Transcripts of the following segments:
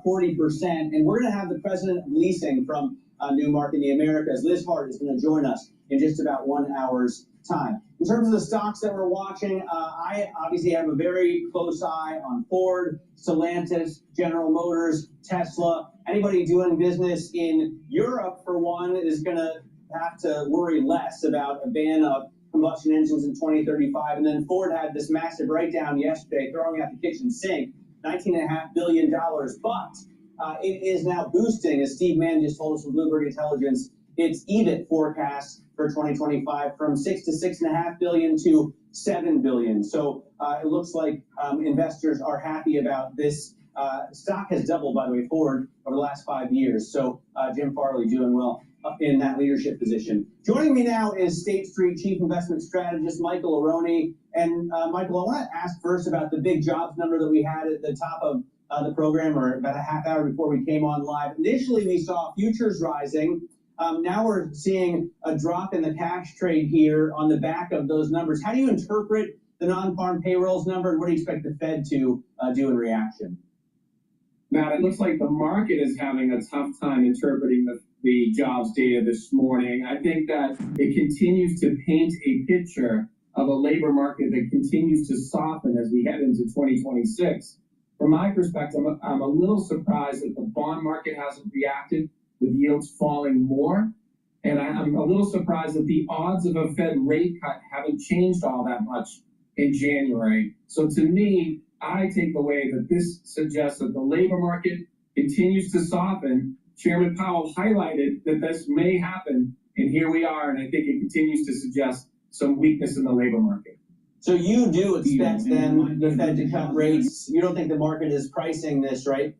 40%. And we're going to have the president of leasing from Newmark in the Americas, Liz Hart, is going to join us in just about 1 hour's time. In terms of the stocks that we're watching, I obviously have a very close eye on Ford, Stellantis, General Motors, Tesla. Anybody doing business in Europe, for one, is going to have to worry less about a ban of combustion engines in 2035. And then Ford had this massive write-down yesterday, throwing out the kitchen sink, $19.5 billion. But it is now boosting, as Steve Mann just told us from Bloomberg Intelligence, its EBIT forecast for 2025 from $6 to $6.5 billion to $7 billion. So it looks like investors are happy about this. Stock has doubled, by the way, Ford, over the last 5 years. So Jim Farley doing well in that leadership position. Joining me now is State Street Chief Investment Strategist Michael Aroney. And Michael, I want to ask first about the big jobs number that we had at the top of the program, or about a half hour before we came on live. Initially, we saw futures rising. Now we're seeing a drop in the cash trade here on the back of those numbers. How do you interpret the non-farm payrolls number, and what do you expect the Fed to do in reaction? Matt, it looks like the market is having a tough time interpreting the jobs data this morning. I think that it continues to paint a picture of a labor market that continues to soften as we head into 2026. From my perspective, I'm a little surprised that the bond market hasn't reacted with yields falling more. And I'm a little surprised that the odds of a Fed rate cut haven't changed all that much in January. So to me, I take away that this suggests that the labor market continues to soften. Chairman Powell highlighted that this may happen, and here we are, and I think it continues to suggest some weakness in the labor market. So you do expect then the Fed to cut rates. You don't think the market is pricing this, right?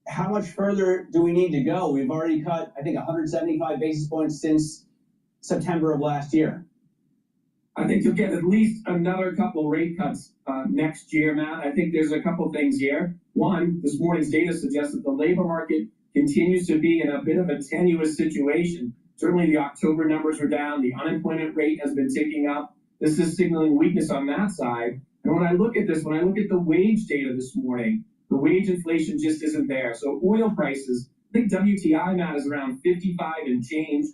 How much further do we need to go? We've already cut, I think, 175 basis points since September of last year. I think you'll get at least another couple rate cuts next year, Matt. I think there's a couple things here. One, this morning's data suggests that the labor market continues to be in a bit of a tenuous situation. Certainly the October numbers are down. The unemployment rate has been ticking up. This is signaling weakness on that side. And when I look at this, when I look at the wage data this morning, the wage inflation just isn't there. So oil prices, I think WTI, Matt, is around 55 and change.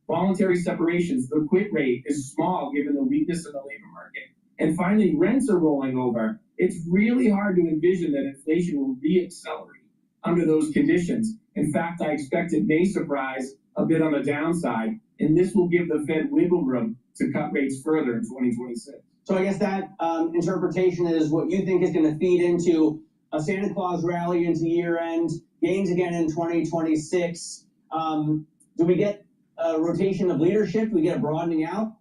Voluntary separations, the quit rate is small given the weakness in the labor market. And finally, rents are rolling over. It's really hard to envision that inflation will re-accelerate under those conditions. In fact, I expect it may surprise a bit on the downside, and this will give the Fed wiggle room to cut rates further in 2026. So I guess that interpretation is what you think is going to feed into a Santa Claus rally into year end, gains again in 2026. Do we get a rotation of leadership? Do we get a broadening out?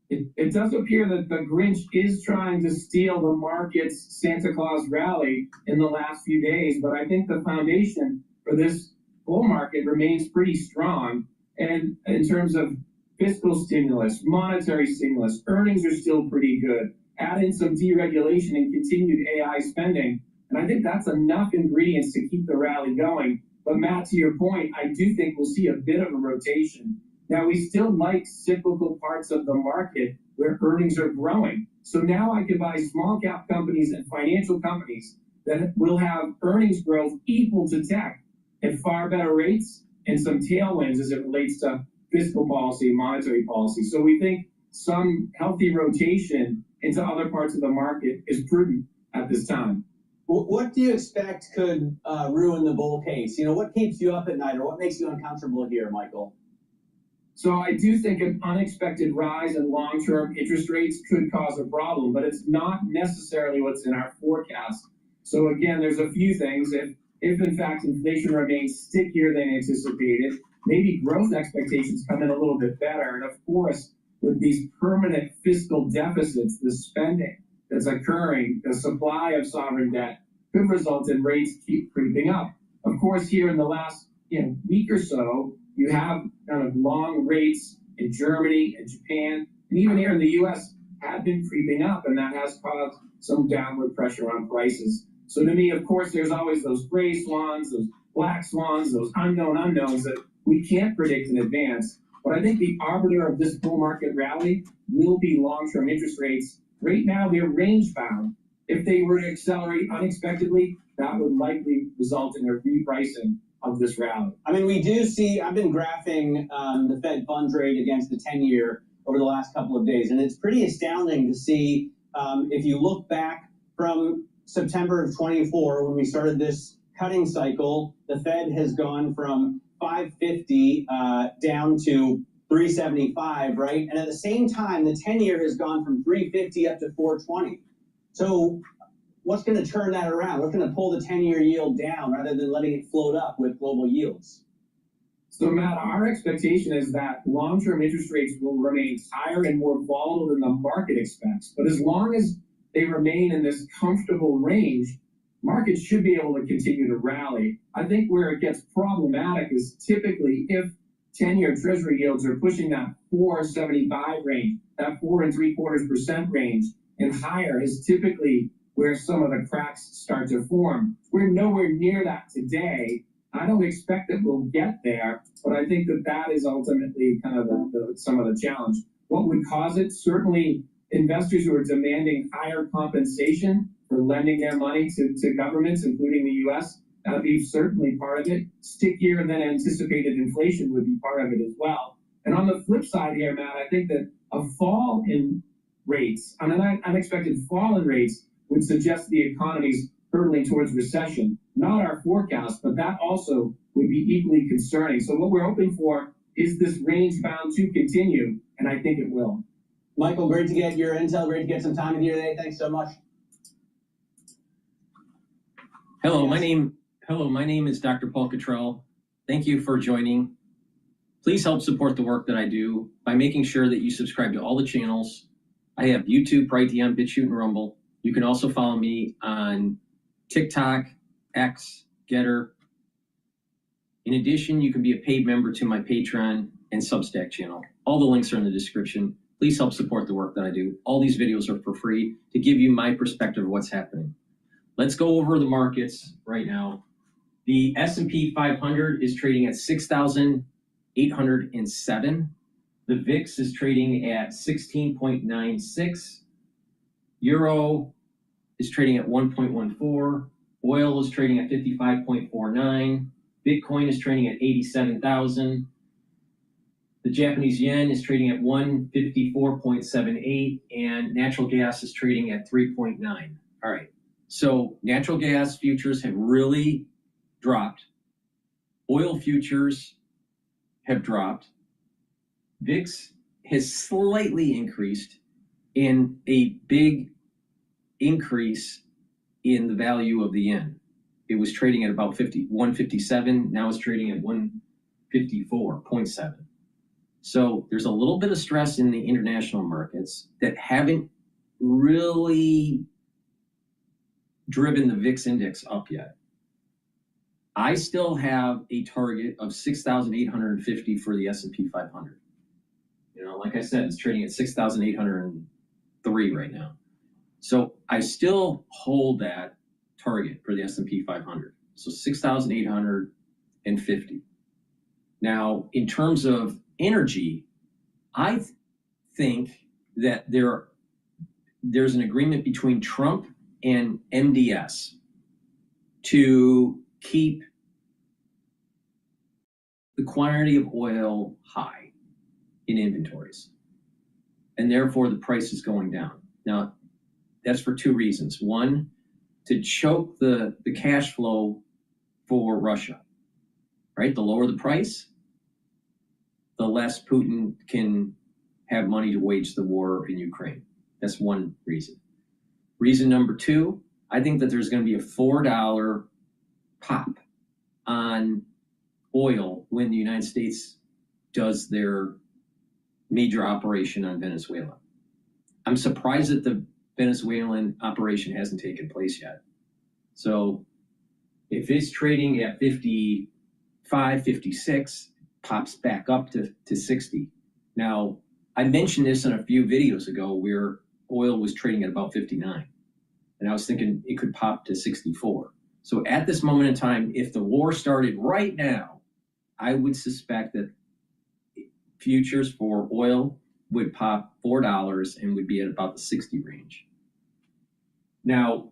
It does appear that the Grinch is trying to steal the market's Santa Claus rally in the last few days, but I think the foundation for this bull market remains pretty strong. And in terms of fiscal stimulus, monetary stimulus, earnings are still pretty good. Add in some deregulation and continued AI spending, and I think that's enough ingredients to keep the rally going. But Matt, to your point, I do think we'll see a bit of a rotation. Now, we still like cyclical parts of the market where earnings are growing. So now I can buy small cap companies and financial companies that will have earnings growth equal to tech at far better rates and some tailwinds as it relates to fiscal policy, monetary policy. So we think some healthy rotation into other parts of the market is prudent at this time. What do you expect could ruin the bull case? You know, what keeps you up at night, or what makes you uncomfortable here, Michael? So I do think an unexpected rise in long-term interest rates could cause a problem, but it's not necessarily what's in our forecast. So again, there's a few things. If in fact inflation remains stickier than anticipated, maybe growth expectations come in a little bit better. And of course, with these permanent fiscal deficits, the spending that's occurring, the supply of sovereign debt could result in rates keep creeping up. Of course, here in the last week or so, you have kind of long rates in Germany and Japan, and even here in the U.S. have been creeping up, and that has caused some downward pressure on prices. So to me, of course, there's always those gray swans, those black swans, those unknown unknowns that we can't predict in advance. But I think the arbiter of this bull market rally will be long-term interest rates. Right now, they're range-bound. If they were to accelerate unexpectedly, that would likely result in a repricing of this rally. I mean, we do see, I've been graphing the Fed funds rate against the 10-year over the last couple of days, and it's pretty astounding to see, if you look back from September of 24, when we started this cutting cycle, the Fed has gone from 550 down to 375, right? And at the same time, the 10-year has gone from 350 up to 420. So what's going to turn that around? What's going to pull the 10-year yield down rather than letting it float up with global yields? So, Matt, our expectation is that long-term interest rates will remain higher and more volatile than the market expects. But as long as they remain in this comfortable range, markets should be able to continue to rally. I think where it gets problematic is typically if 10-year Treasury yields are pushing that 4.75 range, that 4.75% range, and higher is typically where some of the cracks start to form. We're nowhere near that today. I don't expect that we'll get there, but I think that that is ultimately kind of some of the challenge. What would cause it? Certainly investors who are demanding higher compensation for lending their money to governments, including the U.S., that would be certainly part of it. Stickier than anticipated inflation would be part of it as well. And on the flip side here, Matt, I think that a fall in rates, an unexpected fall in rates, would suggest the economy's hurtling towards recession. Not our forecast, but that also would be equally concerning. So what we're hoping for is this range bound to continue, and I think it will. Michael, great to get your intel. Great to get some time with you today. Thanks so much. Hello, my name is DrPaulCottrell. Thank you for joining. Please help support the work that I do by making sure that you subscribe to all the channels. I have YouTube, Brighteon, Bitchute, and Rumble. You can also follow me on TikTok, X, GETTR. In addition, you can be a paid member to my Patreon and Substack channel. All the links are in the description. Please help support the work that I do. All these videos are for free to give you my perspective of what's happening. Let's go over the markets right now. The S&P 500 is trading at 6,807. The VIX is trading at 16.96. Euro is trading at 1.14. Oil is trading at 55.49. Bitcoin is trading at 87,000. The Japanese yen is trading at 154.78, and natural gas is trading at 3.9. All right. So natural gas futures have really dropped. Oil futures have dropped. VIX has slightly increased, and a big increase in the value of the yen. It was trading at about 157. Now it's trading at 154.7. So there's a little bit of stress in the international markets that haven't really driven the VIX index up yet. I still have a target of 6,850 for the S&P 500. You know, like I said, it's trading at 6,803 right now. So I still hold that target for the S&P 500. So 6,850. Now, in terms of energy, I think that there's an agreement between Trump and MDS to keep the quantity of oil high in inventories, and therefore the price is going down. Now, that's for two reasons. One, to choke the cash flow for Russia, right? The lower the price, the less Putin can have money to wage the war in Ukraine. That's one reason. Reason number two, I think that there's going to be a $4 pop on oil when the United States does their major operation on Venezuela. I'm surprised that the Venezuelan operation hasn't taken place yet. So if it's trading at 55, 56, pops back up to 60. Now, I mentioned this in a few videos ago where oil was trading at about 59. And I was thinking it could pop to 64. So at this moment in time, if the war started right now, I would suspect that futures for oil would pop $4 and would be at about the 60 range. Now,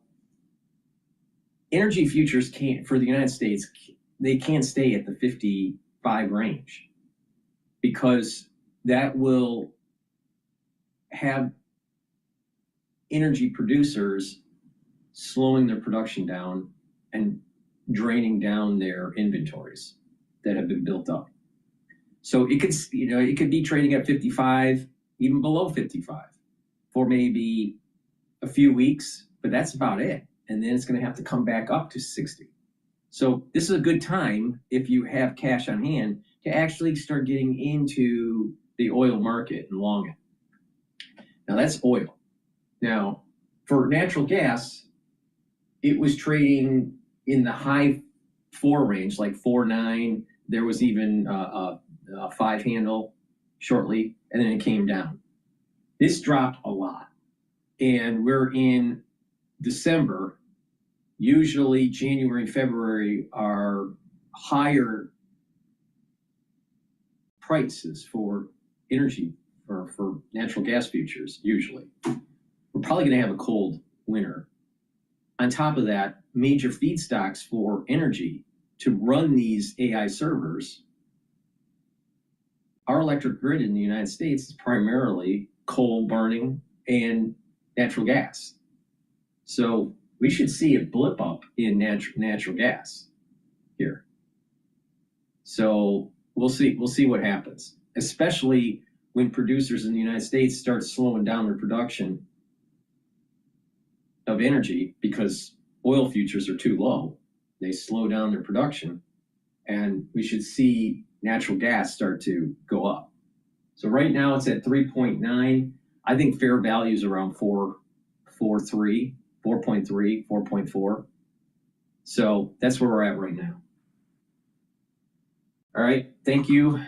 energy futures can't, for the United States, they can't stay at the 55 range, because that will have energy producers slowing their production down and draining down their inventories that have been built up. So it could, it could be trading at 55, even below 55 for maybe a few weeks, but that's about it. And then it's going to have to come back up to 60. So this is a good time, if you have cash on hand, to actually start getting into the oil market and long it. Now that's oil. Now for natural gas, it was trading in the high 4 range, like 4.9. There was even a 5 handle shortly, and then it came down. This dropped a lot, and we're in December. Usually January and February are higher prices for energy, for natural gas futures, usually. We're probably going to have a cold winter. On top of that, major feedstocks for energy to run these AI servers, our electric grid in the United States is primarily coal burning and natural gas. So we should see a blip up in natural gas here. So we'll see what happens, especially when producers in the United States start slowing down their production of energy because oil futures are too low. They slow down their production, and we should see natural gas start to go up. So right now it's at 3.9. I think fair value is around 4.3, 4.4. So that's where we're at right now. All right, thank you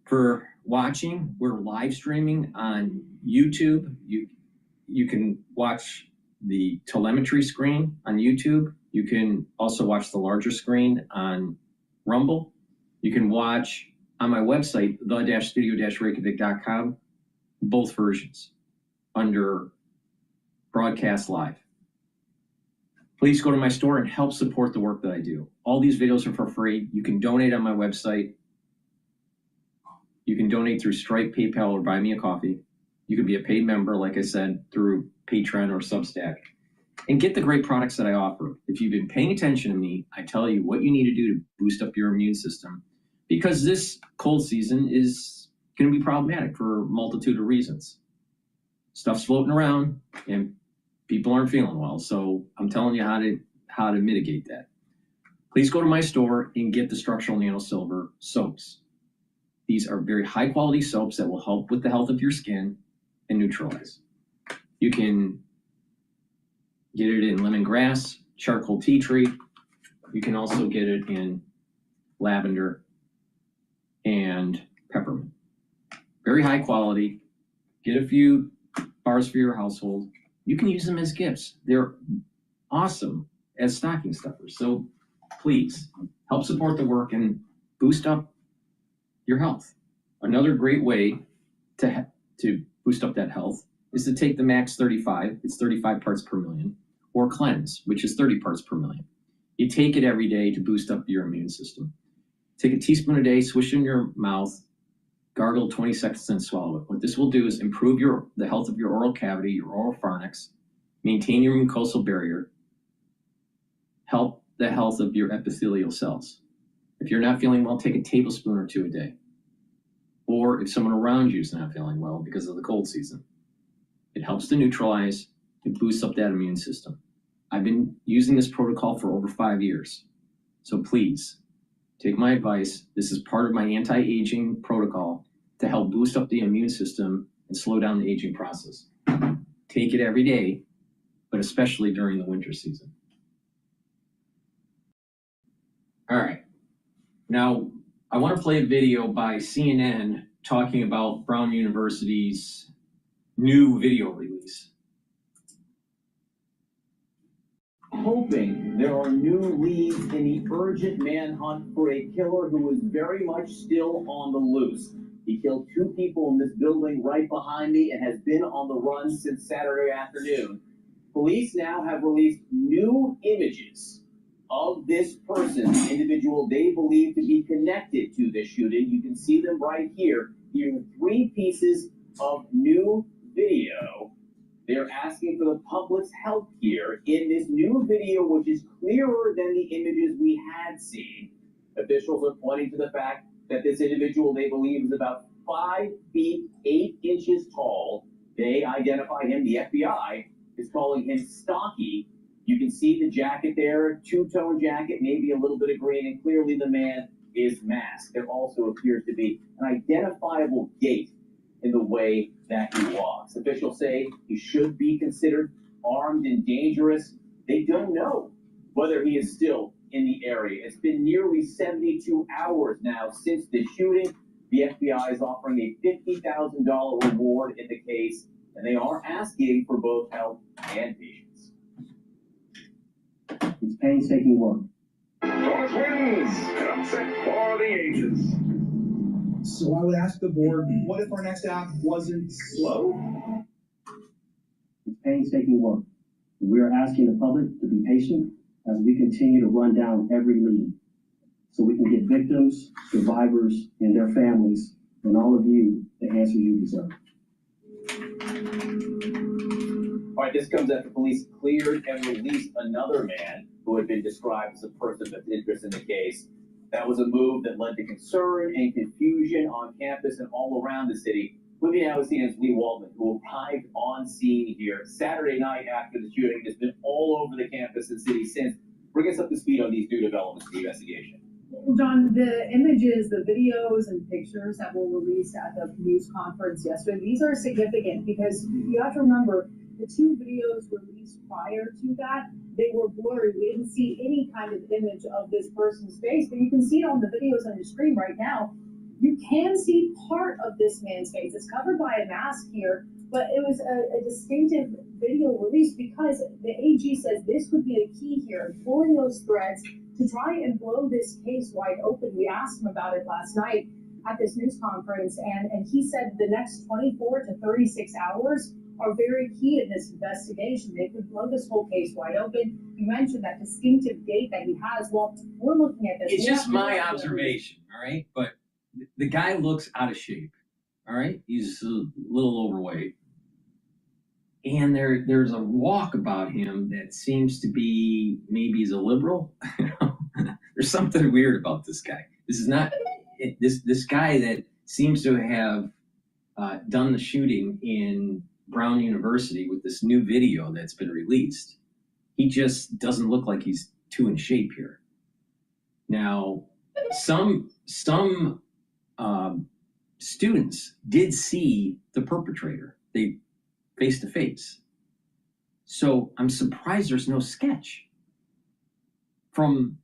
for watching. We're live streaming on YouTube. You can watch the telemetry screen on YouTube. You can also watch the larger screen on Rumble. You can watch on my website, the-studio-reykjavik.com, both versions under broadcast live. Please go to my store and help support the work that I do. All these videos are for free. You can donate on my website. You can donate through Stripe, PayPal, or buy me a coffee. You can be a paid member, like I said, through Patreon or Substack, and get the great products that I offer. If you've been paying attention to me, I tell you what you need to do to boost up your immune system, because this cold season is going to be problematic for a multitude of reasons. Stuff's floating around and people aren't feeling well. So I'm telling you how to mitigate that. Please go to my store and get the structural nano silver soaps. These are very high quality soaps that will help with the health of your skin and neutralize. You can get it in lemongrass, charcoal tea tree. You can also get it in lavender and peppermint. Very high quality. Get a few bars for your household. You can use them as gifts. They're awesome as stocking stuffers. So please help support the work and boost up your health. Another great way to boost up that health is to take the Max 35. It's 35 parts per million, or Cleanse, which is 30 parts per million. You take it every day to boost up your immune system. Take a teaspoon a day, swish it in your mouth, gargle 20 seconds, and swallow it. What this will do is improve the health of your oral cavity, your oral pharynx, maintain your mucosal barrier, help the health of your epithelial cells. If you're not feeling well, take a tablespoon or 2 a day. Or if someone around you is not feeling well because of the cold season, it helps to neutralize and boost up that immune system. I've been using this protocol for over 5 years. So please, take my advice. This is part of my anti-aging protocol to help boost up the immune system and slow down the aging process. Take it every day, but especially during the winter season. All right. Now, I want to play a video by CNN talking about Brown University's new video release. Hoping there are new leads in the urgent manhunt for a killer who is very much still on the loose. He killed 2 people in this building right behind me and has been on the run since Saturday afternoon. Police now have released new images of this person, the individual they believe to be connected to this shooting. You can see them right here. Here are 3 pieces of new video. They're asking for the public's help here in this new video, which is clearer than the images we had seen. Officials are pointing to the fact that this individual they believe is about 5 feet 8 inches tall. They identify him, the FBI is calling him stocky. You can see the jacket there, two-tone jacket, maybe a little bit of green, and clearly the man is masked. There also appears to be an identifiable gait in the way that he walks. Officials say he should be considered armed and dangerous. They don't know whether he is still in the area. It's been nearly 72 hours now since the shooting. The FBI is offering a $50,000 reward in the case, and they are asking for both help and patience. It's painstaking work. North wins, an upset for the ages. So I would ask the board, what if our next app wasn't slow? It's painstaking work. We are asking the public to be patient as we continue to run down every lead so we can get victims, survivors, and their families, and all of you the answer you deserve. All right, this comes after police cleared and released another man who had been described as a person of interest in the case. That was a move that led to concern and confusion on campus and all around the city. With me now is CNN's Lee Waldman, who arrived on scene here Saturday night after the shooting. Has been all over the campus and city since. Bring us up to speed on these new developments in the investigation. Well, John, the images, the videos, and pictures that were released at the news conference yesterday, these are significant because you have to remember the 2 videos released prior to that, they were blurry. We didn't see any kind of image of this person's face, but you can see it on the videos on your screen right now. You can see part of this man's face. It's covered by a mask here, but it was a distinctive video release because the AG says this would be the key here, pulling those threads to try and blow this case wide open. We asked him about it last night at this news conference, and he said the next 24 to 36 hours are very key in this investigation. They could blow this whole case wide open. You mentioned that distinctive gait that he has. Well, we're looking at this. It's just my observation, all right? But the guy looks out of shape, all right? He's a little overweight. And there's a walk about him that seems to be, maybe he's a liberal. There's something weird about this guy. This is not, this guy that seems to have done the shooting in Brown University with this new video that's been released. He just doesn't look like he's too in shape here. Now, some students did see the perpetrator. They face to face. So I'm surprised there's no sketch from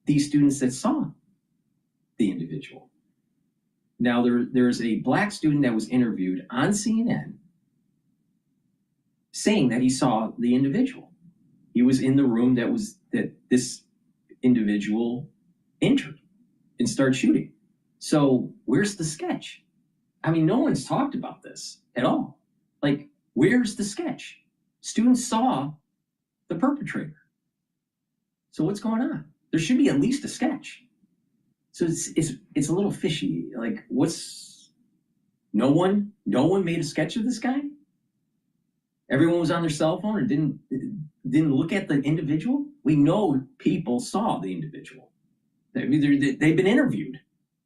these students that saw the individual. Now there's a black student that was interviewed on CNN saying that he saw the individual. He was in the room that this individual entered and started shooting. So where's the sketch? I mean, no one's talked about this at all. Like, where's the sketch? Students saw the perpetrator. So what's going on? There should be at least a sketch. So it's a little fishy. Like, no one made a sketch of this guy? Everyone was on their cell phone and didn't look at the individual? We know people saw the individual. They've been interviewed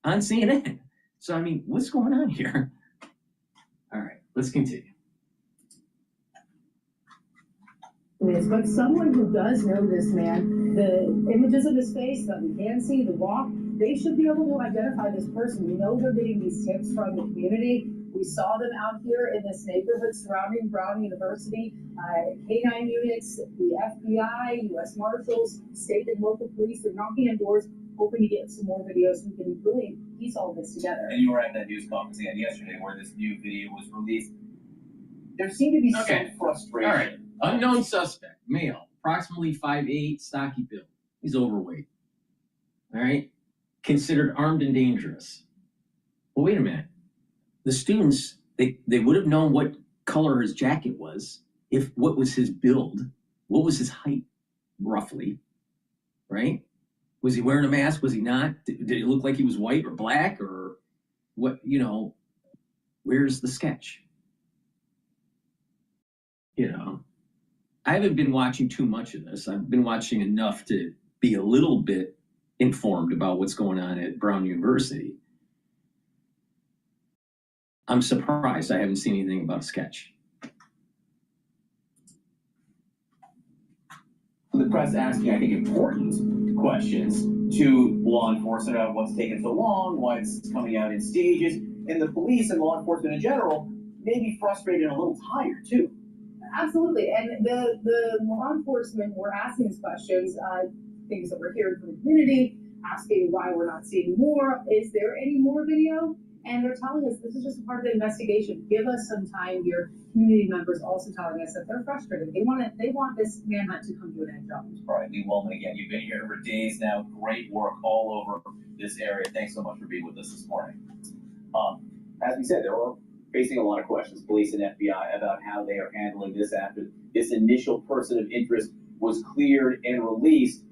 on CNN. So, I mean, what's going on here? All right, let's continue. But someone who does know this man, the images of his face that we can see, the walk, they should be able to identify this person. We know they're getting these tips from the community. We saw them out here in this neighborhood surrounding Brown University. K-9 units, the FBI, U.S. Marshals, state and local police, they're knocking on doors, hoping to get some more videos so we can really piece all this together. And you were at that news conference again yesterday where this new video was released. There seemed to be some frustration. All right. Unknown suspect, male, approximately 5'8", stocky build. He's overweight. All right. Considered armed and dangerous. Well, wait a minute. The students, they would have known what color his jacket was, what was his build, what was his height, roughly. right? Was he wearing a mask? Was he not? Did it look like he was white or black or what? You know, where's the sketch? You know, I haven't been watching too much of this. I've been watching enough to be a little bit informed about what's going on at Brown University. I'm surprised I haven't seen anything about a sketch. The press asking, I think, important questions to law enforcement about what's taking so long, why it's coming out in stages, and the police and law enforcement in general may be frustrated and a little tired too. Absolutely, and the law enforcement were asking these questions, things that we're hearing from the community, asking why we're not seeing more. Is there any more video? And they're telling us this is just a part of the investigation. Give us some time here. Community members also telling us that they're frustrated. They want this manhunt to come to an end. All right, Lee Wellman, again, you've been here for days now. Great work all over this area. Thanks so much for being with us this morning. As we said, they were facing a lot of questions, police and FBI, about how they are handling this after this initial person of interest was cleared and released.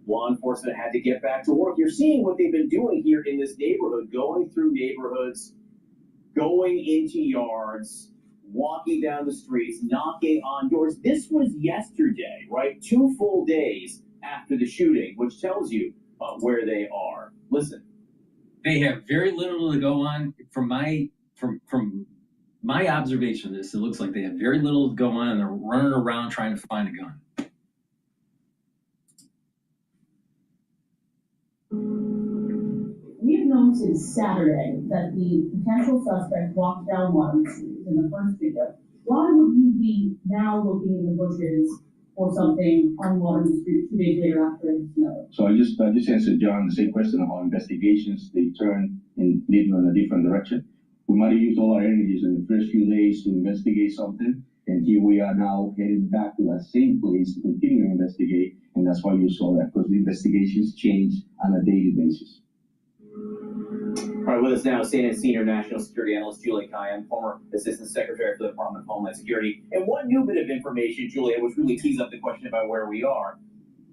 Law enforcement had to get back to work. You're seeing what they've been doing here in this neighborhood, going through neighborhoods, going into yards, walking down the streets, knocking on doors. This was yesterday, right? 2 full days after the shooting, which tells you where they are. Listen. They have very little to go on. From my observation of this, it looks like they have very little to go on, and they're running around trying to find a gun. We have known since Saturday that the potential suspect walked down one in the first video. Why would you be now looking in the bushes for something on Waterloo Street 2 days later after it snowed? So I just answered John the same question about investigations. They turn and lead in a different direction. We might have used all our energies in the first few days to investigate something, and here we are now headed back to that same place to continue to investigate, and that's why you saw that, because the investigations change on a daily basis. All right, with us now, CNN Senior National Security Analyst Julie Kayan, former Assistant Secretary for the Department of Homeland Security. And one new bit of information, Julia, which really tees up the question about where we are.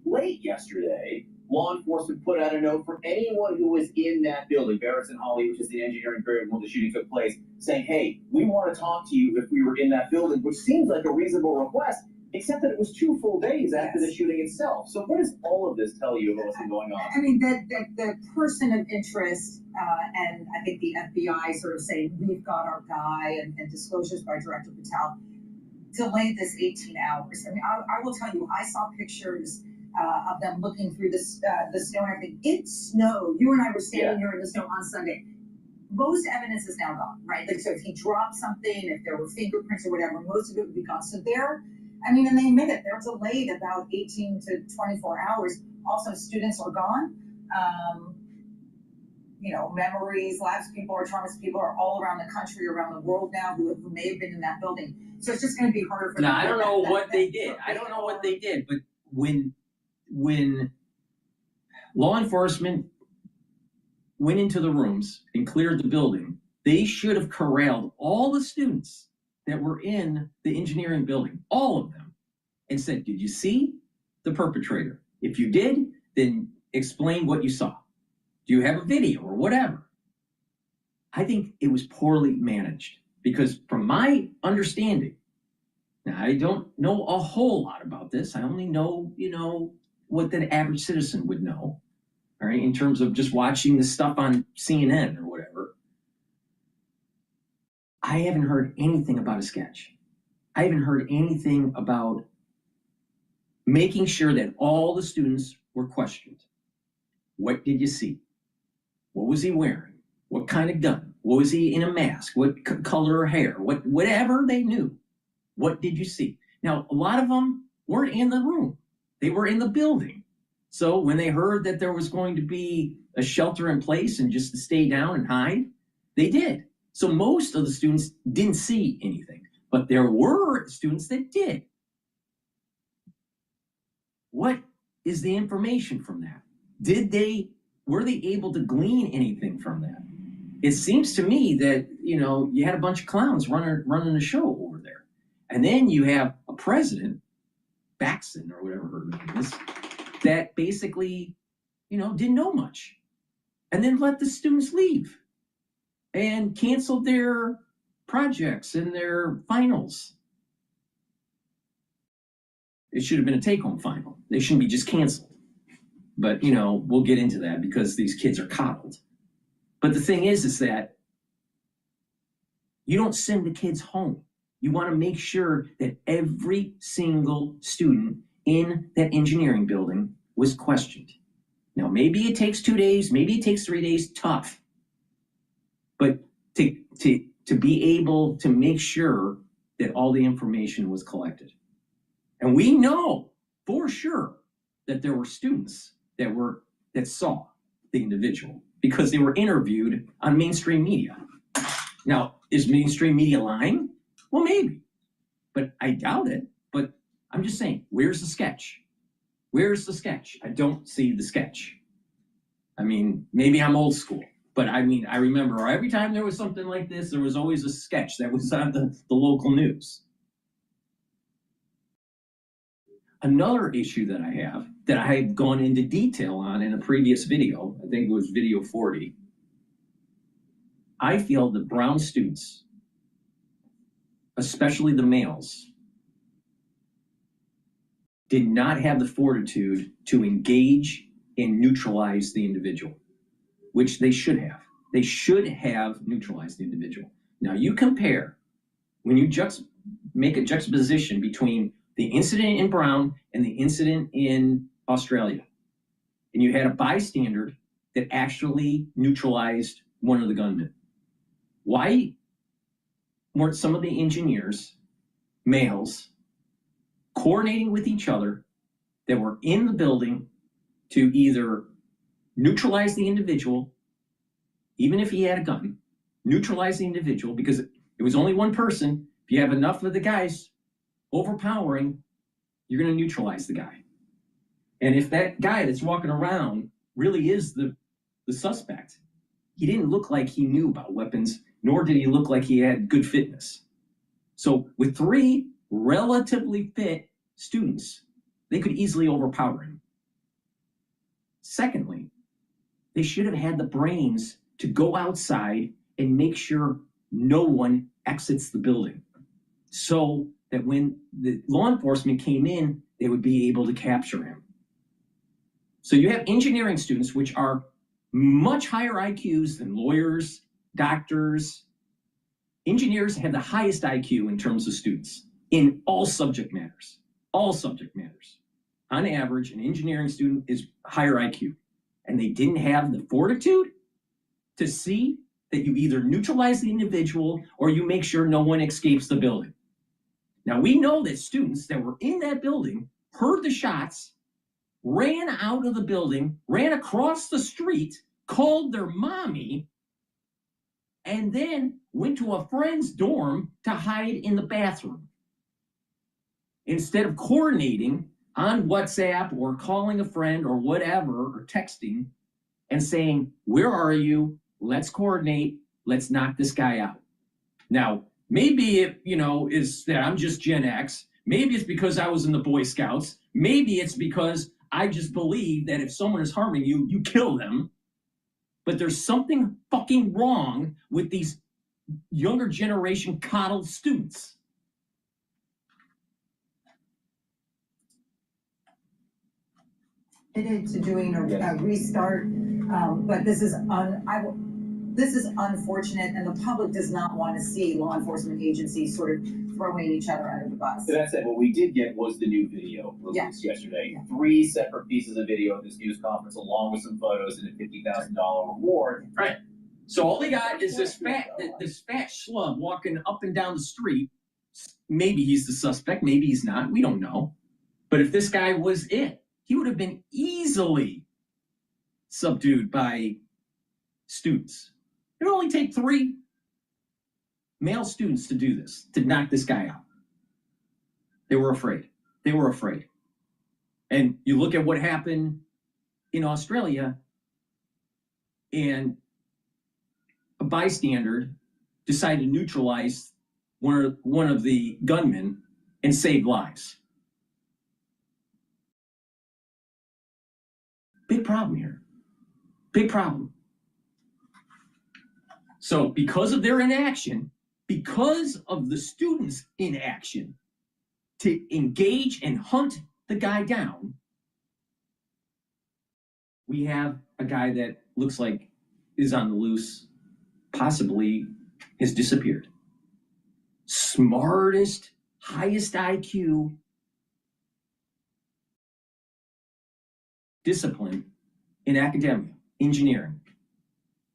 Late yesterday, law enforcement put out a note for anyone who was in that building, Barrett and Holly, which is the engineering period where the shooting took place, saying, hey, we want to talk to you if we were in that building, which seems like a reasonable request, except that it was 2 full days after the shooting itself. So what does all of this tell you about what's been going on? I mean, the person of interest, and I think the FBI sort of saying, we've got our guy, and disclosures by Director Patel, delayed this 18 hours. I mean, I will tell you, I saw pictures of them looking through the snow and everything. It snowed. You and I were standing here in the snow on Sunday. Most evidence is now gone, right? Like, so if he dropped something, if there were fingerprints or whatever, most of it would be gone. So I mean, and they admit it, they're delayed about 18 to 24 hours. Also, students are gone. You know, memories, lives of people are traumas. People are all around the country, around the world now who may have been in that building. So it's just going to be harder for them. Now, I don't know what they did. I don't know what they did, but when law enforcement went into the rooms and cleared the building, they should have corralled all the students that were in the engineering building, all of them, and said, did you see the perpetrator? If you did, then explain what you saw. Do you have a video or whatever? I think it was poorly managed because from my understanding, now I don't know a whole lot about this. I only know, what the average citizen would know, all right, in terms of just watching the stuff on CNN or whatever. I haven't heard anything about a sketch. I haven't heard anything about making sure that all the students were questioned. What did you see? What was he wearing? What kind of gun? Was he in a mask? What color of hair? Whatever they knew. What did you see? Now, a lot of them weren't in the room. They were in the building. So when they heard that there was going to be a shelter in place and just to stay down and hide, they did. So most of the students didn't see anything, but there were students that did. What is the information from that? Were they able to glean anything from that? It seems to me that, you had a bunch of clowns running the show over there. And then you have a president, Baxton or whatever her name is, that basically, didn't know much, and then let the students leave and canceled their projects and their finals. It should have been a take-home final. They shouldn't be just canceled. But, we'll get into that because these kids are coddled. But the thing is that you don't send the kids home. You want to make sure that every single student in that engineering building was questioned. Now, maybe it takes 2 days, maybe it takes 3 days, tough. But to be able to make sure that all the information was collected. And we know for sure that there were students that saw the individual because they were interviewed on mainstream media. Now, is mainstream media lying? Well, maybe, but I doubt it. But I'm just saying, where's the sketch? Where's the sketch? I don't see the sketch. I mean, maybe I'm old school, but I remember every time there was something like this, there was always a sketch that was on the local news. Another issue that I have gone into detail on in a previous video, I think it was video 40, I feel that brown students, especially the males, did not have the fortitude to engage and neutralize the individual, which they should have. They should have neutralized the individual. Now you compare, when you make a juxtaposition between the incident in Brown and the incident in Australia, and you had a bystander that actually neutralized one of the gunmen. Why weren't some of the engineers, males, coordinating with each other that were in the building to either neutralize the individual, even if he had a gun, neutralize the individual, because it was only one person. If you have enough of the guys overpowering, you're going to neutralize the guy. And if that guy that's walking around really is the suspect, he didn't look like he knew about weapons, nor did he look like he had good fitness. So with 3 relatively fit students, they could easily overpower him. Secondly, they should have had the brains to go outside and make sure no one exits the building, so that when the law enforcement came in, they would be able to capture him. So you have engineering students, which are much higher IQs than lawyers, doctors. Engineers have the highest IQ in terms of students in all subject matters. All subject matters. On average, an engineering student is higher IQ. And they didn't have the fortitude to see that you either neutralize the individual or you make sure no one escapes the building. Now, we know that students that were in that building heard the shots, ran out of the building, ran across the street, called their mommy, and then went to a friend's dorm to hide in the bathroom. Instead of coordinating on WhatsApp or calling a friend or whatever, or texting and saying, where are you? Let's coordinate. Let's knock this guy out. Now, maybe it, is that I'm just Gen X. Maybe it's because I was in the Boy Scouts. Maybe it's because I just believe that if someone is harming you, you kill them. But there's something fucking wrong with these younger generation coddled students. To doing a restart, but this is unfortunate, and the public does not want to see law enforcement agencies sort of throwing each other under the bus. So that said, what we did get was the new video released yesterday. Yeah. 3 separate pieces of video at this news conference, along with some photos and a $50,000 reward. Right. So all they got is this fat schlub walking up and down the street. Maybe he's the suspect, maybe he's not. We don't know. But if this guy was it, he would have been easily subdued by students. It would only take 3 male students to do this, to knock this guy out. They were afraid. They were afraid. And you look at what happened in Australia, and a bystander decided to neutralize one of the gunmen and save lives. Big problem here. Big problem. So because of their inaction, because of the students' inaction to engage and hunt the guy down, we have a guy that looks like is on the loose, possibly has disappeared. Smartest, highest IQ discipline in academia, engineering.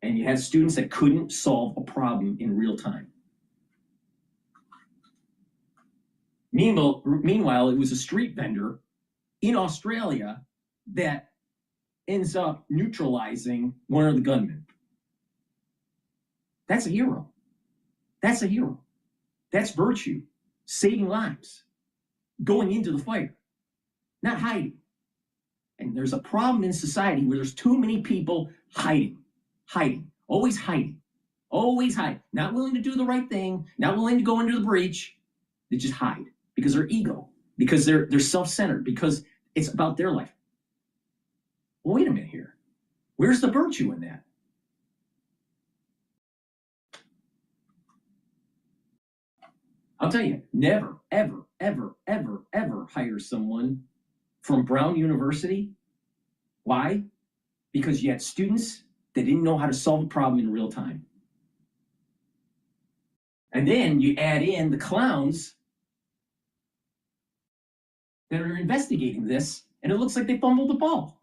And you had students that couldn't solve a problem in real time. Meanwhile, it was a street vendor in Australia that ends up neutralizing one of the gunmen. That's a hero. That's a hero. That's virtue. Saving lives. Going into the fire. Not hiding. And there's a problem in society where there's too many people hiding. Always hiding. Not willing to do the right thing, not willing to go into the breach. They just hide because they're ego, because they're self-centered, because it's about their life. Well, wait a minute here. Where's the virtue in that? I'll tell you, never, ever, ever, ever, ever hire someone from Brown University. Why? Because you had students that didn't know how to solve a problem in real time. And then you add in the clowns that are investigating this, and it looks like they fumbled the ball.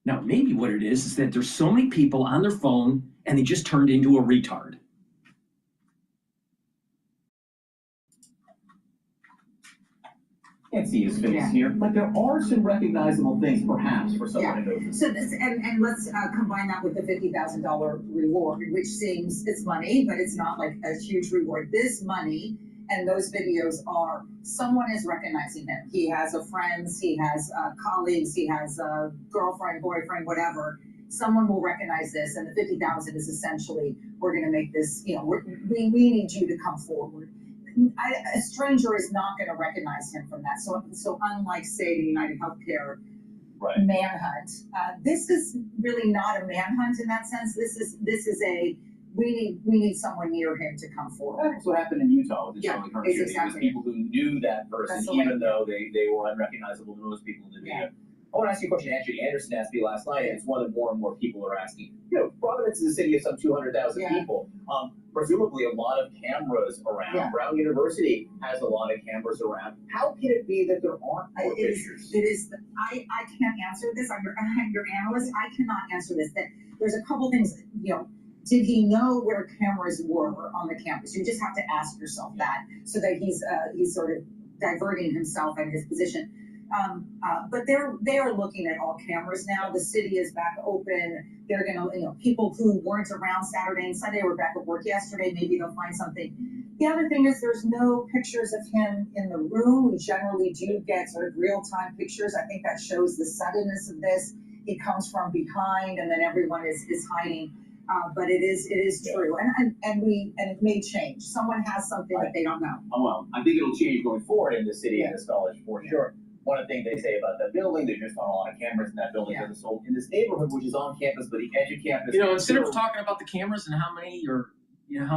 Now, maybe what it is that there's so many people on their phone and they just turned into a retard. Can't see his face here, but there are some recognizable things, perhaps, for someone who knows. So this, and let's combine that with the $50,000 reward, which seems it's money, but it's not like a huge reward. This money and those videos are someone is recognizing him. He has a friends, he has colleagues, he has a girlfriend, boyfriend, whatever. Someone will recognize this, and the $50,000 is essentially we're going to make this. You know, we need you to come forward. A stranger is not going to recognize him from that. So unlike, say, the United Healthcare manhunt, this is really not a manhunt in that sense. This is a we need someone near him to come forward. That's what happened in Utah with the Charlie Kirk shooting. Exactly. It was people who knew that person, even though they were unrecognizable to most people in the video. I want to ask you a question Andrew Anderson asked me last night, and it's one that more and more people are asking. You know, Providence is a city of some 200,000 people. Presumably a lot of cameras around. Brown University has a lot of cameras around. How can it be that there aren't more pictures? I can't answer this. I'm your analyst. I cannot answer this. There's a couple things, you know. Did he know where cameras were on the campus? You just have to ask yourself that, so that he's sort of diverting himself and his position. But they are looking at all cameras now. The city is back open. They're gonna, people who weren't around Saturday and Sunday were back at work yesterday. Maybe they'll find something. The other thing is there's no pictures of him in the room. We generally do get sort of real-time pictures. I think that shows the suddenness of this. He comes from behind, and then everyone is hiding. But it is true, and it may change. Someone has something that they don't know. Oh, well, I think it'll change going forward in the city and this college for sure. One of the things they say about that building, there's just not a lot of cameras in that building. Because sold in this neighborhood, which is on campus, but the edge of campus. Instead of talking about the cameras and how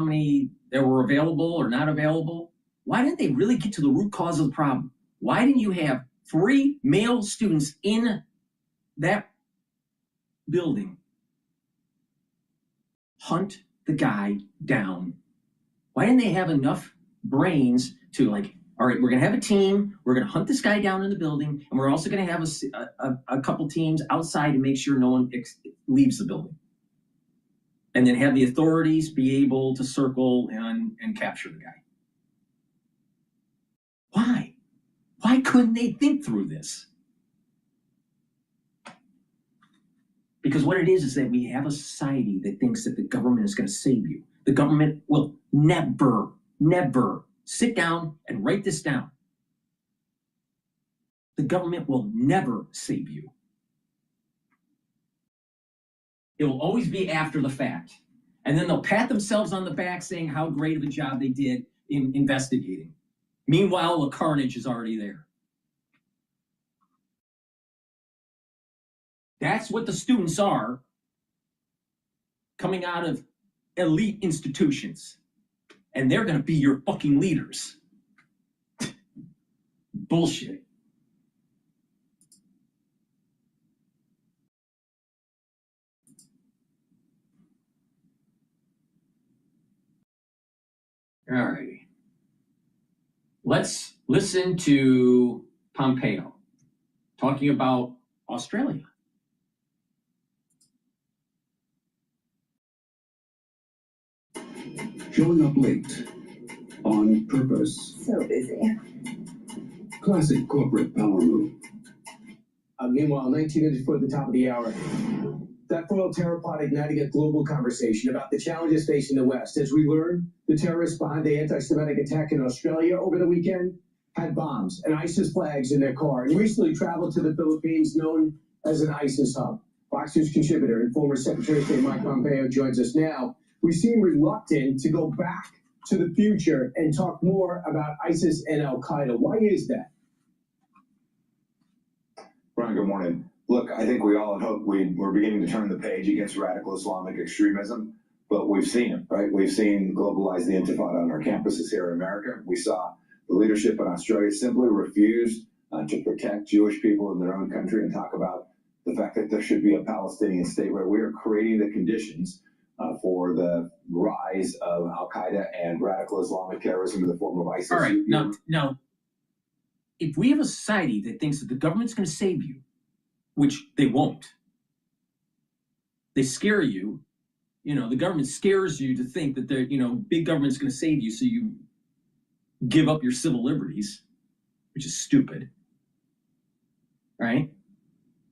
many there were available or not available, why didn't they really get to the root cause of the problem? Why didn't you have 3 male students in that building hunt the guy down? Why didn't they have enough brains to all right, we're going to have a team, we're going to hunt this guy down in the building, and we're also going to have a couple teams outside to make sure no one leaves the building. And then have the authorities be able to circle and capture the guy. Why? Why couldn't they think through this? Because what it is that we have a society that thinks that the government is going to save you. The government will never, never sit down and write this down. The government will never save you. It will always be after the fact. And then they'll pat themselves on the back saying how great of a job they did in investigating. Meanwhile, the carnage is already there. That's what the students are coming out of elite institutions. And they're going to be your fucking leaders. Bullshit. All righty. Let's listen to Pompeo talking about Australia. Showing up late. On purpose. So busy. Classic corporate power move. Meanwhile, 19 minutes before the top of the hour, that foiled terror plot igniting a global conversation about the challenges facing the West. As we learn, the terrorists behind the anti-Semitic attack in Australia over the weekend had bombs and ISIS flags in their car and recently traveled to the Philippines, known as an ISIS hub. Fox News contributor and former Secretary of State Mike Pompeo joins us now. We seem reluctant to go back to the future and talk more about ISIS and Al-Qaeda. Why is that? Brian, good morning. Look, I think we all hope we're beginning to turn the page against radical Islamic extremism, but we've seen it, right? We've seen globalize the Intifada on our campuses here in America. We saw the leadership in Australia simply refused to protect Jewish people in their own country and talk about the fact that there should be a Palestinian state where we are creating the conditions for the rise of Al-Qaeda and radical Islamic terrorism in the form of ISIS. All right, now, if we have a society that thinks that the government's going to save you, which they won't, they scare you, the government scares you to think that they're, big government's going to save you, so you give up your civil liberties, which is stupid, right?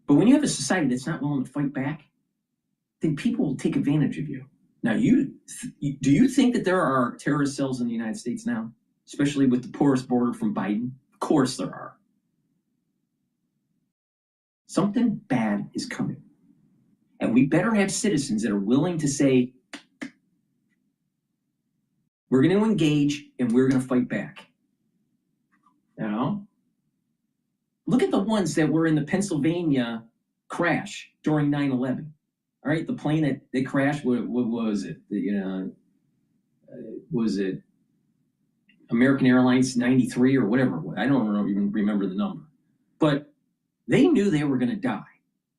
But when you have a society that's not willing to fight back, then people will take advantage of you. Now, do you think that there are terrorist cells in the United States now, especially with the porous border from Biden? Of course there are. Something bad is coming. And we better have citizens that are willing to say, we're going to engage and we're going to fight back. Look at the ones that were in the Pennsylvania crash during 9/11. All right, the plane that they crashed, what was it? Was it American Airlines 93 or whatever it was? I don't even remember the number. But they knew they were going to die.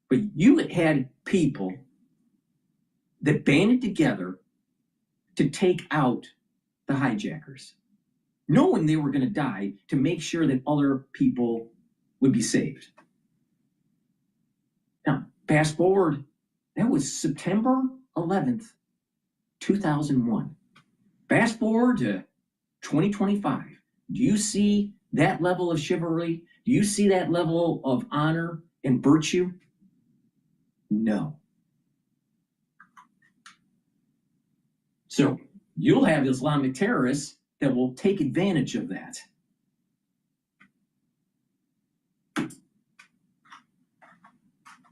But you had people that banded together to take out the hijackers, knowing they were going to die, to make sure that other people would be saved. Now, fast forward, that was September 11th, 2001. Fast forward to 2025. Do you see that level of chivalry? Do you see that level of honor and virtue? No. So you'll have Islamic terrorists that will take advantage of that.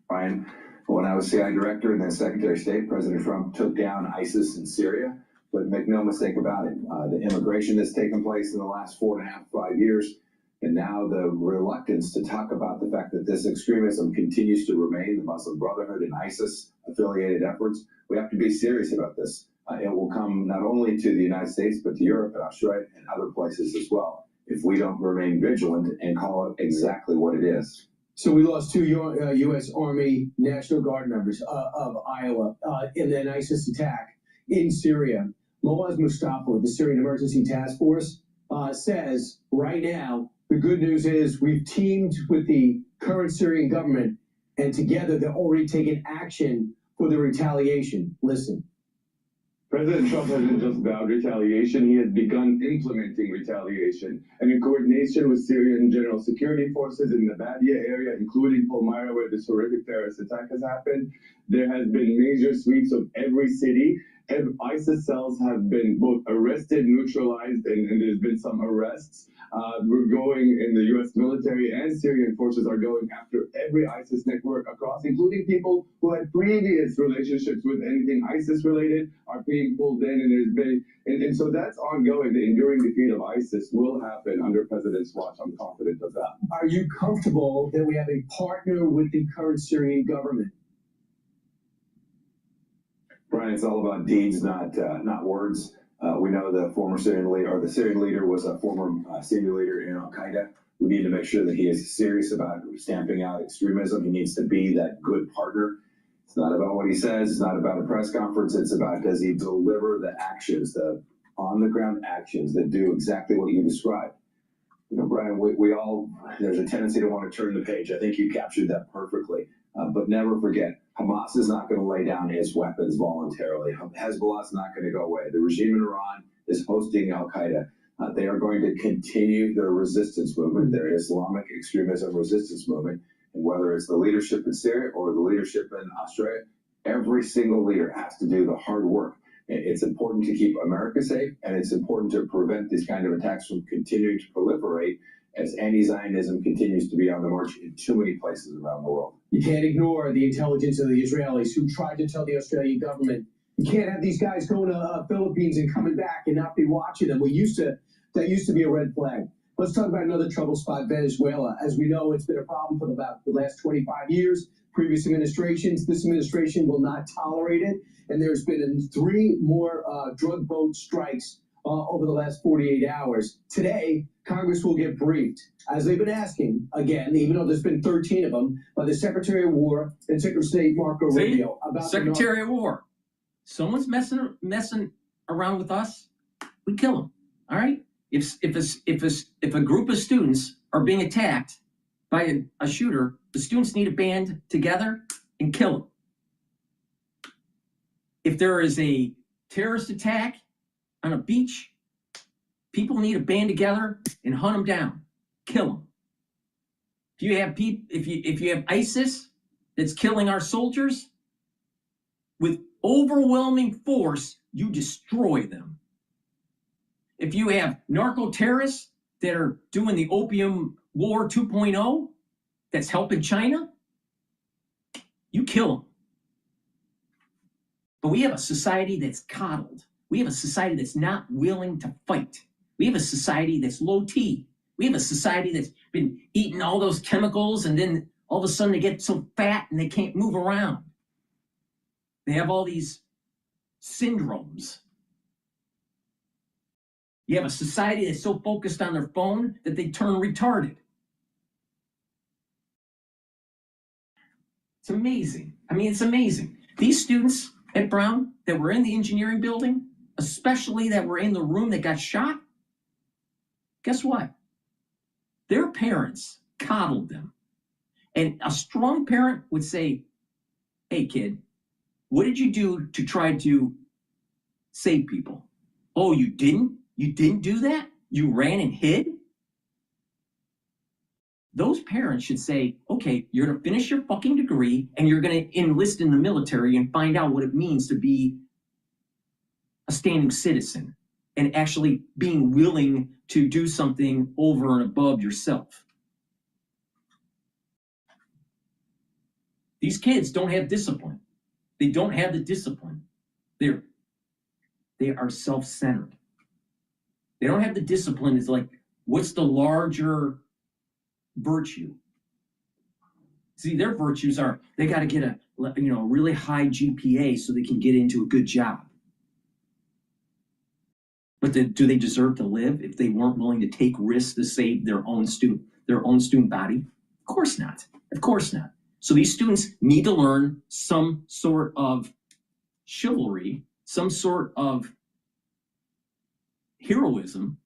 Brian, when I was CIA director and then Secretary of State, President Trump took down ISIS in Syria. But make no mistake about it, the immigration that's taken place in the last 4.5, 5 years, and now the reluctance to talk about the fact that this extremism continues to remain, the Muslim Brotherhood and ISIS-affiliated efforts. We have to be serious about this. It will come not only to the United States, but to Europe and Australia and other places as well, if we don't remain vigilant and call it exactly what it is. So we lost two U.S. Army National Guard members of Iowa in an ISIS attack in Syria. Moaz Mustafa with the Syrian Emergency Task Force says right now, the good news is we've teamed with the current Syrian government, and together they're already taking action for the retaliation. Listen. President Trump hasn't just vowed retaliation, he has begun implementing retaliation. And in coordination with Syrian General Security Forces in the Badia area, including Palmyra, where this horrific terrorist attack has happened, there has been major sweeps of every city. ISIS cells have been both arrested, neutralized, and there's been some arrests. We're going, and the U.S. military and Syrian forces are going after every ISIS network across, including people who had previous relationships with anything ISIS related are being pulled in, and there's been, and so that's ongoing. The enduring defeat of ISIS will happen under President's watch. I'm confident of that. Are you comfortable that we have a partner with the current Syrian government? Brian, it's all about deeds, not words. We know the former Syrian leader, or the Syrian leader, was a former senior leader in Al Qaeda. We need to make sure that he is serious about stamping out extremism. He needs to be that good partner. It's not about what he says. It's not about a press conference. It's about, does he deliver the actions, the on-the-ground actions that do exactly what you described? You know, Brian, we all, there's a tendency to want to turn the page. I think you captured that perfectly. But never forget, Hamas is not going to lay down its weapons voluntarily. Hezbollah is not going to go away. The regime in Iran is hosting Al Qaeda. They are going to continue their resistance movement, their Islamic extremism resistance movement. And whether it's the leadership in Syria or the leadership in Australia, every single leader has to do the hard work. It's important to keep America safe, and it's important to prevent these kind of attacks from continuing to proliferate as anti-Zionism continues to be on the march in too many places around the world. You can't ignore the intelligence of the Israelis who tried to tell the Australian government, you can't have these guys going to Philippines and coming back and not be watching them. That used to be a red flag. Let's talk about another trouble spot, Venezuela. As we know, it's been a problem for about the last 25 years. Previous administrations, this administration will not tolerate it. And there's been 3 more drug boat strikes over the last 48 hours. Today, Congress will get briefed, as they've been asking, again, even though there's been 13 of them, by the Secretary of War and Secretary of State Marco Rubio. About Secretary of War. Someone's messing around with us, we kill them. All right? If a group of students are being attacked by a shooter, the students need to band together and kill them. If there is a terrorist attack on a beach, people need to band together and hunt them down, kill them. If you have ISIS that's killing our soldiers, with overwhelming force, you destroy them. If you have narco-terrorists that are doing the opium war 2.0, that's helping China, you kill them. But we have a society that's coddled. We have a society that's not willing to fight. We have a society that's low T. We have a society that's been eating all those chemicals, and then all of a sudden they get so fat and they can't move around. They have all these syndromes. You have a society that's so focused on their phone that they turn retarded. It's amazing. I mean, it's amazing. These students at Brown that were in the engineering building, especially that were in the room that got shot, guess what? Their parents coddled them. And a strong parent would say, hey, kid, what did you do to try to save people? Oh, you didn't? You didn't do that? You ran and hid? Those parents should say, okay, you're going to finish your fucking degree and you're going to enlist in the military and find out what it means to be a standing citizen and actually being willing to do something over and above yourself. These kids don't have discipline. They don't have the discipline. They are self-centered. They don't have the discipline. It's like, what's the larger virtue? See, their virtues are, they got to get a really high GPA so they can get into a good job. But do they deserve to live if they weren't willing to take risks to save their own student body? Of course not. Of course not. So these students need to learn some sort of chivalry, some sort of heroism,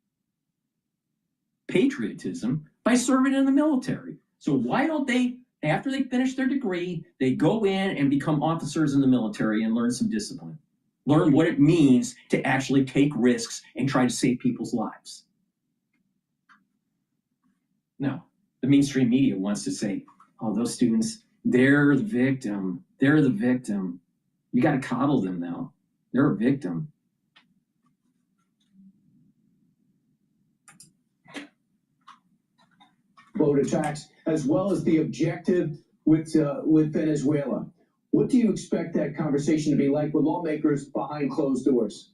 patriotism by serving in the military. So why don't they, after they finish their degree, they go in and become officers in the military and learn some discipline? Learn what it means to actually take risks and try to save people's lives. No, the mainstream media wants to say, oh, those students, they're the victim. They're the victim. You got to coddle them now. They're a victim. boat attacks, as well as the objective with Venezuela. What do you expect that conversation to be like with lawmakers behind closed doors?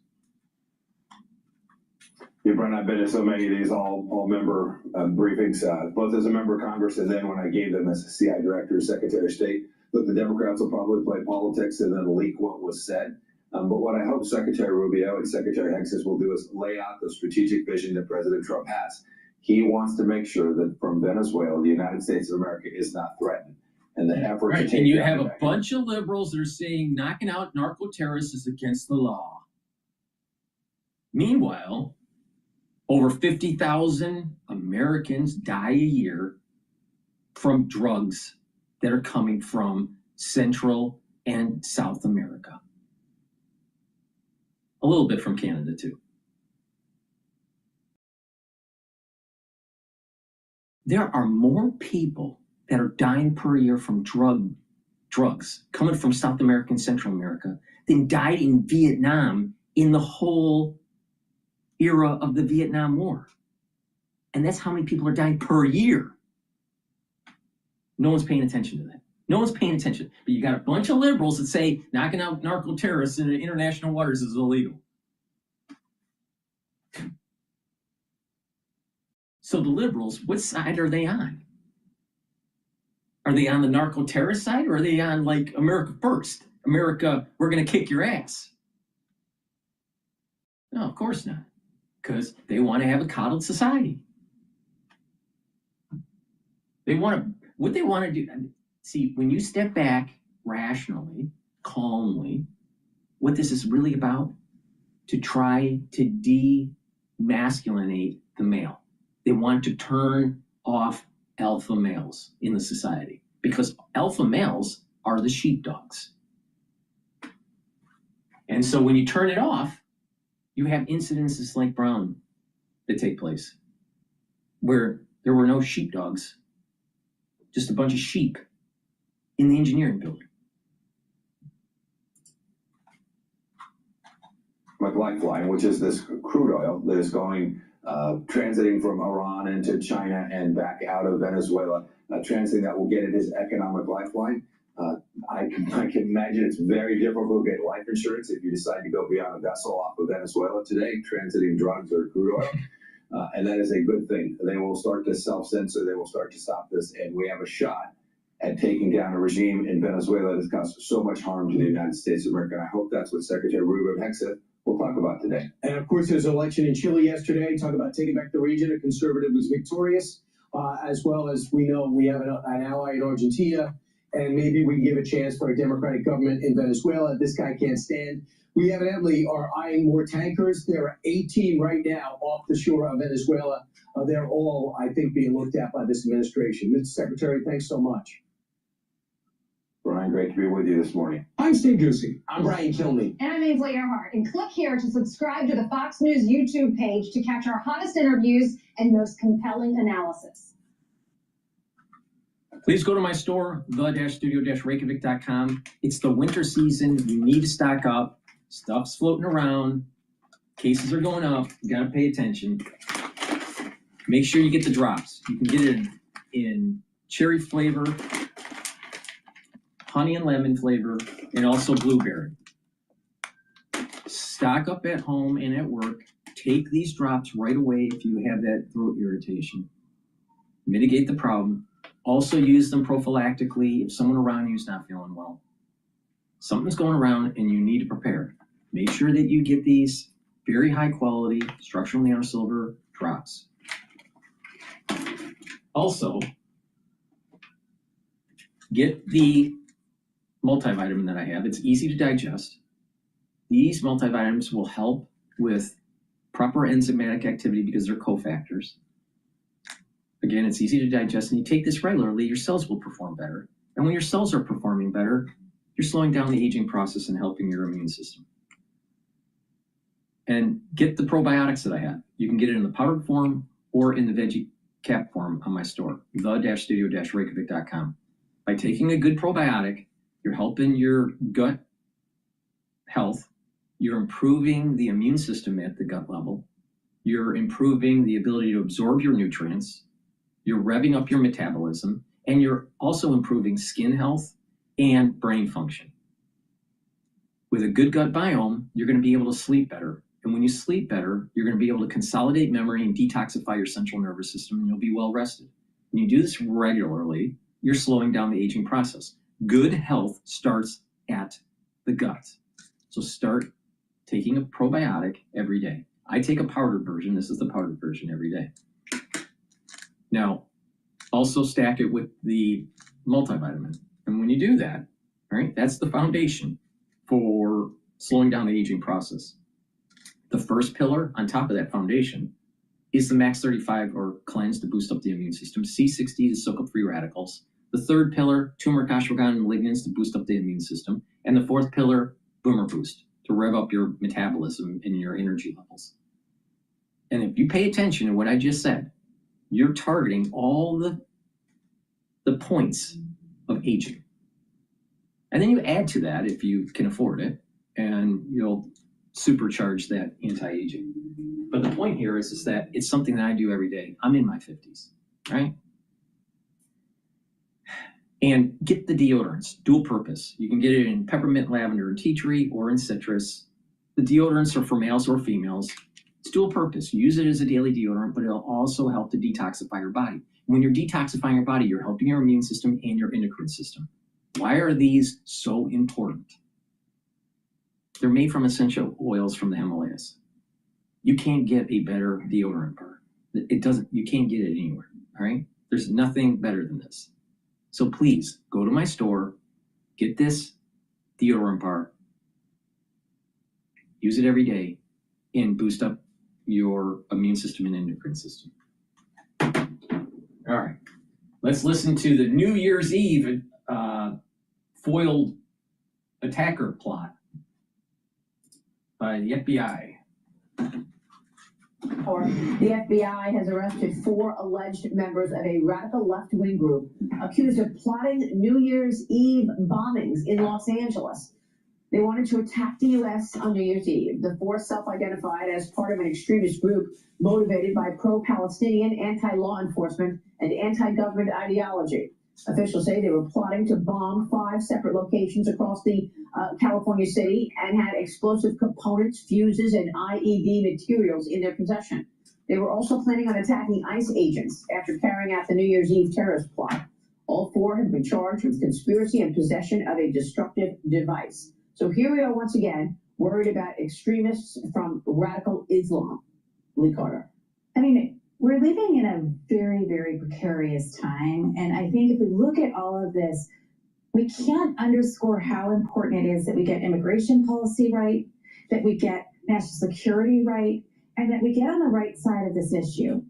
Yeah, Brent, I've been to so many of these all member briefings, both as a member of Congress and then when I gave them as a CI director, Secretary of State. Look, the Democrats will probably play politics and then leak what was said. But what I hope Secretary Rubio and Secretary Hexas will do is lay out the strategic vision that President Trump has. He wants to make sure that from Venezuela, the United States of America is not threatened. And the effort to take and you have a bunch of liberals that are saying knocking out narco-terrorists is against the law. Meanwhile, over 50,000 Americans die a year from drugs that are coming from Central and South America. A little bit from Canada, too. There are more people that are dying per year from drugs coming from South America and Central America than died in Vietnam in the whole era of the Vietnam War. And that's how many people are dying per year. No one's paying attention to that. No one's paying attention. But you got a bunch of liberals that say knocking out narco-terrorists in international waters is illegal. So the liberals, what side are they on? Are they on the narco-terrorist side, or are they on, like, America first? America, we're going to kick your ass. No, of course not. Because they want to have a coddled society. What they want to do, see, when you step back rationally, calmly, what this is really about, to try to demasculinate the male. They want to turn off alpha males in the society, because alpha males are the sheepdogs. And so when you turn it off, you have incidences like Brown that take place, where there were no sheepdogs, just a bunch of sheep in the engineering building. Lifeline, which is this crude oil that is going transiting from Iran into China and back out of Venezuela, transiting that will get it his economic lifeline. I can imagine it's very difficult to get life insurance if you decide to go be on a vessel off of Venezuela today, transiting drugs or crude oil. And that is a good thing. They will start to self-censor. They will start to stop this. And we have a shot at taking down a regime in Venezuela that's caused so much harm to the United States of America. And I hope that's what Secretary Rubio and Hexas will talk about today. And of course, there's an election in Chile yesterday. Talk about taking back the region. A conservative was victorious, as well as we know we have an ally in Argentina. And maybe we can give a chance for a democratic government in Venezuela. This guy can't stand. We evidently are eyeing more tankers. There are 18 right now off the shore of Venezuela. They're all, I think, being looked at by this administration. Mr. Secretary, thanks so much. Brian, great to be with you this morning. I'm Steve Ducey. I'm Brian Kilmeade. And I'm Ainsley Earhart. And click here to subscribe to the Fox News YouTube page to catch our hottest interviews and most compelling analysis. Please go to my store, the-studio-reykjavik.com. It's the winter season. You need to stock up. Stuff's floating around. Cases are going up. You got to pay attention. Make sure you get the drops. You can get it in cherry flavor, honey and lemon flavor, and also blueberry. Stock up at home and at work. Take these drops right away if you have that throat irritation. Mitigate the problem. Also use them prophylactically if someone around you is not feeling well. Something's going around and you need to prepare. Make sure that you get these very high quality structural nanosilver drops. Also, get the multivitamin that I have. It's easy to digest. These multivitamins will help with proper enzymatic activity because they're cofactors. Again, it's easy to digest, and you take this regularly, your cells will perform better. And when your cells are performing better, you're slowing down the aging process and helping your immune system. And get the probiotics that I have. You can get it in the powdered form or in the veggie cap form on my store, the-studio-reykjavik.com. By taking a good probiotic, you're helping your gut health, you're improving the immune system at the gut level, you're improving the ability to absorb your nutrients, you're revving up your metabolism, and you're also improving skin health and brain function. With a good gut biome, you're going to be able to sleep better. And when you sleep better, you're going to be able to consolidate memory and detoxify your central nervous system, and you'll be well rested. When you do this regularly, you're slowing down the aging process. Good health starts at the gut. So start taking a probiotic every day. I take a powdered version. This is the powdered version every day. Now, also stack it with the multivitamin. And when you do that, all right, that's the foundation for slowing down the aging process. The first pillar on top of that foundation is the Max 35 or cleanse to boost up the immune system, C60 to soak up free radicals. The third pillar, turmeric, ashwagandha, and lignans to boost up the immune system. And the fourth pillar, Boomer Boost, to rev up your metabolism and your energy levels. And if you pay attention to what I just said, you're targeting all the points of aging. And then you add to that, if you can afford it, and you'll supercharge that anti-aging. But the point here is that it's something that I do every day. I'm in my 50s, right? And get the deodorants, dual purpose. You can get it in peppermint, lavender, and tea tree, or in citrus. The deodorants are for males or females. It's dual purpose. Use it as a daily deodorant, but it'll also help to detoxify your body. When you're detoxifying your body, you're helping your immune system and your endocrine system. Why are these so important? They're made from essential oils from the Himalayas. You can't get a better deodorant bar. You can't get it anywhere, all right? There's nothing better than this. So please go to my store, get this deodorant bar, use it every day, and boost up your immune system and endocrine system. All right, let's listen to the New Year's Eve foiled attacker plot by the FBI. The FBI has arrested 4 alleged members of a radical left-wing group accused of plotting New Year's Eve bombings in Los Angeles. They wanted to attack the U.S. on New Year's Eve. The 4 self-identified as part of an extremist group motivated by pro-Palestinian, anti-law enforcement, and anti-government ideology. Officials say they were plotting to bomb 5 separate locations across the California city and had explosive components, fuses, and IED materials in their possession. They were also planning on attacking ICE agents after carrying out the New Year's Eve terrorist plot. All 4 have been charged with conspiracy and possession of a destructive device. So here we are once again, worried about extremists from radical Islam. Lee Carter. I mean, we're living in a very, very precarious time. And I think if we look at all of this, we can't underscore how important it is that we get immigration policy right, that we get national security right, and that we get on the right side of this issue.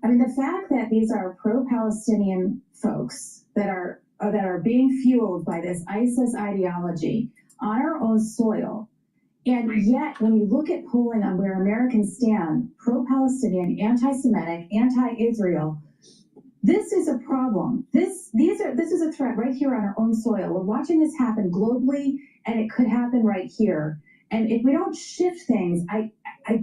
I mean, the fact that these are pro-Palestinian folks that are being fueled by this ISIS ideology on our own soil, and yet when you look at polling on where Americans stand, pro-Palestinian, anti-Semitic, anti-Israel, this is a problem. This is a threat right here on our own soil. We're watching this happen globally, and it could happen right here. And if we don't shift things, I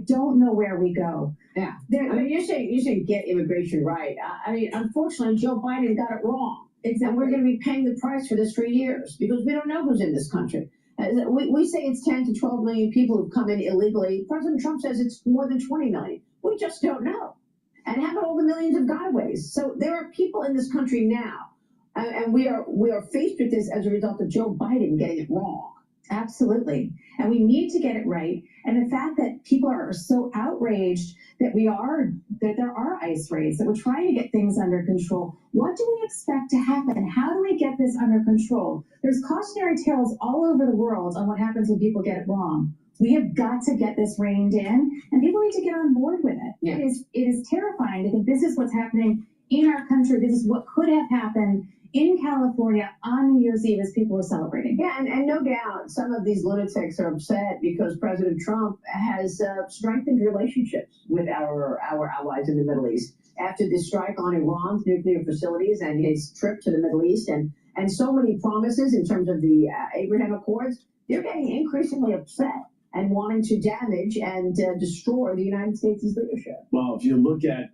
don't know where we go. Yeah. I mean, you say get immigration right. I mean, unfortunately, Joe Biden got it wrong. Exactly. And we're going to be paying the price for this for years because we don't know who's in this country. We say it's 10 to 12 million people who've come in illegally. President Trump says it's more than 20 million. We just don't know. And how about all the millions of gotaways? So there are people in this country now, and we are faced with this as a result of Joe Biden getting it wrong. Absolutely. And we need to get it right. And the fact that people are so outraged that there are ICE raids, that we're trying to get things under control. What do we expect to happen? How do we get this under control? There's cautionary tales all over the world on what happens when people get it wrong. We have got to get this reined in, and people need to get on board with it. Yeah. It is terrifying to think this is what's happening in our country. This is what could have happened in California on New Year's Eve as people were celebrating. Yeah, and no doubt some of these lunatics are upset because President Trump has strengthened relationships with our allies in the Middle East. After the strike on Iran's nuclear facilities and his trip to the Middle East and so many promises in terms of the Abraham Accords, they're getting increasingly upset. and wanting to damage and destroy the United States' leadership. Well, if you look at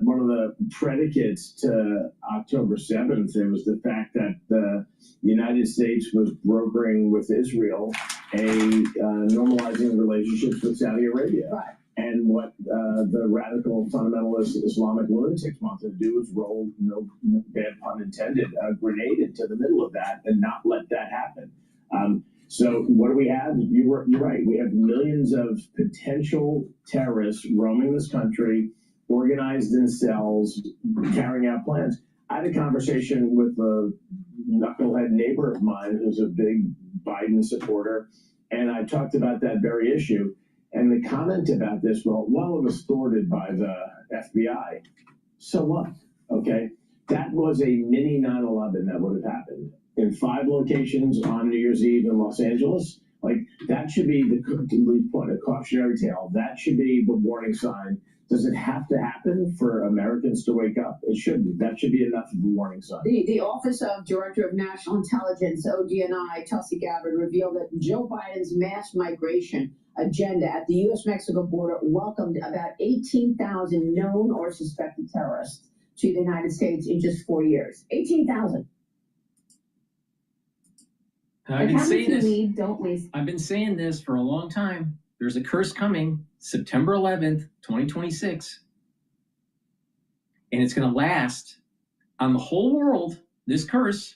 one of the predicates to October 7th, it was the fact that the United States was brokering with Israel normalizing relationships with Saudi Arabia. Right. And what the radical fundamentalist Islamic lunatics want to do is roll, no bad pun intended, a grenade into the middle of that and not let that happen. So what do we have? You're right. We have millions of potential terrorists roaming this country, organized in cells, carrying out plans. I had a conversation with a knucklehead neighbor of mine who's a big Biden supporter, and I talked about that very issue. And the comment about this, well, it was thwarted by the FBI. So what? Okay. That was a mini 9/11 that would have happened in 5 locations on New Year's Eve in Los Angeles. Like, that should be the point, a cautionary tale. That should be the warning sign. Does it have to happen for Americans to wake up? It shouldn't. That should be enough of a warning sign. The Office of Director of National Intelligence, ODNI, Tulsi Gabbard, revealed that Joe Biden's mass migration agenda at the U.S.-Mexico border welcomed about 18,000 known or suspected terrorists to the United States in just 4 years. 18,000. I've been saying this. Lead, don't waste. I've been saying this for a long time. There's a curse coming, September 11th, 2026. And it's going to last on the whole world. This curse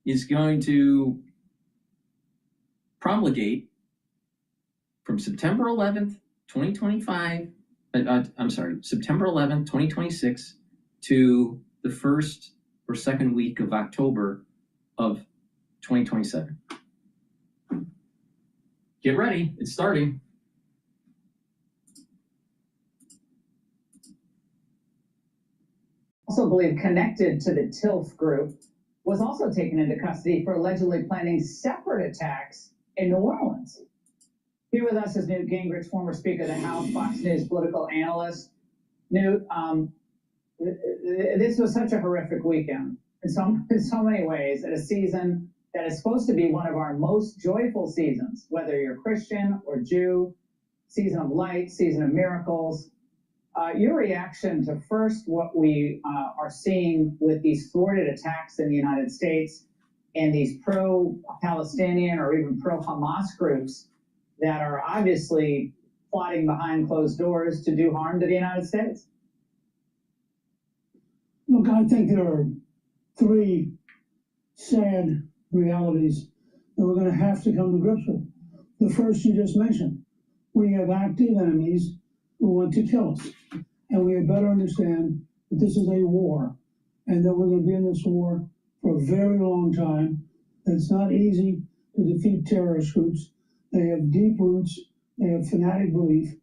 is going to promulgate from September 11th, 2025. September 11th, 2026 to the first or second week of October of 2027. Get ready, it's starting. Also believed connected to the TILF group, was also taken into custody for allegedly planning separate attacks in New Orleans. Here with us is Newt Gingrich, former Speaker of the House, Fox News political analyst. Newt, this was such a horrific weekend in so many ways, at a season that is supposed to be one of our most joyful seasons, whether you're Christian or Jew, season of light, season of miracles. Your reaction to first what we are seeing with these thwarted attacks in the United States and these pro-Palestinian or even pro-Hamas groups that are obviously plotting behind closed doors to do harm to the United States? Look, I think there are 3 sad realities that we're going to have to come to grips with. The first you just mentioned. We have active enemies who want to kill us. And we had better understand that this is a war and that we're going to be in this war for a very long time. It's not easy to defeat terrorist groups. They have deep roots. They have fanatic belief.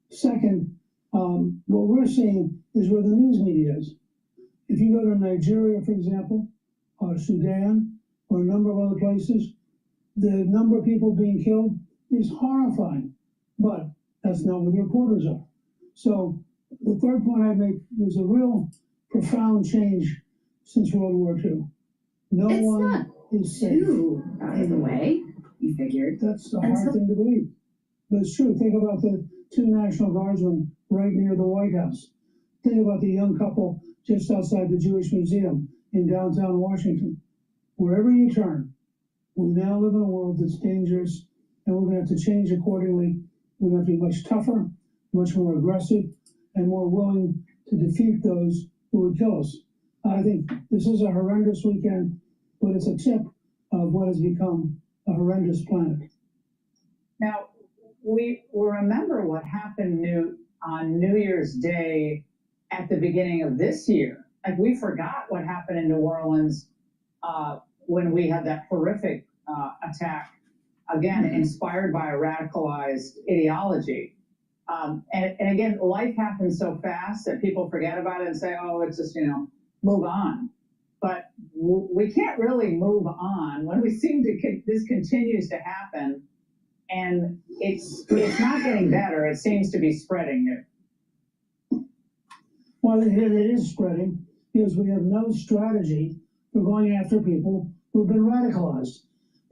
Second, what we're seeing is where the news media is. If you go to Nigeria, for example, or Sudan, or a number of other places, the number of people being killed is horrifying. But that's not what the reporters are. So the third point I make, there's a real profound change since World War II. No one is safe. Out of the way, you figured. That's a hard thing to believe. But it's true. Think about the 2 National Guardsmen right near the White House. Think about the young couple just outside the Jewish Museum in downtown Washington. Wherever you turn, we now live in a world that's dangerous, and we're going to have to change accordingly. We're going to have to be much tougher, much more aggressive, and more willing to defeat those who would kill us. I think this is a horrendous weekend, but it's a tip of what has become a horrendous planet. Now, we remember what happened, Newt, on New Year's Day at the beginning of this year. Like, we forgot what happened in New Orleans when we had that horrific attack, again, inspired by a radicalized ideology. And again, life happens so fast that people forget about it and say, oh, it's just, move on. But we can't really move on when we seem to, this continues to happen, and it's not getting better. It seems to be spreading. Well, it is spreading because we have no strategy for going after people who've been radicalized.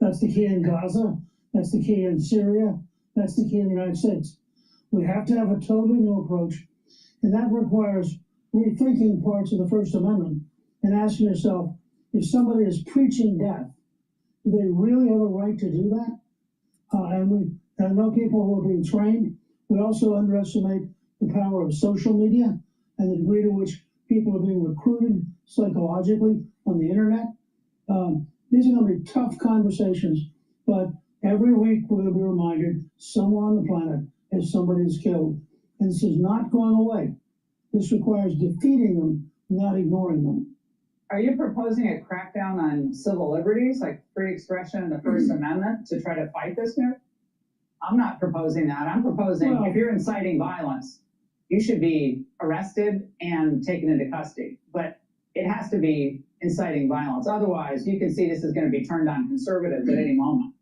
That's the key in Gaza. That's the key in Syria. That's the key in the United States. We have to have a totally new approach, and that requires rethinking parts of the First Amendment and asking yourself, if somebody is preaching death, do they really have a right to do that? And I know people who are being trained. We also underestimate the power of social media and the degree to which people are being recruited psychologically on the internet. These are going to be tough conversations, but every week we're going to be reminded somewhere on the planet if somebody is killed. And this is not going away. This requires defeating them, not ignoring them. Are you proposing a crackdown on civil liberties, like free expression and the First Amendment, to try to fight this now? I'm not proposing that. I'm proposing if you're inciting violence, you should be arrested and taken into custody. But it has to be inciting violence. Otherwise, you can see this is going to be turned on conservatives at any moment.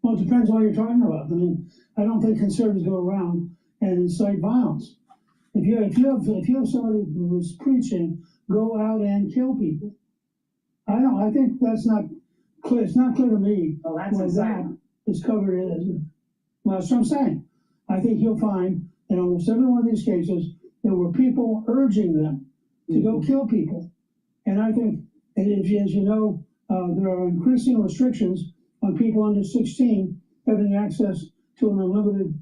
Well, it depends what you're talking about. I mean, I don't think conservatives go around and incite violence. If you have somebody who is preaching, go out and kill people. I think that's not clear. It's not clear to me. Well, that's that is covered as. Well, that's what I'm saying. I think you'll find in almost every one of these cases there were people urging them to go kill people, and I think, as you know, there are increasing restrictions on people under 16 having access to an unlimited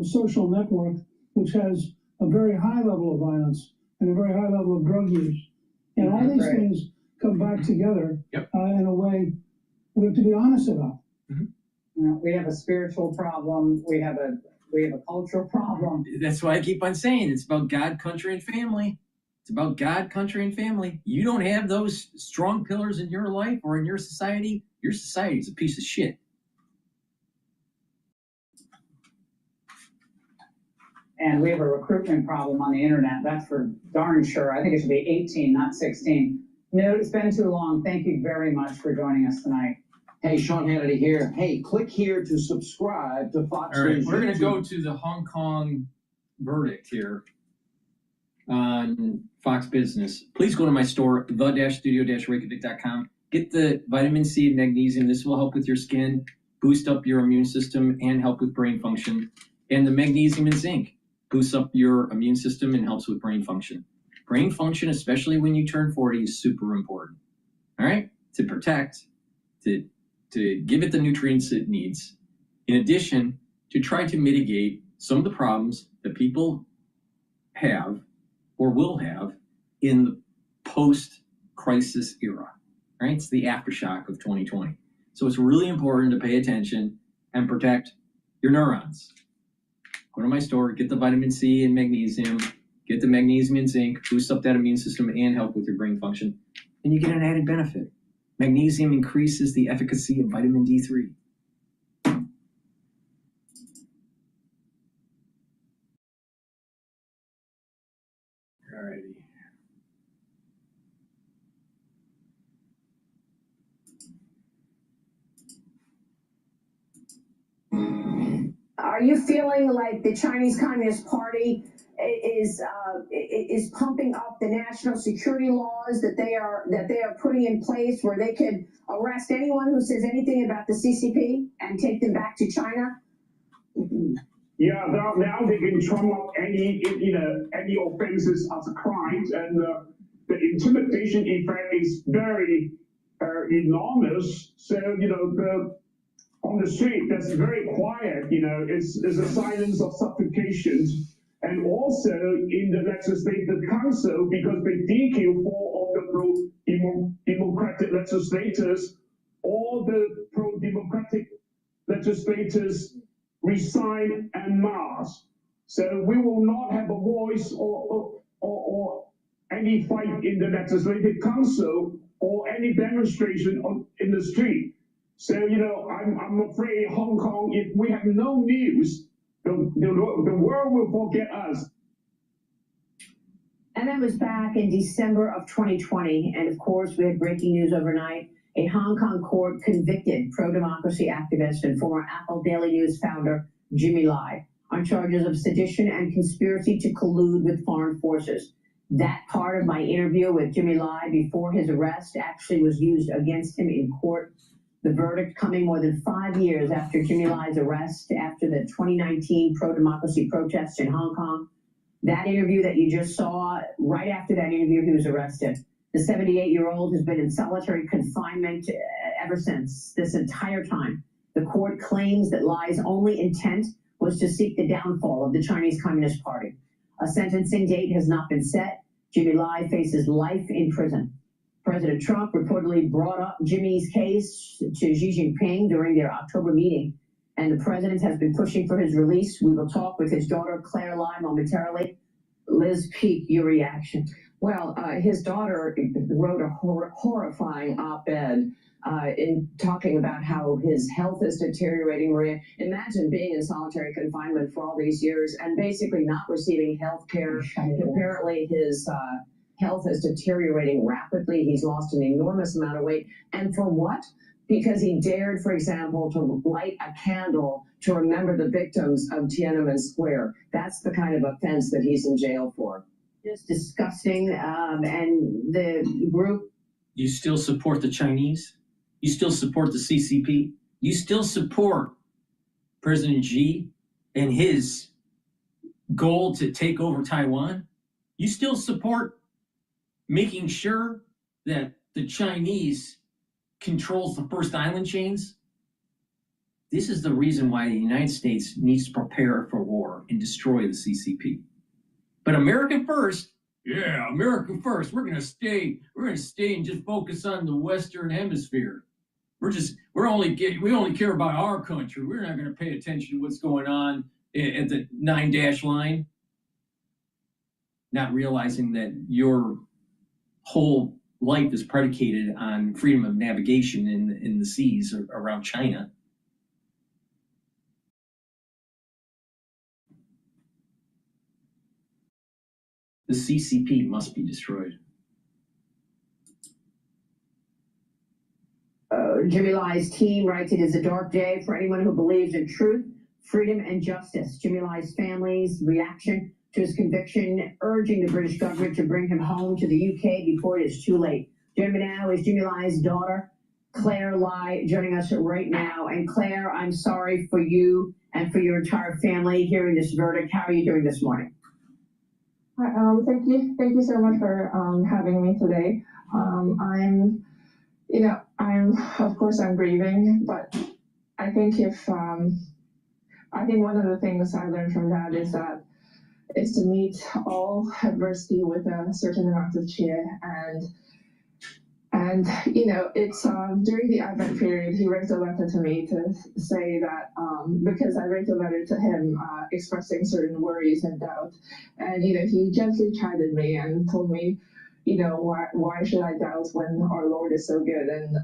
social network, which has a very high level of violence and a very high level of drug use. And all these things come back together in a way we have to be honest about. You know, we have a spiritual problem. We have a cultural problem. That's why I keep on saying it's about God, country, and family. It's about God, country, and family. You don't have those strong pillars in your life or in your society is a piece of shit. And we have a recruitment problem on the internet. That's for darn sure. I think it should be 18, not 16. No, it's been too long. Thank you very much for joining us tonight. Hey, Sean Hannity here. Hey, click here to subscribe to Fox All right, News. we're going to YouTube. go to the Hong Kong verdict here on Fox Business. Please go to my store, the-studio-reykjavik.com. Get the vitamin C and magnesium. This will help with your skin, boost up your immune system, and help with brain function. And the magnesium and zinc boosts up your immune system and helps with brain function. Brain function, especially when you turn 40, is super important. All right? To protect, to give it the nutrients it needs. In addition, to try to mitigate some of the problems that people have or will have in the post-crisis era. Right? It's the aftershock of 2020. So it's really important to pay attention and protect your neurons. Go to my store, get the vitamin C and magnesium, get the magnesium and zinc, boost up that immune system and help with your brain function. And you get an added benefit. Magnesium increases the efficacy of vitamin D3. Alrighty. Are you feeling like the Chinese Communist Party is pumping up the national security laws that they are putting in place, where they could arrest anyone who says anything about the CCP and take them back to China? Yeah, now they can trump up any offenses as crimes, and the intimidation effect is very enormous. So on the street, that's very quiet. It's a silence of supplications. And also in the legislative council, because they DQ 4 of the pro-democratic legislators, all the pro-democratic legislators resign en masse. So we will not have a voice or any fight in the legislative council or any demonstration in the street. So, I'm afraid Hong Kong, if we have no news, the world will forget us. And that was back in December of 2020. And of course, we had breaking news overnight. A Hong Kong court convicted pro-democracy activist and former Apple Daily News founder Jimmy Lai on charges of sedition and conspiracy to collude with foreign forces. That part of my interview with Jimmy Lai before his arrest actually was used against him in court. The verdict coming more than 5 years after Jimmy Lai's arrest after the 2019 pro-democracy protests in Hong Kong. That interview that you just saw, right after that interview, he was arrested. The 78-year-old has been in solitary confinement ever since, this entire time. The court claims that Lai's only intent was to seek the downfall of the Chinese Communist Party. A sentencing date has not been set. Jimmy Lai faces life in prison. President Trump reportedly brought up Jimmy's case to Xi Jinping during their October meeting, and the president has been pushing for his release. We will talk with his daughter, Claire Lai, momentarily. Liz Peek, your reaction. Well, his daughter wrote a horrifying op-ed in talking about how his health is deteriorating. Maria, imagine being in solitary confinement for all these years and basically not receiving health care. Apparently his health is deteriorating rapidly. He's lost an enormous amount of weight. And for what? Because he dared, for example, to light a candle to remember the victims of Tiananmen Square. That's the kind of offense that he's in jail for. Just disgusting. And the group. You still support the Chinese? You still support the CCP? You still support President Xi and his goal to take over Taiwan? You still support making sure that the Chinese controls the first island chains? This is the reason why the United States needs to prepare for war and destroy the CCP. But America first, yeah, America first. We're gonna stay and just focus on the Western Hemisphere. We only care about our country. We're not gonna pay attention to what's going on at the 9-dash line. Not realizing that your whole life is predicated on freedom of navigation in the seas around China. The CCP must be destroyed. Jimmy Lai's team writes, it is a dark day for anyone who believes in truth, freedom, and justice. Jimmy Lai's family's reaction to his conviction, urging the British government to bring him home to the UK before it is too late. Joining me now is Jimmy Lai's daughter, Claire Lai, joining us right now. And Claire, I'm sorry for you and for your entire family hearing this verdict. How are you doing this morning? Thank you so much for having me today. Of course I'm grieving, but I think I think one of the things I learned from that is to meet all adversity with a certain amount of cheer. And it's during the Advent period, he wrote a letter to me to say that because I wrote a letter to him expressing certain worries and doubt, and he gently chided me and told me, why should I doubt when our Lord is so good? And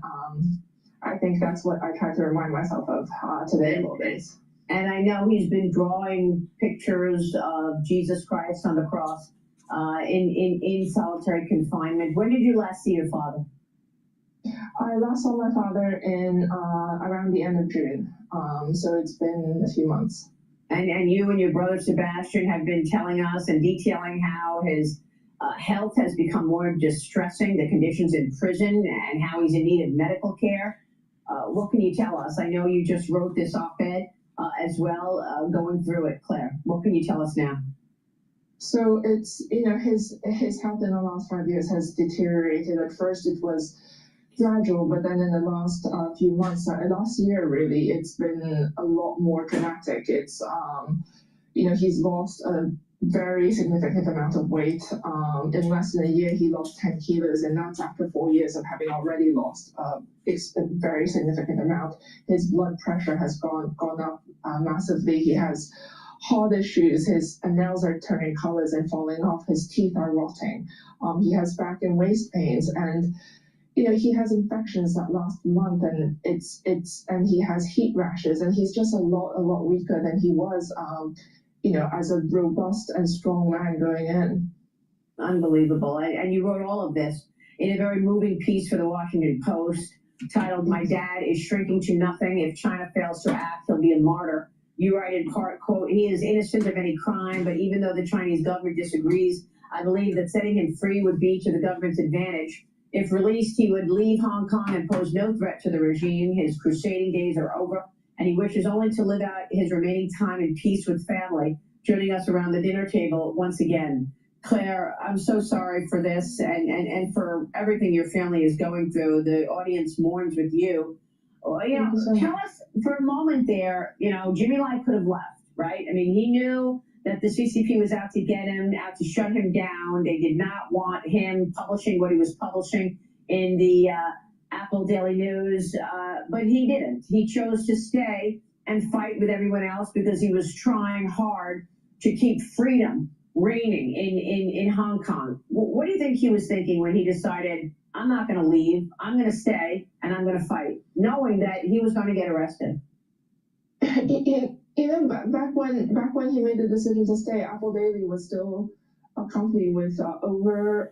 I think that's what I try to remind myself of today in all days. And I know he's been drawing pictures of Jesus Christ on the cross in solitary confinement. When did you last see your father? I last saw my father in around the end of June, so it's been a few months. And you and your brother Sebastian have been telling us and detailing how his health has become more distressing, the conditions in prison, and how he's in need of medical care. What can you tell us? I know you just wrote this op-ed as well, going through it, Claire. What can you tell us now? So it's, his health in the last 5 years has deteriorated. At first it was gradual, but then in the last few months, last year really, it's been a lot more dramatic. It's, he's lost a very significant amount of weight. In less than a year, he lost 10 kilos, and that's after 4 years of having already lost a very significant amount. His blood pressure has gone up massively. He has heart issues. His nails are turning colors and falling off. His teeth are rotting. He has back and waist pains, and he has infections that last a month, and and he has heat rashes, and he's just a lot weaker than he was, as a robust and strong man going in. Unbelievable. And you wrote all of this in a very moving piece for the Washington Post titled, "My Dad is Shrinking to Nothing. If China fails to act, he'll be a martyr." You write in part, quote, "He is innocent of any crime, but even though the Chinese government disagrees, I believe that setting him free would be to the government's advantage. If released, he would leave Hong Kong and pose no threat to the regime. His crusading days are over, and he wishes only to live out his remaining time in peace with family. Joining us around the dinner table once again, Claire, I'm so sorry for this and for everything your family is going through. The audience mourns with you. Well, tell us for a moment there, Jimmy Lai could have left, right? I mean, he knew that the CCP was out to get him, out to shut him down. They did not want him publishing what he was publishing in the Apple Daily News, but he didn't. He chose to stay and fight with everyone else because he was trying hard to keep freedom reigning in Hong Kong. What do you think he was thinking when he decided, I'm not going to leave, I'm going to stay, and I'm going to fight, knowing that he was going to get arrested? Back when he made the decision to stay, Apple Daily was still a company with over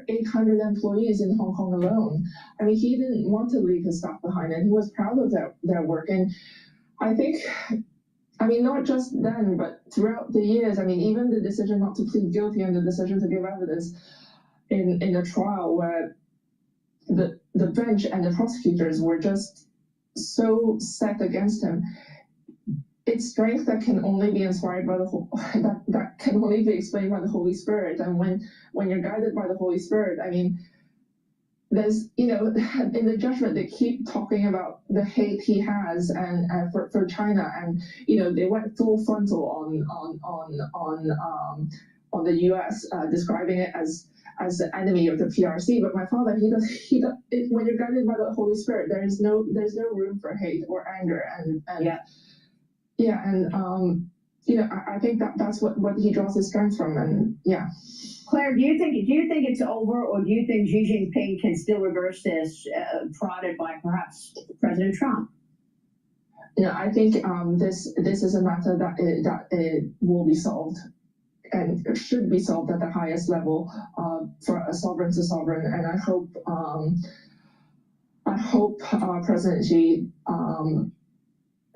800 employees in Hong Kong alone. I mean, he didn't want to leave his staff behind, and he was proud of their work. And I think, not just then, but throughout the years, even the decision not to plead guilty and the decision to give evidence in a trial where the bench and the prosecutors were just so set against him. It's strength that can only be inspired by that can only be explained by the Holy Spirit. And when you're guided by the Holy Spirit, there's, in the judgment, they keep talking about the hate he has and for China, and they went full frontal on the U.S., describing it as the enemy of the PRC. But my father, when you're guided by the Holy Spirit, there's no room for hate or anger, I think that's what he draws his strength from, and yeah. Claire, do you think it's over, or do you think Xi Jinping can still reverse this, prodded by perhaps President Trump? I think this is a matter that will be solved and should be solved at the highest level for a sovereign to sovereign, and I hope President Xi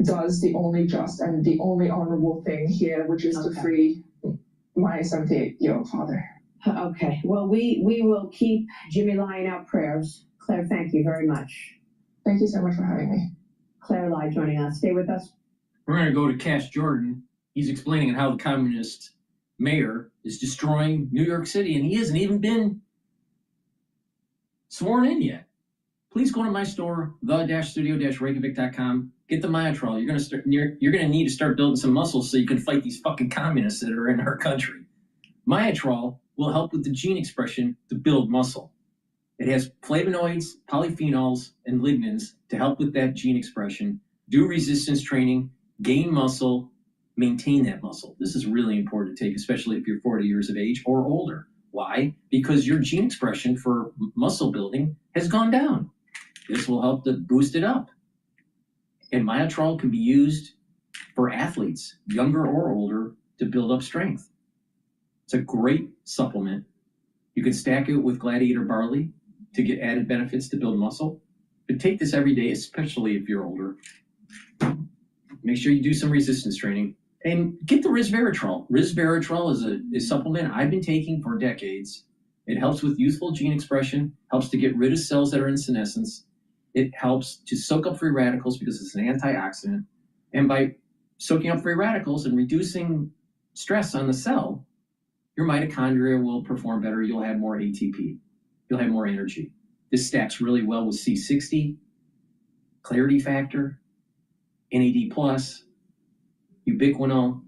does the only just and the only honorable thing here, which is to free my 78-year-old father. Okay. Well, we will keep Jimmy Lai in our prayers. Claire, thank you very much. Thank you so much for having me. Claire Lai joining us. Stay with us. We're going to go to Cash Jordan. He's explaining how the communist mayor is destroying New York City, and he hasn't even been sworn in yet. Please go to my store, the-studio-reykjavik.com. Get the Myotrol. You're gonna need to start building some muscles so you can fight these fucking communists that are in our country. Myotrol will help with the gene expression to build muscle. It has flavonoids, polyphenols, and lignans to help with that gene expression, do resistance training, gain muscle, maintain that muscle. This is really important to take, especially if you're 40 years of age or older. Why? Because your gene expression for muscle building has gone down. This will help to boost it up. And Myotrol can be used for athletes, younger or older, to build up strength. It's a great supplement. You can stack it with Gladiator barley to get added benefits to build muscle. But take this every day, especially if you're older. Make sure you do some resistance training. And get the Resveratrol. Resveratrol is a supplement I've been taking for decades. It helps with youthful gene expression, helps to get rid of cells that are in senescence. It helps to soak up free radicals because it's an antioxidant. And by soaking up free radicals and reducing stress on the cell, your mitochondria will perform better. You'll have more ATP. You'll have more energy. This stacks really well with C60, Clarity Factor, NAD+, ubiquinol.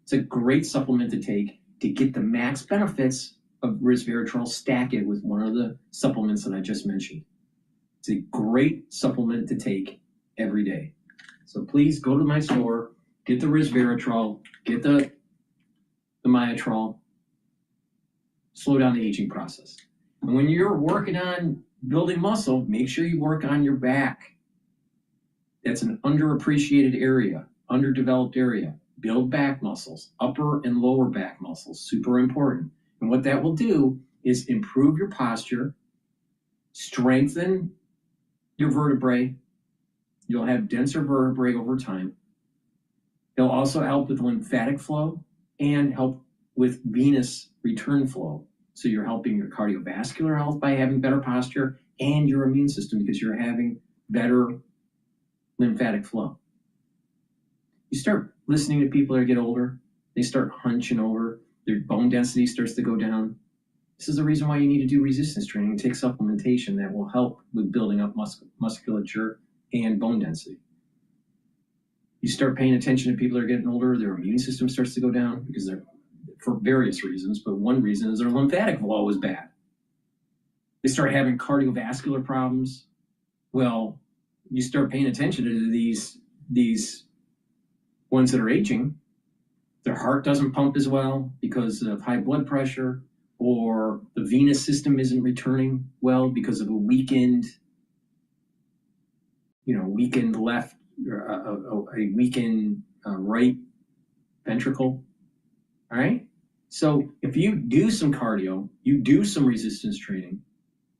It's a great supplement to take to get the max benefits of Resveratrol. Stack it with one of the supplements that I just mentioned. It's a great supplement to take every day. So please go to my store, get the Resveratrol, get the Myotrol, slow down the aging process. And when you're working on building muscle, make sure you work on your back. That's an underappreciated area, underdeveloped area. Build back muscles, upper and lower back muscles, super important. And what that will do is improve your posture, strengthen your vertebrae. You'll have denser vertebrae over time. They'll also help with lymphatic flow and help with venous return flow. So you're helping your cardiovascular health by having better posture and your immune system because you're having better lymphatic flow. You start listening to people that get older, they start hunching over, their bone density starts to go down. This is the reason why you need to do resistance training and take supplementation that will help with building up musculature and bone density. You start paying attention to people that are getting older, their immune system starts to go down because they're, for various reasons, but one reason is their lymphatic flow is bad. They start having cardiovascular problems. Well, you start paying attention to these ones that are aging, their heart doesn't pump as well because of high blood pressure, or the venous system isn't returning well because of a weakened left, or a weakened right ventricle. All right. So if you do some cardio, you do some resistance training,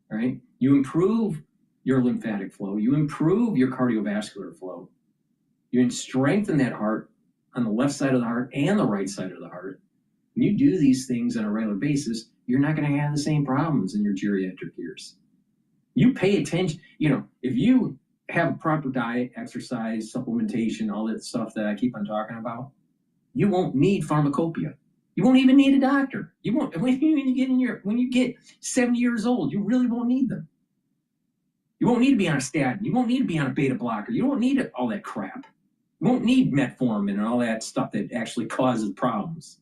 right? You improve your lymphatic flow, you improve your cardiovascular flow, you strengthen that heart on the left side of the heart and the right side of the heart. When you do these things on a regular basis, you're not going to have the same problems in your geriatric years. You pay attention, if you have a proper diet, exercise, supplementation, all that stuff that I keep on talking about, you won't need pharmacopoeia. You won't even need a doctor. You won't, when you get 70 years old, you really won't need them. You won't need to be on a statin. You won't need to be on a beta blocker. You don't need all that crap. You won't need metformin and all that stuff that actually causes problems.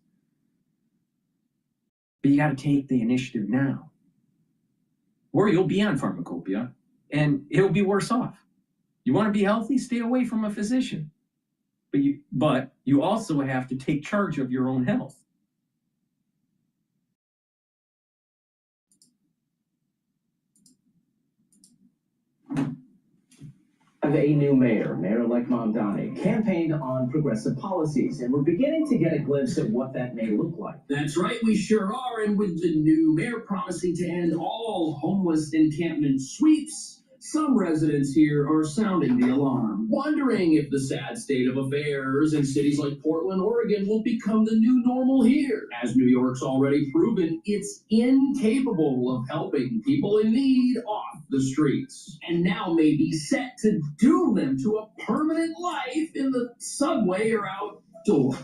But you got to take the initiative now, or you'll be on pharmacopoeia and it'll be worse off. You want to be healthy? Stay away from a physician. But you also have to take charge of your own health. Have a new mayor-elect Bondi, campaigned on progressive policies, and we're beginning to get a glimpse at what that may look like. That's right, we sure are, and with the new mayor promising to end all homeless encampment sweeps, some residents here are sounding the alarm, wondering if the sad state of affairs in cities like Portland, Oregon will become the new normal here. As New York's already proven, it's incapable of helping people in need off the streets, and now may be set to doom them to a permanent life in the subway or outdoors.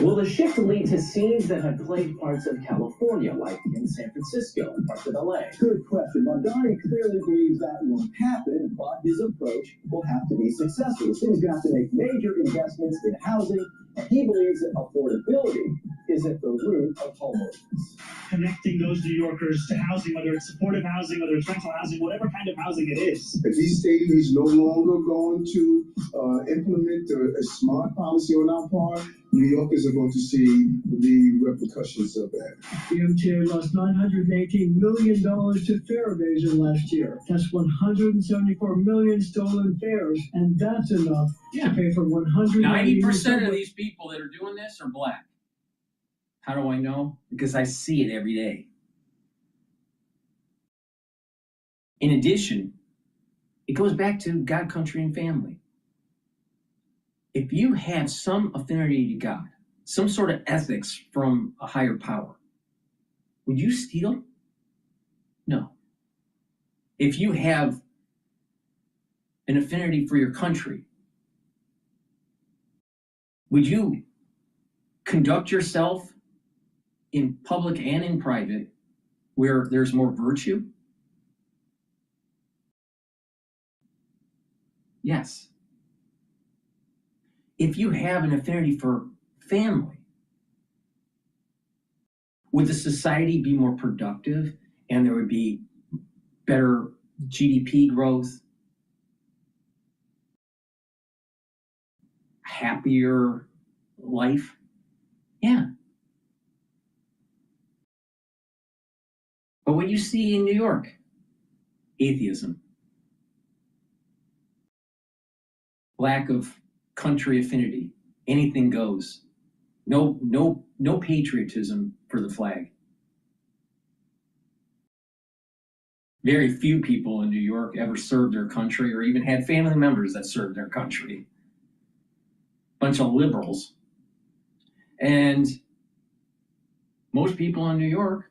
Will the shift lead to scenes that have plagued parts of California, like in San Francisco and parts of LA? Good question. Bondi clearly believes that won't happen, but his approach will have to be successful. The city's going to have to make major investments in housing, and he believes that affordability is at the root of homelessness. Connecting those New Yorkers to housing, whether it's supportive housing, whether it's rental housing, whatever kind of housing it is. If he's stating he's no longer going to implement a smart policy on our part, New Yorkers are going to see the repercussions of that. The MTA lost $918 million to fare evasion last year. That's 174 million stolen fares, and that's enough to pay for 90% of these people that are doing this are black. How do I know? Because I see it every day. In addition, it goes back to God, country, and family. If you have some affinity to God, some sort of ethics from a higher power, would you steal? No. If you have an affinity for your country, would you conduct yourself in public and in private where there's more virtue? Yes. If you have an affinity for family, would the society be more productive and there would be better GDP growth, happier life? Yeah. But what you see in New York, atheism, lack of country affinity, anything goes. No patriotism for the flag. Very few people in New York ever served their country or even had family members that served their country. Bunch of liberals. And most people in New York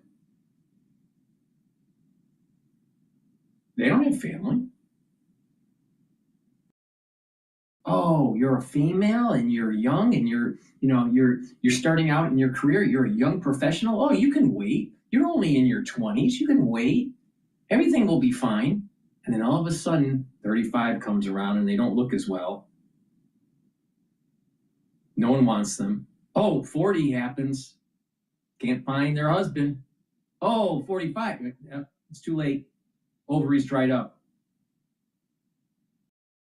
They don't have family. Oh, you're a female and you're young and you're starting out in your career. You're a young professional. Oh, you can wait. You're only in your 20s. You can wait. Everything will be fine. And then all of a sudden, 35 comes around and they don't look as well. No one wants them. Oh, 40 happens. Can't find their husband. Oh, 45. It's too late. Ovaries dried up.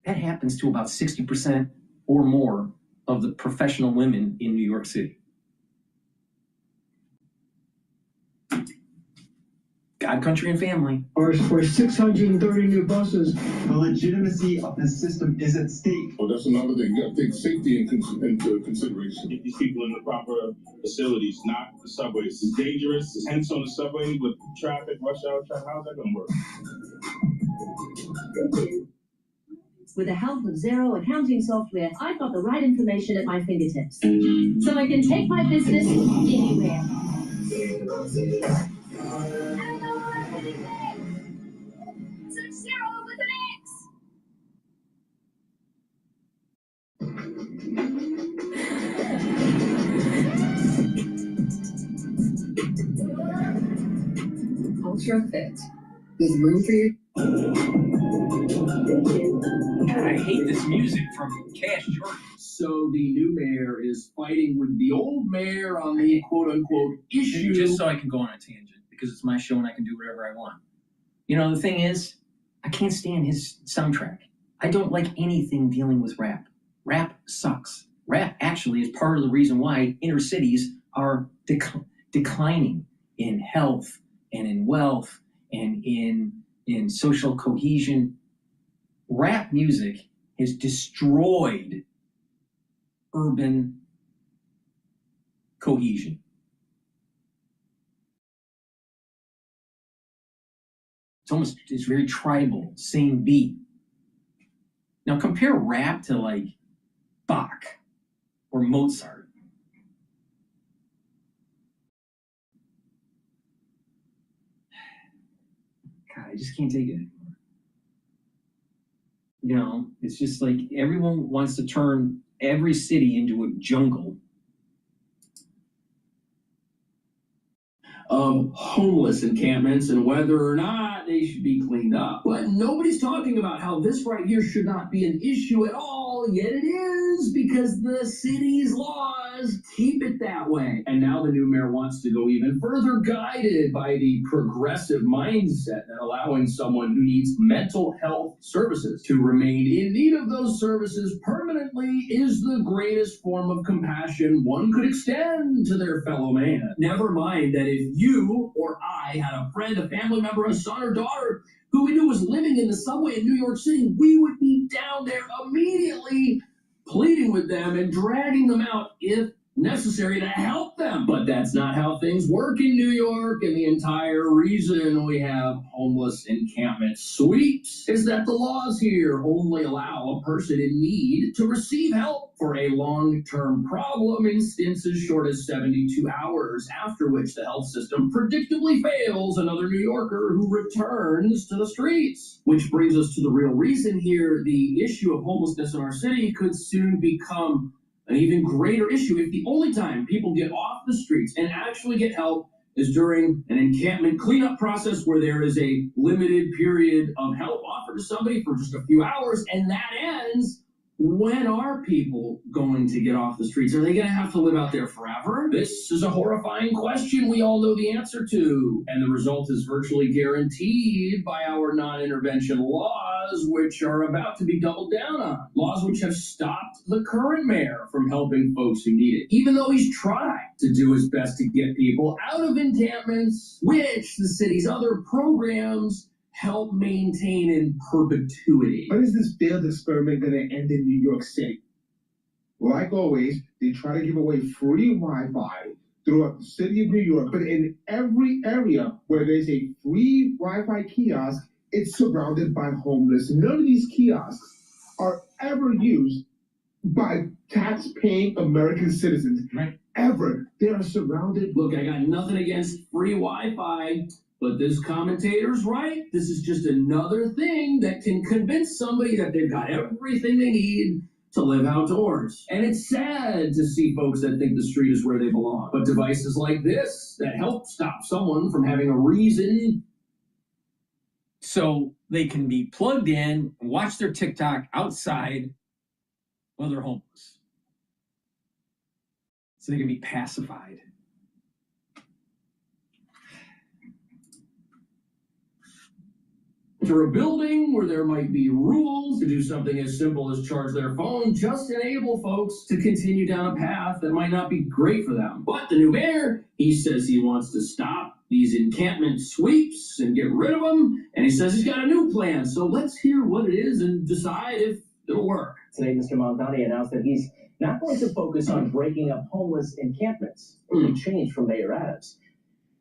That happens to about 60% or more of the professional women in New York City. God, country, and family. Or 630 new buses. The legitimacy of the system is at stake. Well, that's another thing. You got to take safety into consideration. Get these people in the proper facilities, not the subways. It's dangerous. It's hence on the subway with traffic, rush hour traffic. How's that going to work? With the help of Xero accounting software, I've got the right information at my fingertips. So I can take my business anywhere. Xero with an X. Ultra fit. With room for your... God, I hate this music from Cash Jordan. So the new mayor is fighting with the old mayor on the quote-unquote issue. Just so I can go on a tangent, because it's my show and I can do whatever I want. You know, the thing is, I can't stand his soundtrack. I don't like anything dealing with rap. Rap sucks. Rap actually is part of the reason why inner cities are declining in health and in wealth and in social cohesion. Rap music has destroyed urban cohesion. It's very tribal, same beat. Now compare rap to like Bach or Mozart. God, I just can't take it anymore. You know, it's just like everyone wants to turn every city into a jungle of homeless encampments and whether or not they should be cleaned up. But nobody's talking about how this right here should not be an issue at all, yet it is, because the city's laws keep it that way. And now the new mayor wants to go even further, guided by the progressive mindset that allowing someone who needs mental health services to remain in need of those services permanently is the greatest form of compassion one could extend to their fellow man. Never mind that if you or I had a friend, a family member, a son or daughter who we knew was living in the subway in New York City, we would be down there immediately pleading with them and dragging them out if necessary to help them. But that's not how things work in New York, and the entire reason we have homeless encampment sweeps is that the laws here only allow a person in need to receive help for a long-term problem in stints as short as 72 hours, after which the health system predictably fails another New Yorker who returns to the streets. Which brings us to the real reason here. The issue of homelessness in our city could soon become an even greater issue if the only time people get off the streets and actually get help is during an encampment cleanup process where there is a limited period of help offered to somebody for just a few hours, and that ends. When are people going to get off the streets? Are they going to have to live out there forever? This is a horrifying question we all know the answer to. And the result is virtually guaranteed by our non-intervention laws, which are about to be doubled down on. Laws which have stopped the current mayor from helping folks who need it, even though he's tried to do his best to get people out of encampments, which the city's other programs help maintain in perpetuity. When is this failed experiment going to end in New York City? Like always, they try to give away free Wi-Fi throughout the city of New York, but in every area where there's a free Wi-Fi kiosk, it's surrounded by homeless. None of these kiosks are ever used by tax-paying American citizens. Right. Ever. They are surrounded. Look, I got nothing against free Wi-Fi, But this commentator's right. This is just another thing that can convince somebody that they've got everything they need to live outdoors. And it's sad to see folks that think the street is where they belong. But devices like this that help stop someone from having a reason. So they can be plugged in and watch their TikTok outside while they're homeless. So they can be pacified. For a building where there might be rules to do something as simple as charge their phone, just enable folks to continue down a path that might not be great for them. But the new mayor, he says he wants to stop these encampment sweeps and get rid of them, and he says he's got a new plan. So let's hear what it is and decide if it'll work. Today, Mr. Bondi announced that he's not going to focus on breaking up homeless encampments. A big change from Mayor Adams.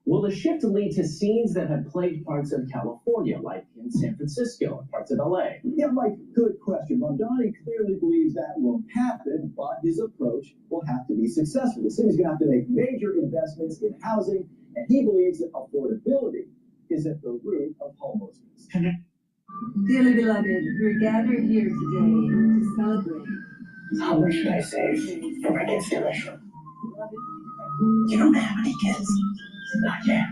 Will the shift lead to scenes that have plagued parts of California, like in San Francisco and parts of LA? Yeah, Mike, good question. Bondi clearly believes that won't happen, but his approach will have to be successful. The city's going to have to make major investments in housing, and he believes that affordability is at the root of homelessness. Dearly beloved, we're gathered here today to celebrate. How much should I save for my kids' tuition? You don't have any kids. Not yet.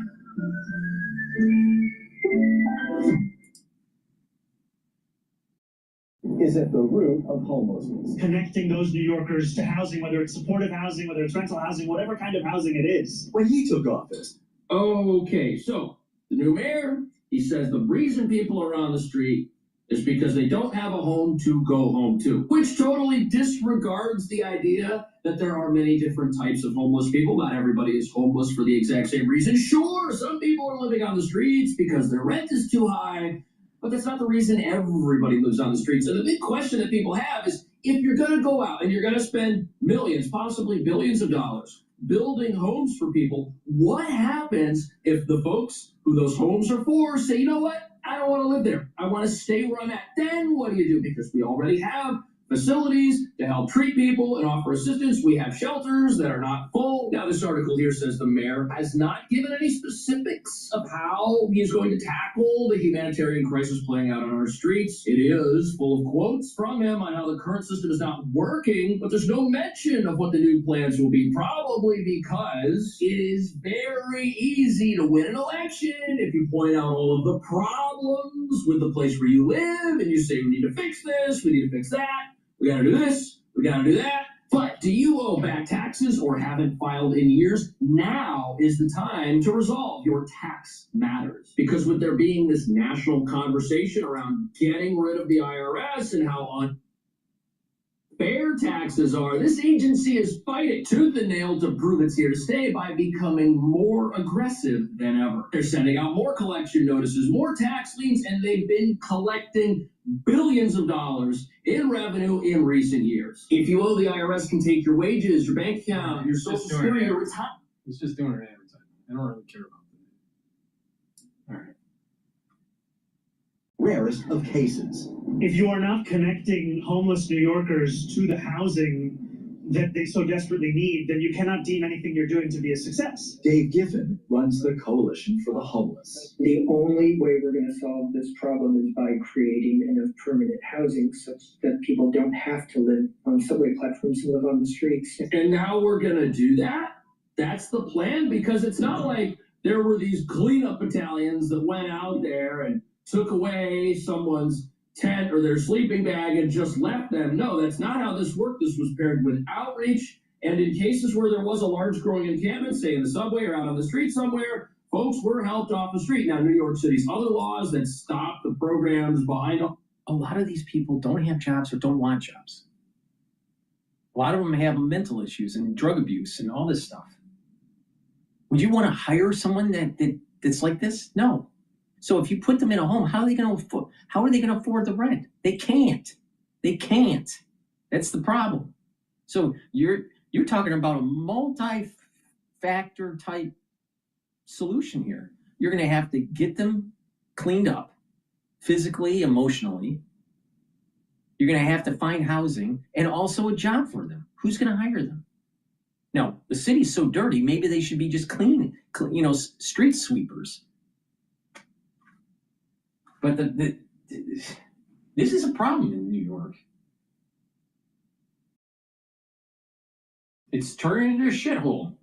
Is at the root of homelessness. Connecting those New Yorkers to housing, whether it's supportive housing, whether it's rental housing, whatever kind of housing it is. When he took office. Okay, so the new mayor, he says the reason people are on the street is because they don't have a home to go home to, which totally disregards the idea that there are many different types of homeless people. Not everybody is homeless for the exact same reason. Sure, some people are living on the streets because their rent is too high, but that's not the reason everybody lives on the streets. And the big question that people have is, if you're going to go out and you're going to spend millions, possibly billions of dollars building homes for people, what happens if the folks who those homes are for say, you know what? I don't want to live there. I want to stay where I'm at. Then what do you do? Because we already have facilities to help treat people and offer assistance. We have shelters that are not full. Now, this article here says the mayor has not given any specifics of how he is going to tackle the humanitarian crisis playing out on our streets. It is full of quotes from him on how the current system is not working, but there's no mention of what the new plans will be, probably because it is very easy to win an election if you point out all of the problems with the place where you live and you say, we need to fix this, we need to fix that. We gotta do this, we gotta do that. But do you owe back taxes or haven't filed in years? Now is the time to resolve your tax matters. Because with there being this national conversation around getting rid of the IRS and how unfair taxes are, this agency is fighting tooth and nail to prove it's here to stay by becoming more aggressive than ever. They're sending out more collection notices, more tax liens, and they've been collecting billions of dollars in revenue in recent years. If you owe the IRS, can take your wages, your bank account, your social security, your retirement. He's just doing it every time. I don't really care about that. All right. Rarest of cases. If you are not connecting homeless New Yorkers to the housing that they so desperately need, then you cannot deem anything you're doing to be a success. Dave Giffen runs the Coalition for the Homeless. The only way we're going to solve this problem is by creating enough permanent housing such that people don't have to live on subway platforms and live on the streets. And now we're going to do that? That's the plan? Because it's not like there were these cleanup battalions that went out there and took away someone's tent or their sleeping bag and just left them. No, that's not how this worked. This was paired with outreach, and in cases where there was a large growing encampment, say in the subway or out on the street somewhere, folks were helped off the street. Now, New York City's other laws that stop the programs behind a lot of these people don't have jobs or don't want jobs. A lot of them have mental issues and drug abuse and all this stuff. Would you want to hire someone that's like this? No. So if you put them in a home, how are they going to afford the rent? They can't. They can't. That's the problem. So you're talking about a multi-factor type solution here. You're going to have to get them cleaned up physically, emotionally. You're going to have to find housing and also a job for them. Who's going to hire them? No, the city's so dirty, maybe they should be just clean, street sweepers. But this is a problem in New York. It's turning into a shithole.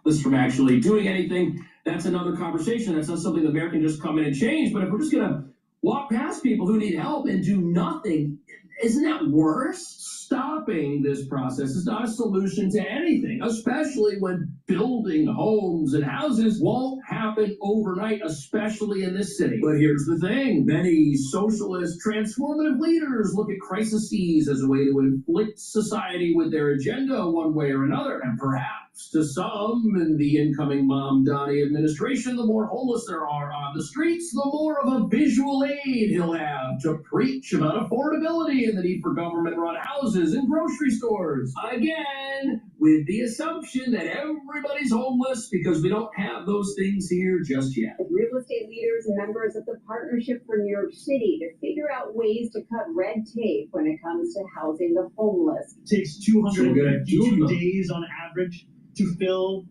This from actually doing anything, that's another conversation. That's not something the mayor can just come in and change. But if we're just gonna walk past people who need help and do nothing, isn't that worse? Stopping this process is not a solution to anything, especially when building homes and houses won't happen overnight, especially in this city. But here's the thing, many socialist transformative leaders look at crises as a way to inflict society with their agenda one way or another. And perhaps to some in the incoming Mom Donnie administration, the more homeless there are on the streets, the more of a visual aid he'll have to preach about affordability and the need for government-run houses and grocery stores. Again, with the assumption that everybody's homeless because we don't have those things here just yet. Real estate leaders and members of the Partnership for New York City to figure out ways to cut red tape when it comes to housing the homeless. It takes 252 days on average to fill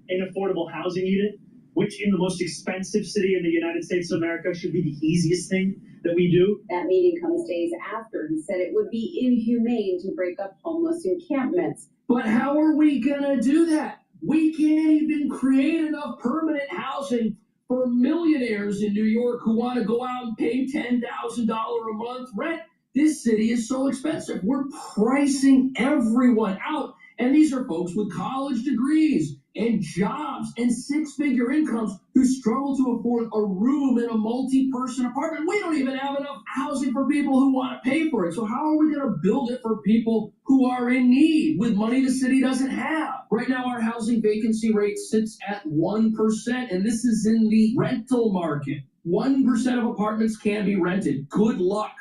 an affordable housing unit, which in the most expensive city in the United States of America should be the easiest thing that we do. That meeting comes days after he said it would be inhumane to break up homeless encampments. But how are we gonna do that? We can't even create enough permanent housing for millionaires in New York who want to go out and pay $10,000 a month rent. This city is so expensive. We're pricing everyone out. And these are folks with college degrees and jobs and six-figure incomes who struggle to afford a room in a multi-person apartment. We don't even have enough housing for people who want to pay for it. So how are we going to build it for people who are in need with money the city doesn't have? Right now, our housing vacancy rate sits at 1%, and this is in the rental market. 1% of apartments can be rented. Good luck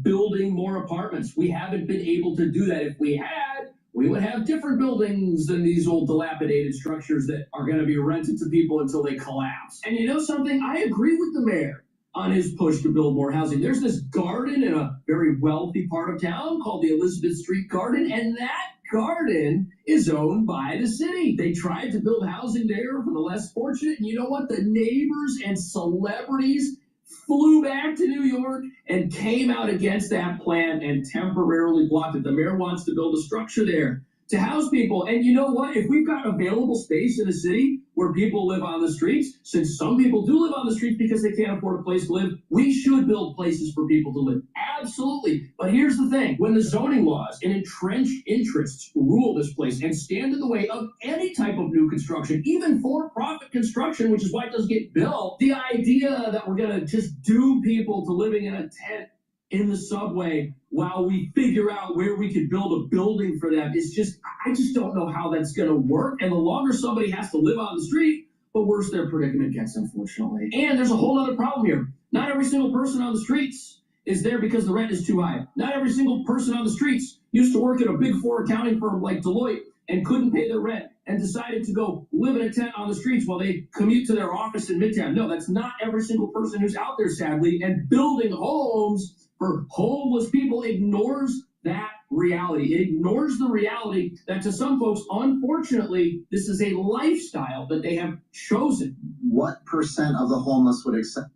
building more apartments. We haven't been able to do that. If we had, we would have different buildings than these old dilapidated structures that are going to be rented to people until they collapse. And you know something? I agree with the mayor on his push to build more housing. There's this garden in a very wealthy part of town called the Elizabeth Street Garden, and that garden is owned by the city. They tried to build housing there for the less fortunate, and you know what? The neighbors and celebrities flew back to New York and came out against that plan and temporarily blocked it. The mayor wants to build a structure there to house people. And you know what? If we've got available space in a city where people live on the streets, since some people do live on the streets because they can't afford a place to live, we should build places for people to live. Absolutely. But here's the thing. When the zoning laws and entrenched interests rule this place and stand in the way of any type of new construction, even for-profit construction, which is why it doesn't get built, the idea that we're going to just doom people to living in a tent in the subway while we figure out where we could build a building for them is just, I just don't know how that's going to work. And the longer somebody has to live on the street, the worse their predicament gets, unfortunately. And there's a whole other problem here. Not every single person on the streets is there because the rent is too high. Not every single person on the streets used to work at a big four accounting firm like Deloitte and couldn't pay their rent and decided to go live in a tent on the streets while they commute to their office in Midtown. No, that's not every single person who's out there, sadly. And building homes for homeless people ignores that reality. It ignores the reality that to some folks, unfortunately, this is a lifestyle that they have chosen. What percent of the homeless would accept?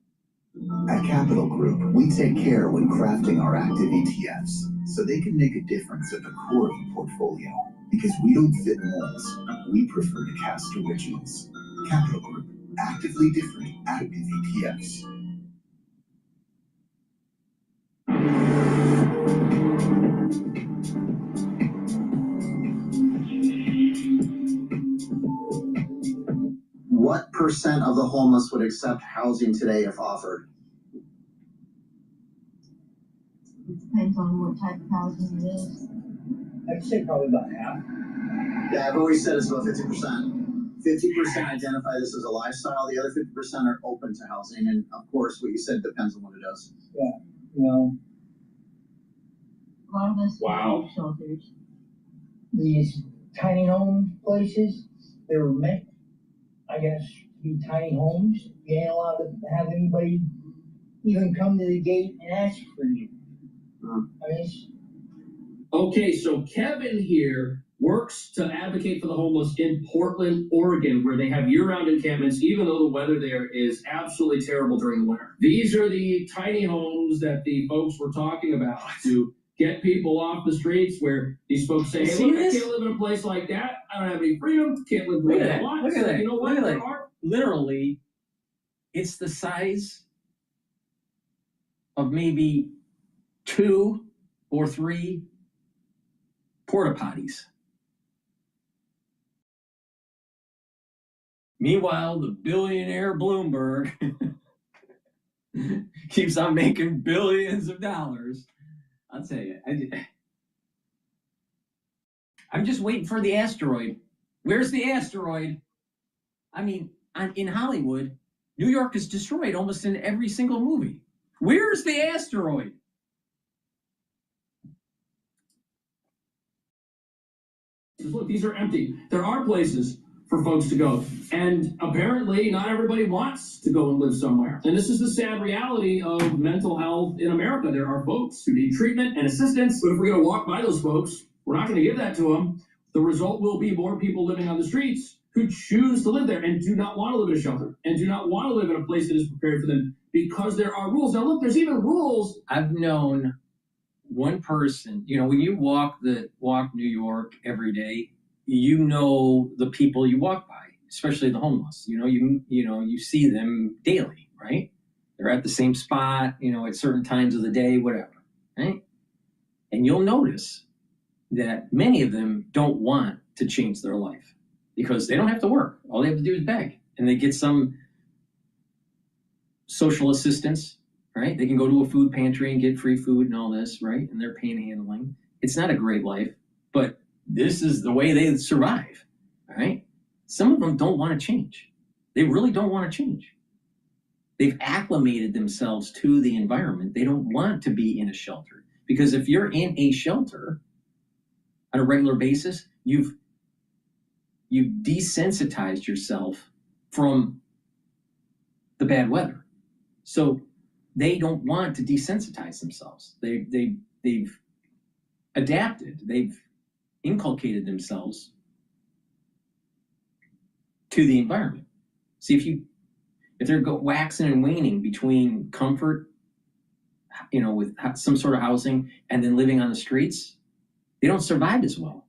At Capital Group, we take care when crafting our active ETFs so they can make a difference at the core of the portfolio. Because we don't fit molds, we prefer to cast originals. Capital Group, actively different active ETFs. What percent of the homeless would accept housing today if offered? Depends on what type of housing it is. I'd say probably about half. Yeah, I've always said it's about 50%. 50% identify this as a lifestyle. The other 50% are open to housing. And of course, what you said depends on what it is. Yeah, well, A lot of us Wow. have shelters. these tiny home places, they were meant, I guess, to be tiny homes. You ain't allowed to have anybody even come to the gate and ask for you. I mean, Okay, so Kevin here works to advocate for the homeless in Portland, Oregon, where they have year-round encampments, even though the weather there is absolutely terrible during the winter. These are the tiny homes that the folks were talking about to get people off the streets, where these folks say, hey, look, I can't live in a place like that. I don't have any freedom. Can't live the way I want. Look at that. You know what? Look at that. Literally, it's the size of maybe 2 or 3 porta potties. Meanwhile, the billionaire Bloomberg keeps on making billions of dollars. I'll tell you, I'm just waiting for the asteroid. Where's the asteroid? I mean, in Hollywood, New York is destroyed almost in every single movie. Where's the asteroid? Look, these are empty. There are places for folks to go. And apparently not everybody wants to go and live somewhere. And this is the sad reality of mental health in America. There are folks who need treatment and assistance, but if we're going to walk by those folks, we're not going to give that to them. The result will be more people living on the streets who choose to live there and do not want to live in a shelter and do not want to live in a place that is prepared for them because there are rules. Now look, there's even rules. I've known one person, when you walk New York every day, you know the people you walk by, especially the homeless. You see them daily, right? They're at the same spot, at certain times of the day, whatever, right? And you'll notice that many of them don't want to change their life because they don't have to work. All they have to do is beg, and they get some social assistance, right? They can go to a food pantry and get free food and all this, right? And they're panhandling. It's not a great life, but this is the way they survive, all right? Some of them don't want to change. They really don't want to change. They've acclimated themselves to the environment. They don't want to be in a shelter because if you're in a shelter on a regular basis, you've desensitized yourself from the bad weather. So they don't want to desensitize themselves. They've adapted. They've inculcated themselves to the environment. See, if they're waxing and waning between comfort, with some sort of housing and then living on the streets, they don't survive as well.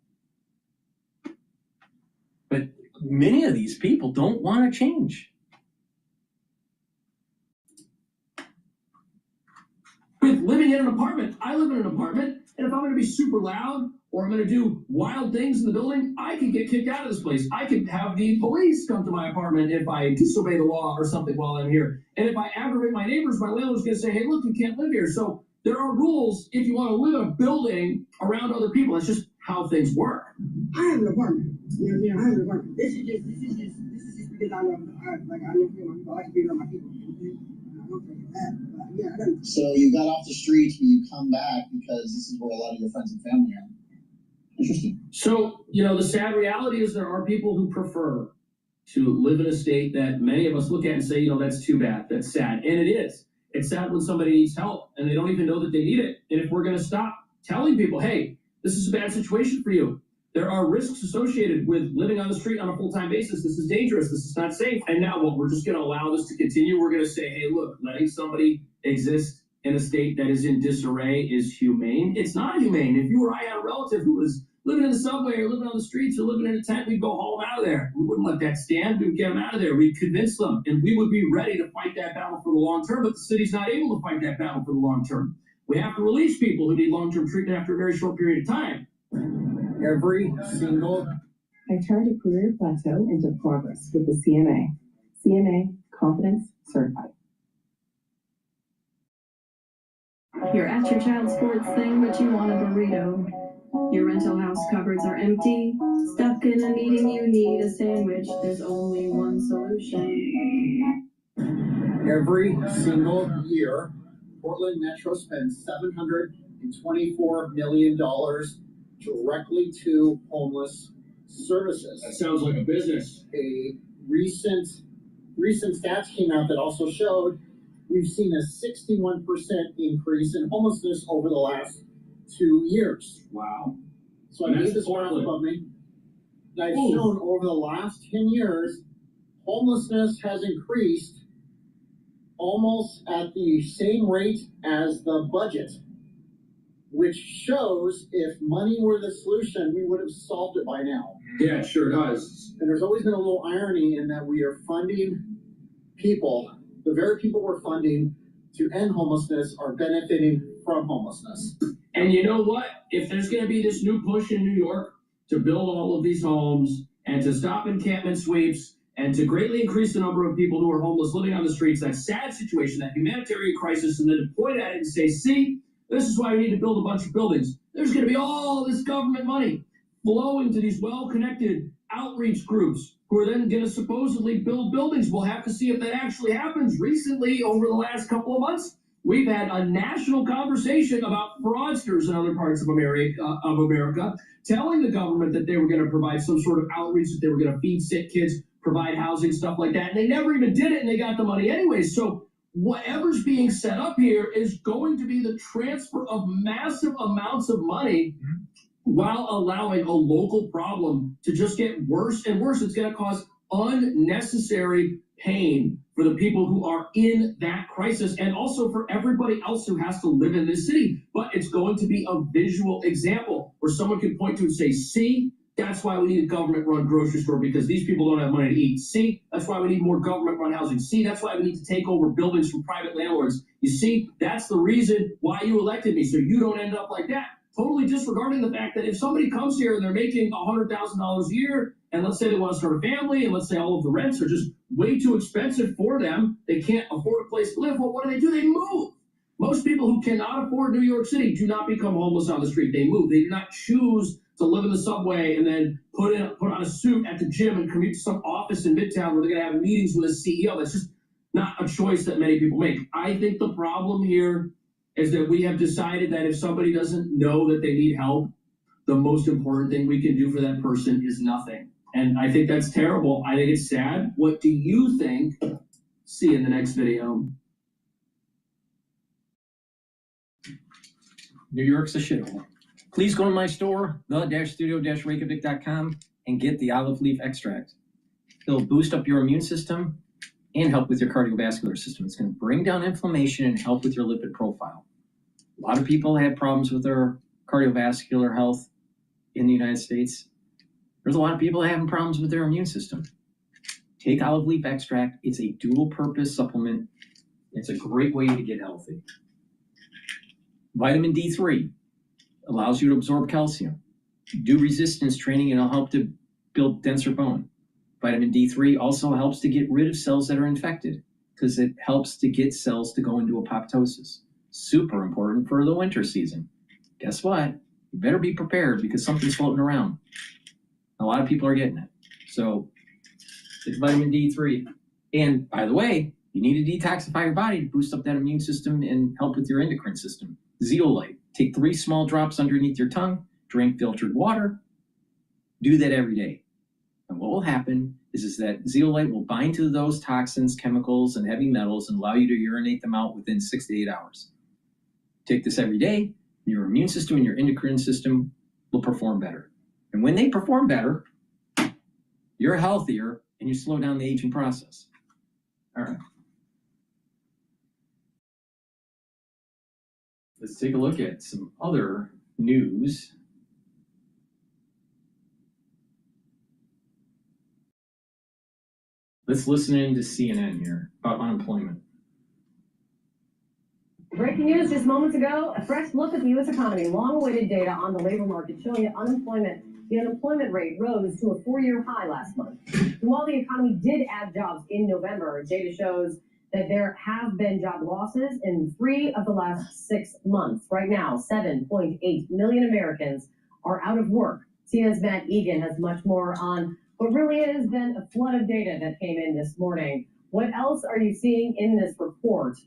But many of these people don't want to change. With living in an apartment, I live in an apartment, and if I'm going to be super loud or I'm going to do wild things in the building, I can get kicked out of this place. I could have the police come to my apartment if I disobey the law or something while I'm here. And if I aggravate my neighbors, my landlord's going to say, hey, look, you can't live here. So there are rules if you want to live in a building around other people. It's just how things work. I have an apartment. I have an apartment. This is just because I love my people. I like to be around my people. So you got off the streets, but you come back because this is where a lot of your friends and family are. Interesting. So, the sad reality is there are people who prefer to live in a state that many of us look at and say, that's too bad, that's sad. And it is. It's sad when somebody needs help and they don't even know that they need it. And if we're going to stop telling people, hey, this is a bad situation for you. There are risks associated with living on the street on a full-time basis. This is dangerous. This is not safe. And now what? We're just going to allow this to continue. We're going to say, hey, look, letting somebody exist in a state that is in disarray is humane. It's not humane. If you or I had a relative who was living in the subway or living on the streets or living in a tent, we'd go haul them out of there. We wouldn't let that stand. We'd get them out of there. We'd convince them. And we would be ready to fight that battle for the long term. But the city's not able to fight that battle for the long term. We have to release people who need long-term treatment after a very short period of time. Every single. I charge a career plateau into progress with the CMA. CMA Confidence Certified. You're at your child's sports thing, but you want a burrito. Your rental house cupboards are empty. Stuck in a meeting, you need a sandwich. There's only one solution. Every single year, Portland Metro spends $724 million directly to homeless services. That sounds like a business. A recent stats came out that also showed we've seen a 61% increase in homelessness over the last 2 years. Wow. So I need this graph above me. I've shown over the last 10 years, homelessness has increased almost at the same rate as the budget, which shows if money were the solution, we would have solved it by now. Yeah, it sure does. And there's always been a little irony in that we are funding people, the very people we're funding to end homelessness are benefiting from homelessness. And you know what? If there's going to be this new push in New York to build all of these homes and to stop encampment sweeps and to greatly increase the number of people who are homeless living on the streets, that sad situation, that humanitarian crisis, and then to point at it and say, see, this is why we need to build a bunch of buildings. There's going to be all this government money flowing to these well-connected outreach groups who are then going to supposedly build buildings. We'll have to see if that actually happens. Recently, over the last couple of months, we've had a national conversation about fraudsters in other parts of America telling the government that they were going to provide some sort of outreach, that they were going to feed sick kids, provide housing, stuff like that. And they never even did it, and they got the money anyway. So whatever's being set up here is going to be the transfer of massive amounts of money while allowing a local problem to just get worse and worse. It's going to cause unnecessary pain for the people who are in that crisis and also for everybody else who has to live in this city. But it's going to be a visual example where someone can point to and say, see, that's why we need a government-run grocery store, because these people don't have money to eat. See, that's why we need more government-run housing. See, that's why we need to take over buildings from private landlords. You see, that's the reason why you elected me, so you don't end up like that. Totally disregarding the fact that if somebody comes here and they're making $100,000 a year, and let's say they want to start a family, and let's say all of the rents are just way too expensive for them, they can't afford a place to live, well, what do? They move. Most people who cannot afford New York City do not become homeless on the street. They move. They do not choose to live in the subway and then put on a suit at the gym and commute to some office in Midtown where they're going to have meetings with a CEO. That's just not a choice that many people make. I think the problem here is that we have decided that if somebody doesn't know that they need help, the most important thing we can do for that person is nothing. And I think that's terrible. I think it's sad. What do you think? See you in the next video. New York's a shithole. Please go to my store, the-studio-reykjavik.com, and get the olive leaf extract. It'll boost up your immune system and help with your cardiovascular system. It's going to bring down inflammation and help with your lipid profile. A lot of people have problems with their cardiovascular health in the United States. There's a lot of people having problems with their immune system. Take olive leaf extract. It's a dual-purpose supplement. It's a great way to get healthy. Vitamin D3 allows you to absorb calcium. Do resistance training and it'll help to build denser bone. Vitamin D3 also helps to get rid of cells that are infected because it helps to get cells to go into apoptosis. Super important for the winter season. Guess what? You better be prepared because something's floating around. A lot of people are getting it. So it's vitamin D3. And by the way, you need to detoxify your body to boost up that immune system and help with your endocrine system. Zeolite. Take 3 small drops underneath your tongue, drink filtered water. Do that every day. And what will happen is that zeolite will bind to those toxins, chemicals, and heavy metals and allow you to urinate them out within 6 to 8 hours. Take this every day, and your immune system and your endocrine system will perform better. And when they perform better, you're healthier and you slow down the aging process. All right. Let's take a look at some other news. Let's listen in to CNN here about unemployment. Breaking news just moments ago, a fresh look at the U.S. economy. Long-awaited data on the labor market showing that the unemployment rate rose to a 4-year high last month. And while the economy did add jobs in November, data shows that there have been job losses in 3 of the last 6 months. Right now, 7.8 million Americans are out of work. CNN's Matt Egan has much more on what really has been a flood of data that came in this morning. What else are you seeing in this report,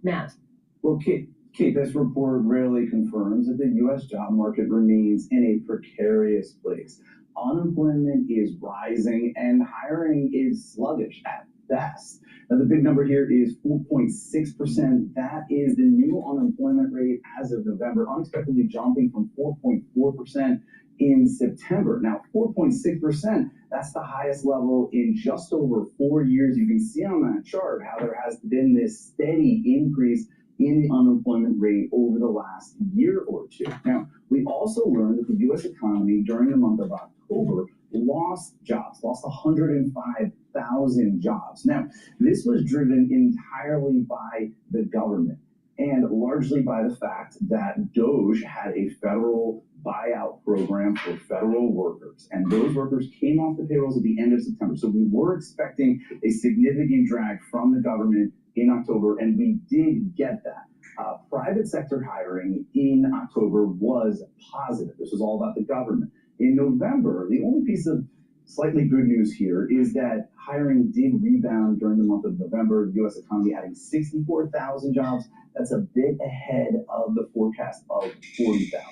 Matt? Well, Kate, this report really confirms that the U.S. job market remains in a precarious place. Unemployment is rising and hiring is sluggish at best. Now, the big number here is 4.6%. That is the new unemployment rate as of November, unexpectedly jumping from 4.4% in September. Now, 4.6%, that's the highest level in just over 4 years. You can see on that chart how there has been this steady increase in the unemployment rate over the last year or two. Now, we also learned that the U.S. economy during the month of October lost jobs, lost 105,000 jobs. Now, this was driven entirely by the government and largely by the fact that DOGE had a federal buyout program for federal workers, and those workers came off the payrolls at the end of September. So we were expecting a significant drag from the government in October, and we did get that. Private sector hiring in October was positive. This was all about the government. In November, the only piece of slightly good news here is that hiring did rebound during the month of November. The U.S. economy adding 64,000 jobs. That's a bit ahead of the forecast of 40,000.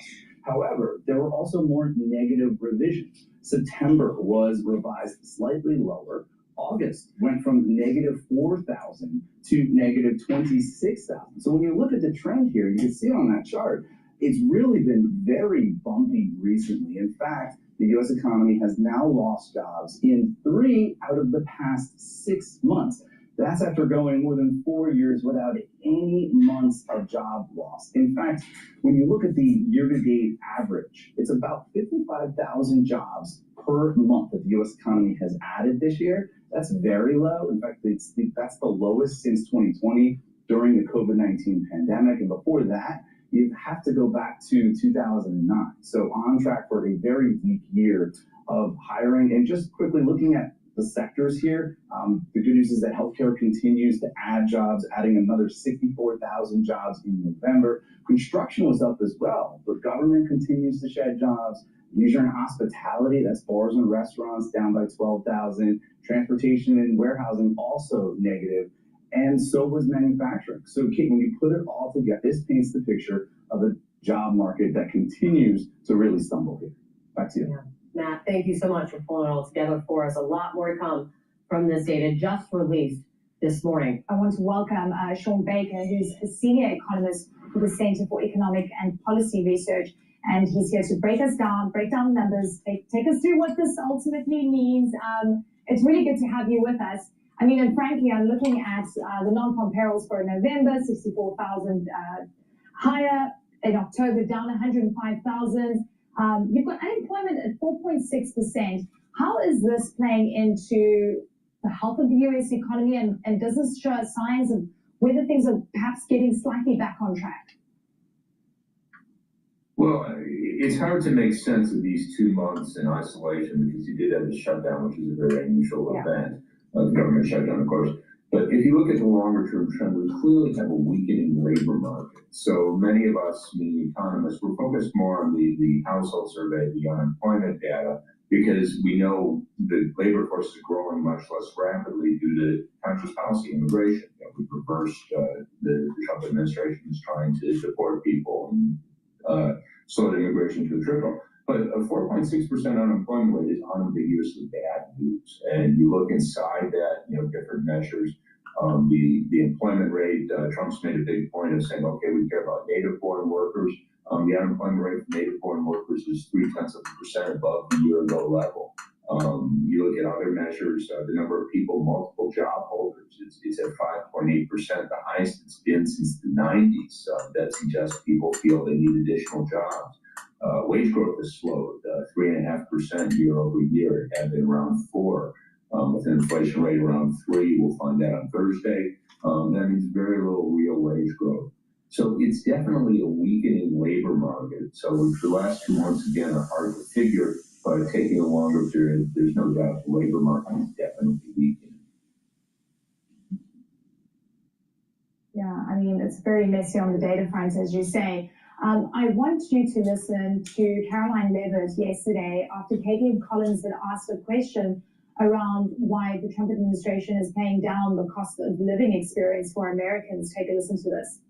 However, there were also more negative revisions. September was revised slightly lower. August went from negative 4,000 to negative 26,000. So when you look at the trend here, you can see on that chart, it's really been very bumpy recently. In fact, the U.S. economy has now lost jobs in 3 out of the past 6 months. That's after going more than 4 years without any months of job loss. In fact, when you look at the year-to-date average, it's about 55,000 jobs per month that the U.S. economy has added this year. That's very low. In fact, that's the lowest since 2020 during the COVID-19 pandemic. And before that, you have to go back to 2009. So on track for a very weak year of hiring. And just quickly looking at the sectors here, the good news is that healthcare continues to add jobs, adding another 64,000 jobs in November. Construction was up as well, but government continues to shed jobs. Leisure and hospitality, that's bars and restaurants, down by 12,000. Transportation and warehousing also negative. And so was manufacturing. So Kate, when you put it all together, this paints the picture of a job market that continues to really stumble here. Back to you. Yeah. Matt, thank you so much for pulling it all together for us. A lot more to come from this data just released this morning. I want to welcome Sean Baker, who's a senior economist for the Center for Economic and Policy Research. And he's here to break down the numbers, take us through what this ultimately means. It's really good to have you with us. I mean, and frankly, I'm looking at the non-farm payrolls for November, 64,000 higher. In October, down 105,000. You've got unemployment at 4.6%. How is this playing into the health of the U.S. economy, and does this show signs of whether things are perhaps getting slightly back on track? Well, it's hard to make sense of these 2 months in isolation because you did have the shutdown, which is a very unusual event. The government shutdown, of course. But if you look at the longer-term trend, we clearly have a weakening labor market. So many of us, meaning economists, we're focused more on the household survey, the unemployment data, because we know the labor force is growing much less rapidly due to conscious policy immigration. We've reversed the Trump administration is trying to deport people and slow the immigration to a trickle. But a 4.6% unemployment rate is unambiguously bad news. And you look inside that, different measures. The employment rate, Trump's made a big point of saying, okay, we care about native-born workers. The unemployment rate for native-born workers is 0.3% above the year-ago level. You look at other measures, the number of people, multiple job holders, it's at 5.8%, the highest it's been since the 90s. That suggests people feel they need additional jobs. Wage growth has slowed, 3.5% year over year. It had been around 4%, with an inflation rate around 3%. We'll find that on Thursday. That means very little real wage growth. So it's definitely a weakening labor market. So the last 2 months, again, are hard to figure, but taking a longer period, there's no doubt the labor market is definitely weakening. Yeah, I mean, it's very messy on the data front, as you say. I want you to listen to Caroline Levitt yesterday after Katie and Collins had asked a question around why the Trump administration is paying down the cost of living experience for Americans. Take a listen to this.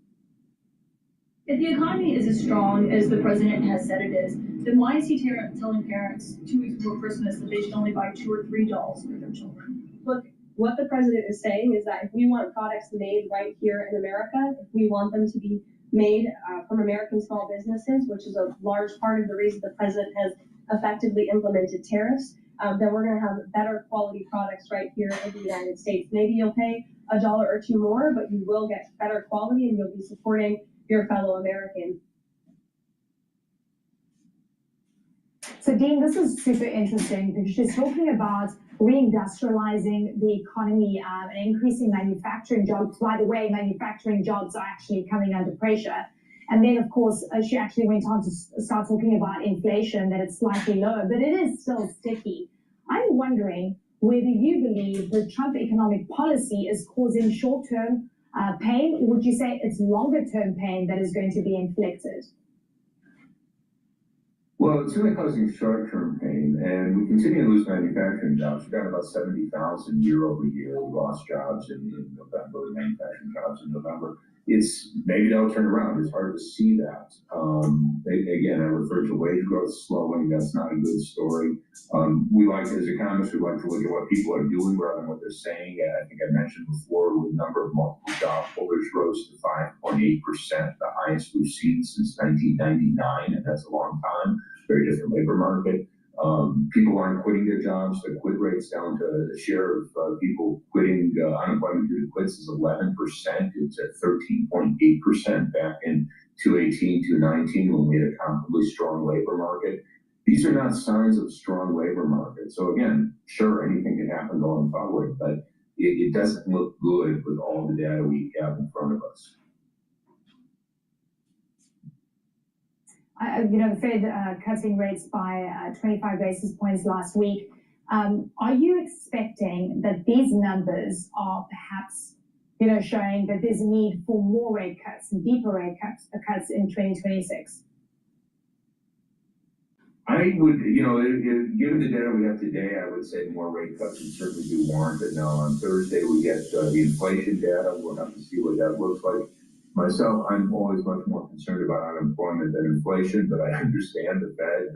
If the economy is as strong as the president has said it is, then why is he telling parents 2 weeks before Christmas that they should only buy 2 or 3 dolls for their children? Look, what the president is saying is that if we want products made right here in America, if we want them to be made from American small businesses, which is a large part of the reason the president has effectively implemented tariffs, then we're going to have better quality products right here in the United States. Maybe you'll pay $1 or $2 more, but you will get better quality and you'll be supporting your fellow Americans. So Dean, this is super interesting because she's talking about reindustrializing the economy and increasing manufacturing jobs. By the way, manufacturing jobs are actually coming under pressure. And then, of course, she actually went on to start talking about inflation, that it's slightly lower, but it is still sticky. I'm wondering whether you believe the Trump economic policy is causing short-term pain, or would you say it's longer-term pain that is going to be inflicted? Well, it's really causing short-term pain, and we continue to lose manufacturing jobs. We've got about 70,000 year over year. We lost jobs in November, manufacturing jobs in November. Maybe they'll turn around. It's hard to see that. Again, I referred to wage growth slowing. That's not a good story. We like, as economists, we like to look at what people are doing rather than what they're saying. I think I mentioned before, the number of multiple job holders rose to 5.8%, the highest we've seen since 1999, and that's a long time. Very different labor market. People aren't quitting their jobs. The quit rate's down to the share of people quitting unemployment due to quits is 11%. It's at 13.8% back in 2018, 2019 when we had a comparably strong labor market. These are not signs of a strong labor market. So again, sure, anything can happen going forward, but it doesn't look good with all the data we have in front of us. The Fed cutting rates by 25 basis points last week. Are you expecting that these numbers are perhaps, showing that there's a need for more rate cuts and deeper rate cuts in 2026? I would, given the data we have today, I would say more rate cuts would certainly be warranted. Now, on Thursday, we get the inflation data. We'll have to see what that looks like. Myself, I'm always much more concerned about unemployment than inflation, but I understand the Fed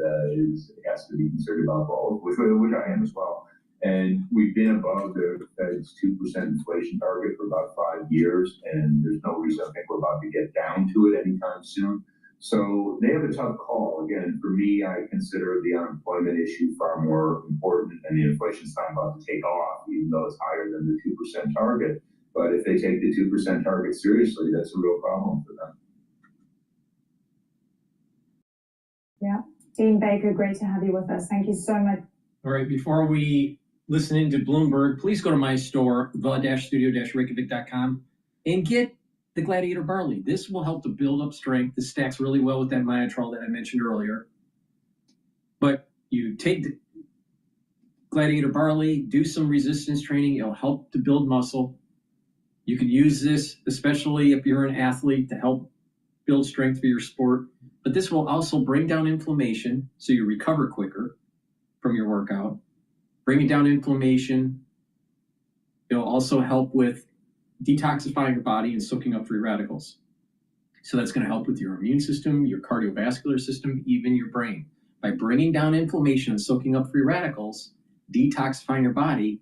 has to be concerned about both, which I am as well. And we've been above the Fed's 2% inflation target for about 5 years, and there's no reason I think we're about to get down to it anytime soon. So they have a tough call. Again, for me, I consider the unemployment issue far more important, and the inflation's not about to take off, even though it's higher than the 2% target. But if they take the 2% target seriously, that's a real problem for them. Yeah. Dean Baker, great to have you with us. Thank you so much. All right, before we listen into Bloomberg, please go to my store, the-studio-reykjavik.com, and get the Gladiator Barley. This will help to build up strength. This stacks really well with that Myotrol that I mentioned earlier. But you take the Gladiator Barley, do some resistance training. It'll help to build muscle. You can use this, especially if you're an athlete, to help build strength for your sport. But this will also bring down inflammation, so you recover quicker from your workout. Bringing down inflammation. It'll also help with detoxifying your body and soaking up free radicals. So that's going to help with your immune system, your cardiovascular system, even your brain. By bringing down inflammation and soaking up free radicals, detoxifying your body,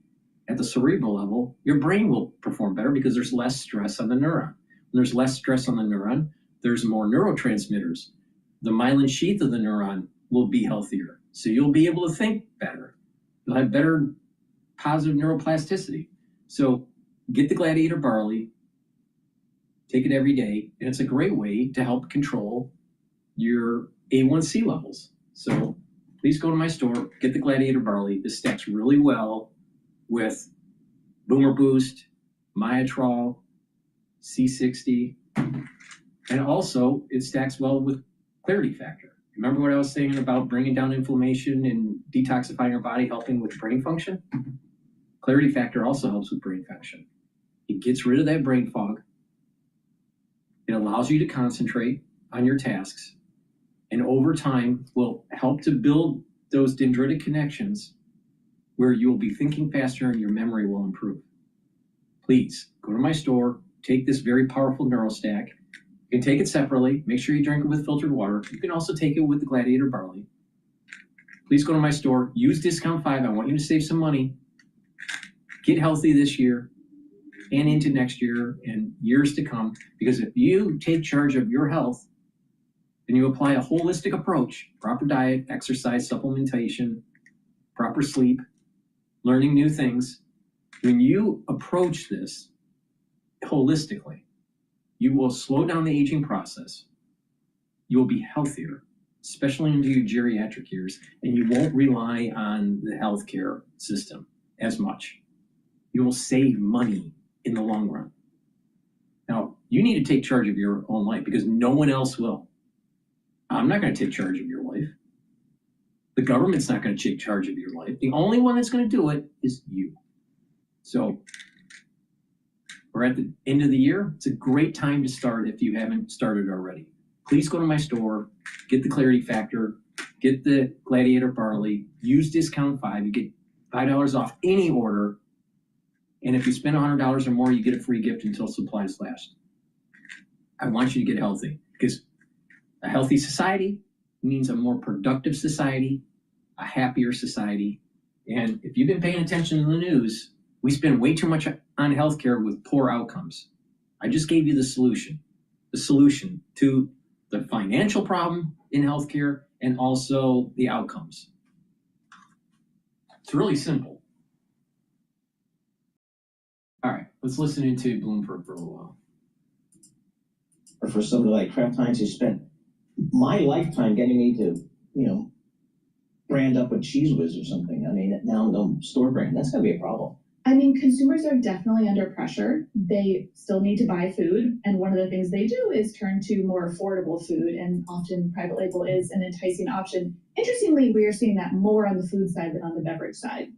at the cerebral level, your brain will perform better because there's less stress on the neuron. When there's less stress on the neuron, there's more neurotransmitters. The myelin sheath of the neuron will be healthier. So you'll be able to think better. You'll have better positive neuroplasticity. So get the Gladiator Barley, take it every day, and it's a great way to help control your A1C levels. So please go to my store, get the Gladiator Barley. This stacks really well with Boomer Boost, Myotrol, C60, and also it stacks well with Clarity Factor. Remember what I was saying about bringing down inflammation and detoxifying your body, helping with brain function? Clarity Factor also helps with brain function. It gets rid of that brain fog. It allows you to concentrate on your tasks, and over time will help to build those dendritic connections where you'll be thinking faster and your memory will improve. Please go to my store, take this very powerful NeuroStack. You can take it separately. Make sure you drink it with filtered water. You can also take it with the Gladiator Barley. Please go to my store, use discount 5. I want you to save some money. Get healthy this year and into next year and years to come, because if you take charge of your health and you apply a holistic approach, proper diet, exercise, supplementation, proper sleep, learning new things, when you approach this holistically, you will slow down the aging process. You will be healthier, especially into your geriatric years, and you won't rely on the healthcare system as much. You will save money in the long run. Now, you need to take charge of your own life because no one else will. I'm not going to take charge of your life. The government's not going to take charge of your life. The only one that's going to do it is you. So we're at the end of the year. It's a great time to start if you haven't started already. Please go to my store, get the Clarity Factor, get the Gladiator Barley, use discount 5. You get $5 off any order. And if you spend $100 or more, you get a free gift until supplies last. I want you to get healthy because a healthy society means a more productive society, a happier society. And if you've been paying attention to the news, we spend way too much on healthcare with poor outcomes. I just gave you the solution to the financial problem in healthcare and also the outcomes. It's really simple. All right, let's listen into Bloomberg for a little while. Or for somebody like Kraft Heinz who spent my lifetime getting me to, brand up with Cheese Whiz or something. I mean, now no store brand. That's going to be a problem. I mean, consumers are definitely under pressure. They still need to buy food. And one of the things they do is turn to more affordable food. And often private label is an enticing option. Interestingly, we are seeing that more on the food side than on the beverage side.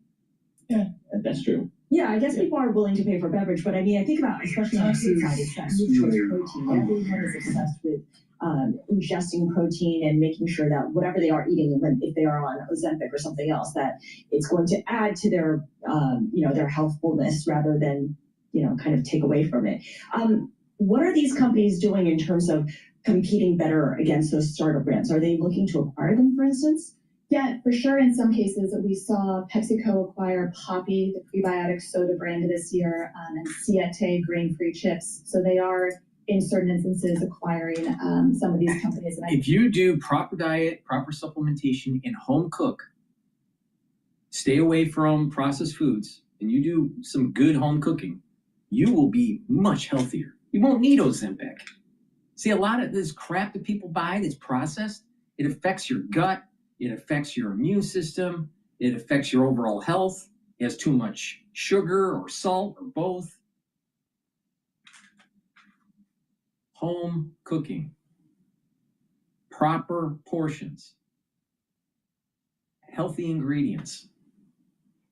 Yeah, that's true. Yeah, I guess people are willing to pay for beverage, but I mean, I think about, especially on the food side, it's that nutritious protein. Everyone is obsessed with ingesting protein and making sure that whatever they are eating, if they are on Ozempic or something else, that it's going to add to their, their healthfulness rather than, kind of take away from it. What are these companies doing in terms of competing better against those startup brands? Are they looking to acquire them, for instance? Yeah, for sure. In some cases, we saw PepsiCo acquire Poppy, the prebiotic soda brand this year, and Siete grain-free chips. So they are, in certain instances, acquiring some of these companies. And if you do proper diet, proper supplementation, and home cook, stay away from processed foods, and you do some good home cooking, you will be much healthier. You won't need Ozempic. See, a lot of this crap that people buy that's processed, it affects your gut. It affects your immune system. It affects your overall health. It has too much sugar or salt or both. Home cooking, proper portions, healthy ingredients.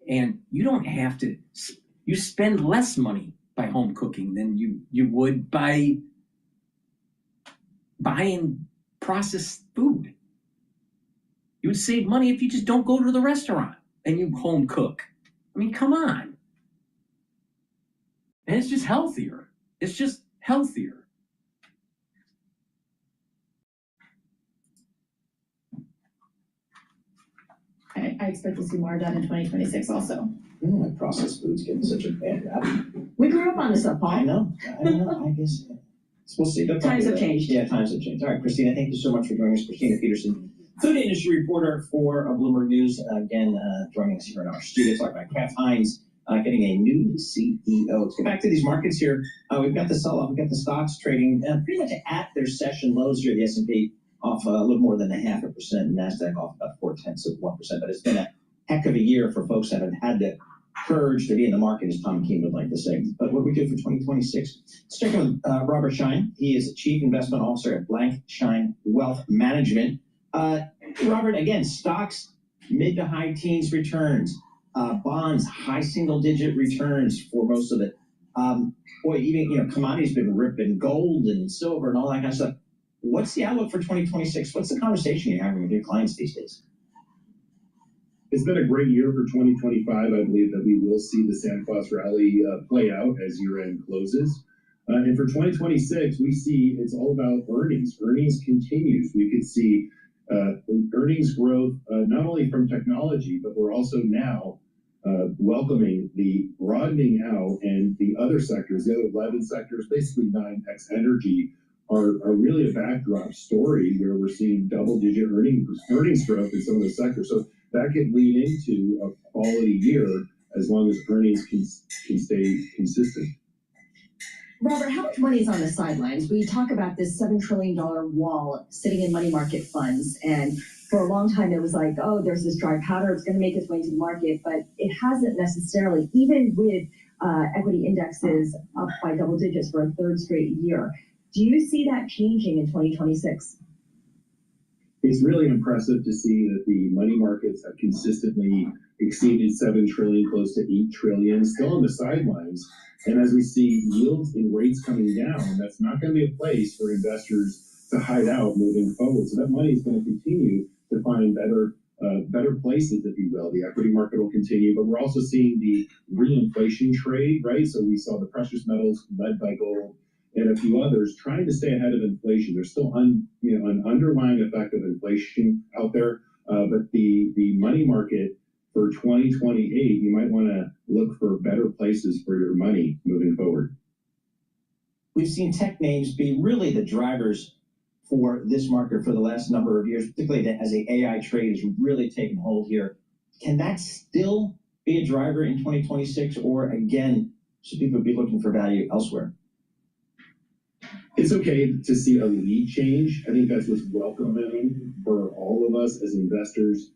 And you don't have to, you spend less money by home cooking than you would by buying processed food. You would save money if you just don't go to the restaurant and you home cook. I mean, come on. And it's just healthier. It's just healthier. I expect to see more of that in 2026 also. Processed foods getting such a bad rap. We grew up on this stuff, Paul. I know. I guess. We'll see. Times have changed. Yeah, times have changed. All right, Christina, thank you so much for joining us. Christina Peterson, food industry reporter for Bloomberg News, again, joining us here in our studio, talking about Kraft Heinz getting a new CEO. Let's get back to these markets here. We've got the sell-off. We've got the stocks trading pretty much at their session lows here. The S&P off a little more than 0.5%, and NASDAQ off about 0.4%. But it's been a heck of a year for folks that have had the courage to be in the market, as Tom King would like to say. But what do we do for 2026? Let's check in with Robert Schein. He is Chief Investment Officer at Blank Schein Wealth Management. Robert, again, stocks, mid to high teens returns, bonds, high single-digit returns for most of it. Even, commodities been ripping, gold and silver and all that kind of stuff. What's the outlook for 2026? What's the conversation you're having with your clients these days? It's been a great year for 2025. I believe that we will see the Santa Claus rally play out as year-end closes. And for 2026, we see it's all about earnings. Earnings continues. We could see earnings growth not only from technology, but we're also now welcoming the broadening out, and the other sectors, the other 11 sectors, basically 9x energy, are really a backdrop story where we're seeing double-digit earnings growth in some of those sectors. So that could lead into a quality year as long as earnings can stay consistent. Robert, how much money is on the sidelines? We talk about this $7 trillion wall sitting in money market funds, and for a long time it was like, oh, there's this dry powder, it's going to make its way into the market, but it hasn't necessarily, even with equity indexes up by double digits for a third straight year. Do you see that changing in 2026? It's really impressive to see that the money markets have consistently exceeded 7 trillion, close to 8 trillion, still on the sidelines. And as we see yields and rates coming down, that's not going to be a place for investors to hide out moving forward. So that money is going to continue to find better places, if you will. The equity market will continue, but we're also seeing the reinflation trade, right? So we saw the precious metals led by gold and a few others trying to stay ahead of inflation. There's still an underlying effect of inflation out there, but the money market for 2028, you might want to look for better places for your money moving forward. We've seen tech names be really the drivers for this market for the last number of years, particularly as the AI trade has really taken hold here. Can that still be a driver in 2026, or again, should people be looking for value elsewhere? It's okay to see a lead change. I think that's what's welcoming for all of us as investors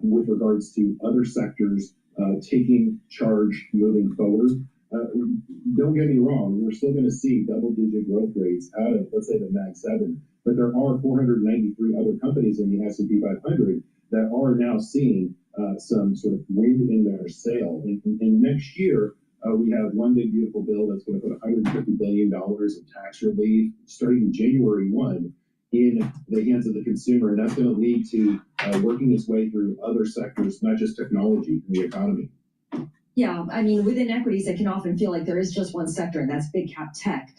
with regards to other sectors taking charge moving forward. Don't get me wrong, we're still going to see double-digit growth rates out of, let's say, the Mag 7, but there are 493 other companies in the S&P 500 that are now seeing some sort of wind in their sail. And next year, we have one big beautiful bill that's going to put $150 billion of tax relief starting January 1 in the hands of the consumer, and that's going to lead to working its way through other sectors, not just technology in the economy. Yeah, I mean, within equities, it can often feel like there is just one sector, and that's big cap tech.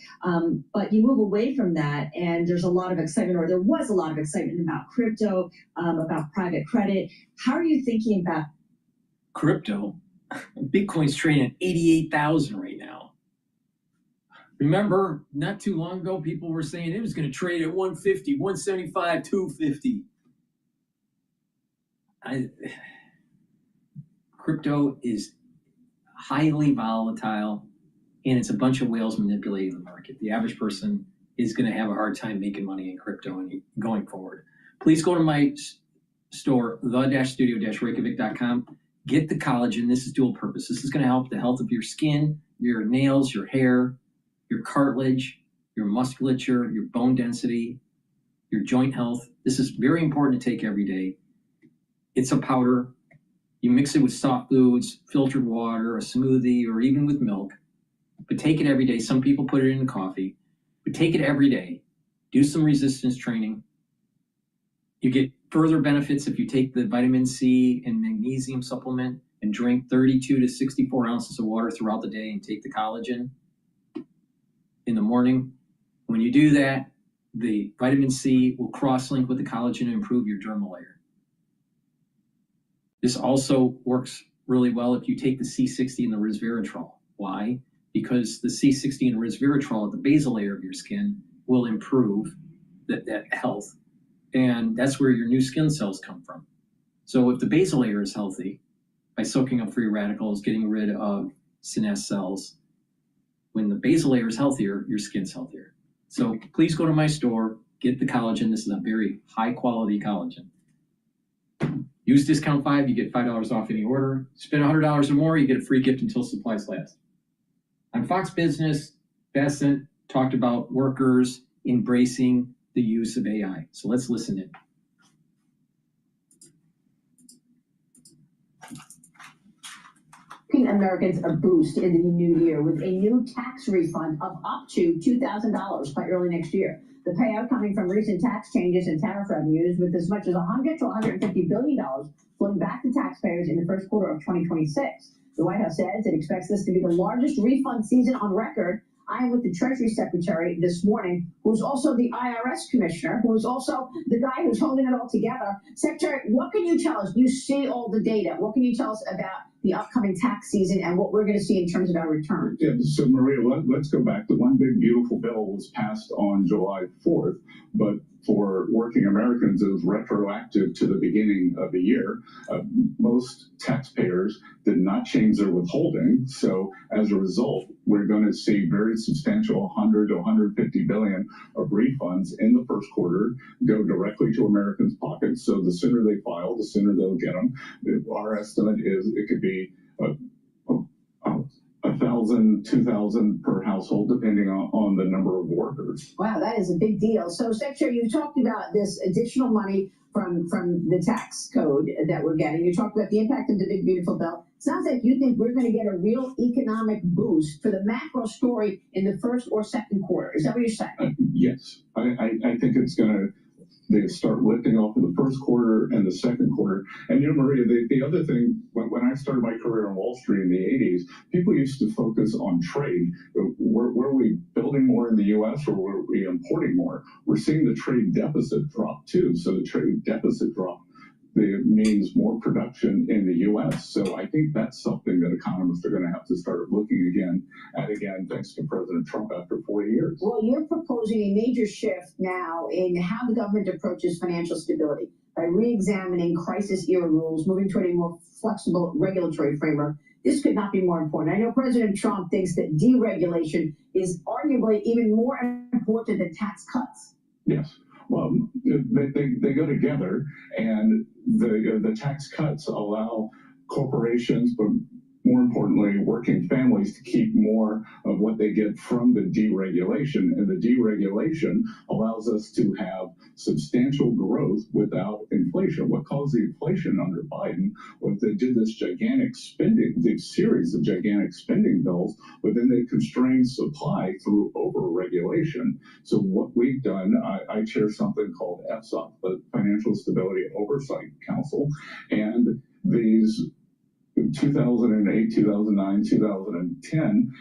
But you move away from that, and there's a lot of excitement, or there was a lot of excitement about crypto, about private credit. How are you thinking about crypto? Bitcoin's trading at 88,000 right now. Remember, not too long ago, people were saying it was going to trade at 150, 175, 250. Crypto is highly volatile, and it's a bunch of whales manipulating the market. The average person is going to have a hard time making money in crypto and going forward. Please go to my store, the-studio-reykjavik.com. Get the collagen. This is dual purpose. This is going to help the health of your skin, your nails, your hair, your cartilage, your musculature, your bone density, your joint health. This is very important to take every day. It's a powder. You mix it with soft foods, filtered water, a smoothie, or even with milk. But take it every day. Some people put it in coffee. But take it every day. Do some resistance training. You get further benefits if you take the vitamin C and magnesium supplement and drink 32 to 64 ounces of water throughout the day and take the collagen in the morning. When you do that, the vitamin C will cross-link with the collagen and improve your dermal layer. This also works really well if you take the C60 and the resveratrol. Why? Because the C60 and resveratrol at the basal layer of your skin will improve that health. And that's where your new skin cells come from. So if the basal layer is healthy, by soaking up free radicals, getting rid of senescent cells, when the basal layer is healthier, your skin's healthier. So please go to my store, get the collagen. This is a very high quality collagen. Use discount 5, you get $5 off any order. Spend $100 or more, you get a free gift until supplies last. On Fox Business, Bessent talked about workers embracing the use of AI. So let's listen in. Giving Americans a boost in the new year with a new tax refund of up to $2,000 by early next year. The payout coming from recent tax changes and tariff revenues, with as much as $100 to $150 billion flowing back to taxpayers in the first quarter of 2026. The White House says it expects this to be the largest refund season on record. I am with the Treasury Secretary this morning, who's also the IRS Commissioner, who is also the guy who's holding it all together. Secretary, what can you tell us? You see all the data. What can you tell us about the upcoming tax season and what we're going to see in terms of our returns? Yeah, so Maria, let's go back. The one big beautiful bill was passed on July 4th, but for working Americans, it was retroactive to the beginning of the year. Most taxpayers did not change their withholding, so as a result, we're going to see very substantial 100 to 150 billion of refunds in the first quarter go directly to Americans' pockets. So the sooner they file, the sooner they'll get them. Our estimate is it could be 1,000, 2,000 per household, depending on the number of workers. Wow, that is a big deal. So, Secretary, you talked about this additional money from the tax code that we're getting. You talked about the impact of the big, beautiful bill. Sounds like you think we're going to get a real economic boost for the macro story in the first or second quarter. Is that what you're saying? Yes. I think it's going to they start lifting off in the first quarter and the second quarter. And you know, Maria, the other thing, when I started my career on Wall Street in the 80s, people used to focus on trade. Were we building more in the U.S. or were we importing more? We're seeing the trade deficit drop too. So the trade deficit drop means more production in the U.S. So I think that's something that economists are going to have to start looking again, thanks to President Trump after 40 years. Well, you're proposing a major shift now in how the government approaches financial stability by re-examining crisis-era rules, moving toward a more flexible regulatory framework. This could not be more important. I know President Trump thinks that deregulation is arguably even more important than tax cuts. Yes. Well, they go together, and the tax cuts allow corporations, but more importantly, working families to keep more of what they get from the deregulation. And the deregulation allows us to have substantial growth without inflation. What caused the inflation under Biden was they did this gigantic spending, this series of gigantic spending bills, but then they constrained supply through over-regulation. So what we've done, I chair something called FSOC, the Financial Stability Oversight Council, and these 2008, 2009, 2010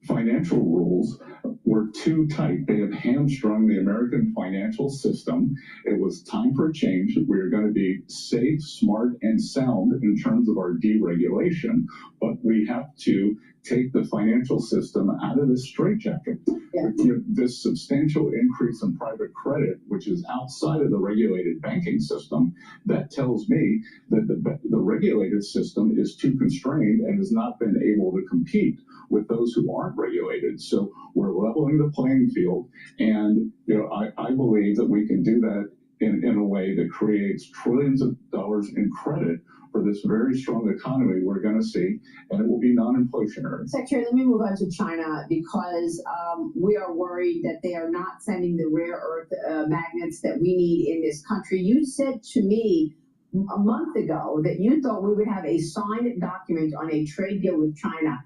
financial rules were too tight. They have hamstrung the American financial system. It was time for a change. We're going to be safe, smart, and sound in terms of our deregulation, but we have to take the financial system out of this straitjacket. Yeah. This substantial increase in private credit, which is outside of the regulated banking system, that tells me that the regulated system is too constrained and has not been able to compete with those who aren't regulated. So we're leveling the playing field, and I believe that we can do that in a way that creates trillions of dollars in credit for this very strong economy we're going to see, and it will be non-inflationary. Secretary, let me move on to China, because we are worried that they are not sending the rare earth magnets that we need in this country. You said to me a month ago that you thought we would have a signed document on a trade deal with China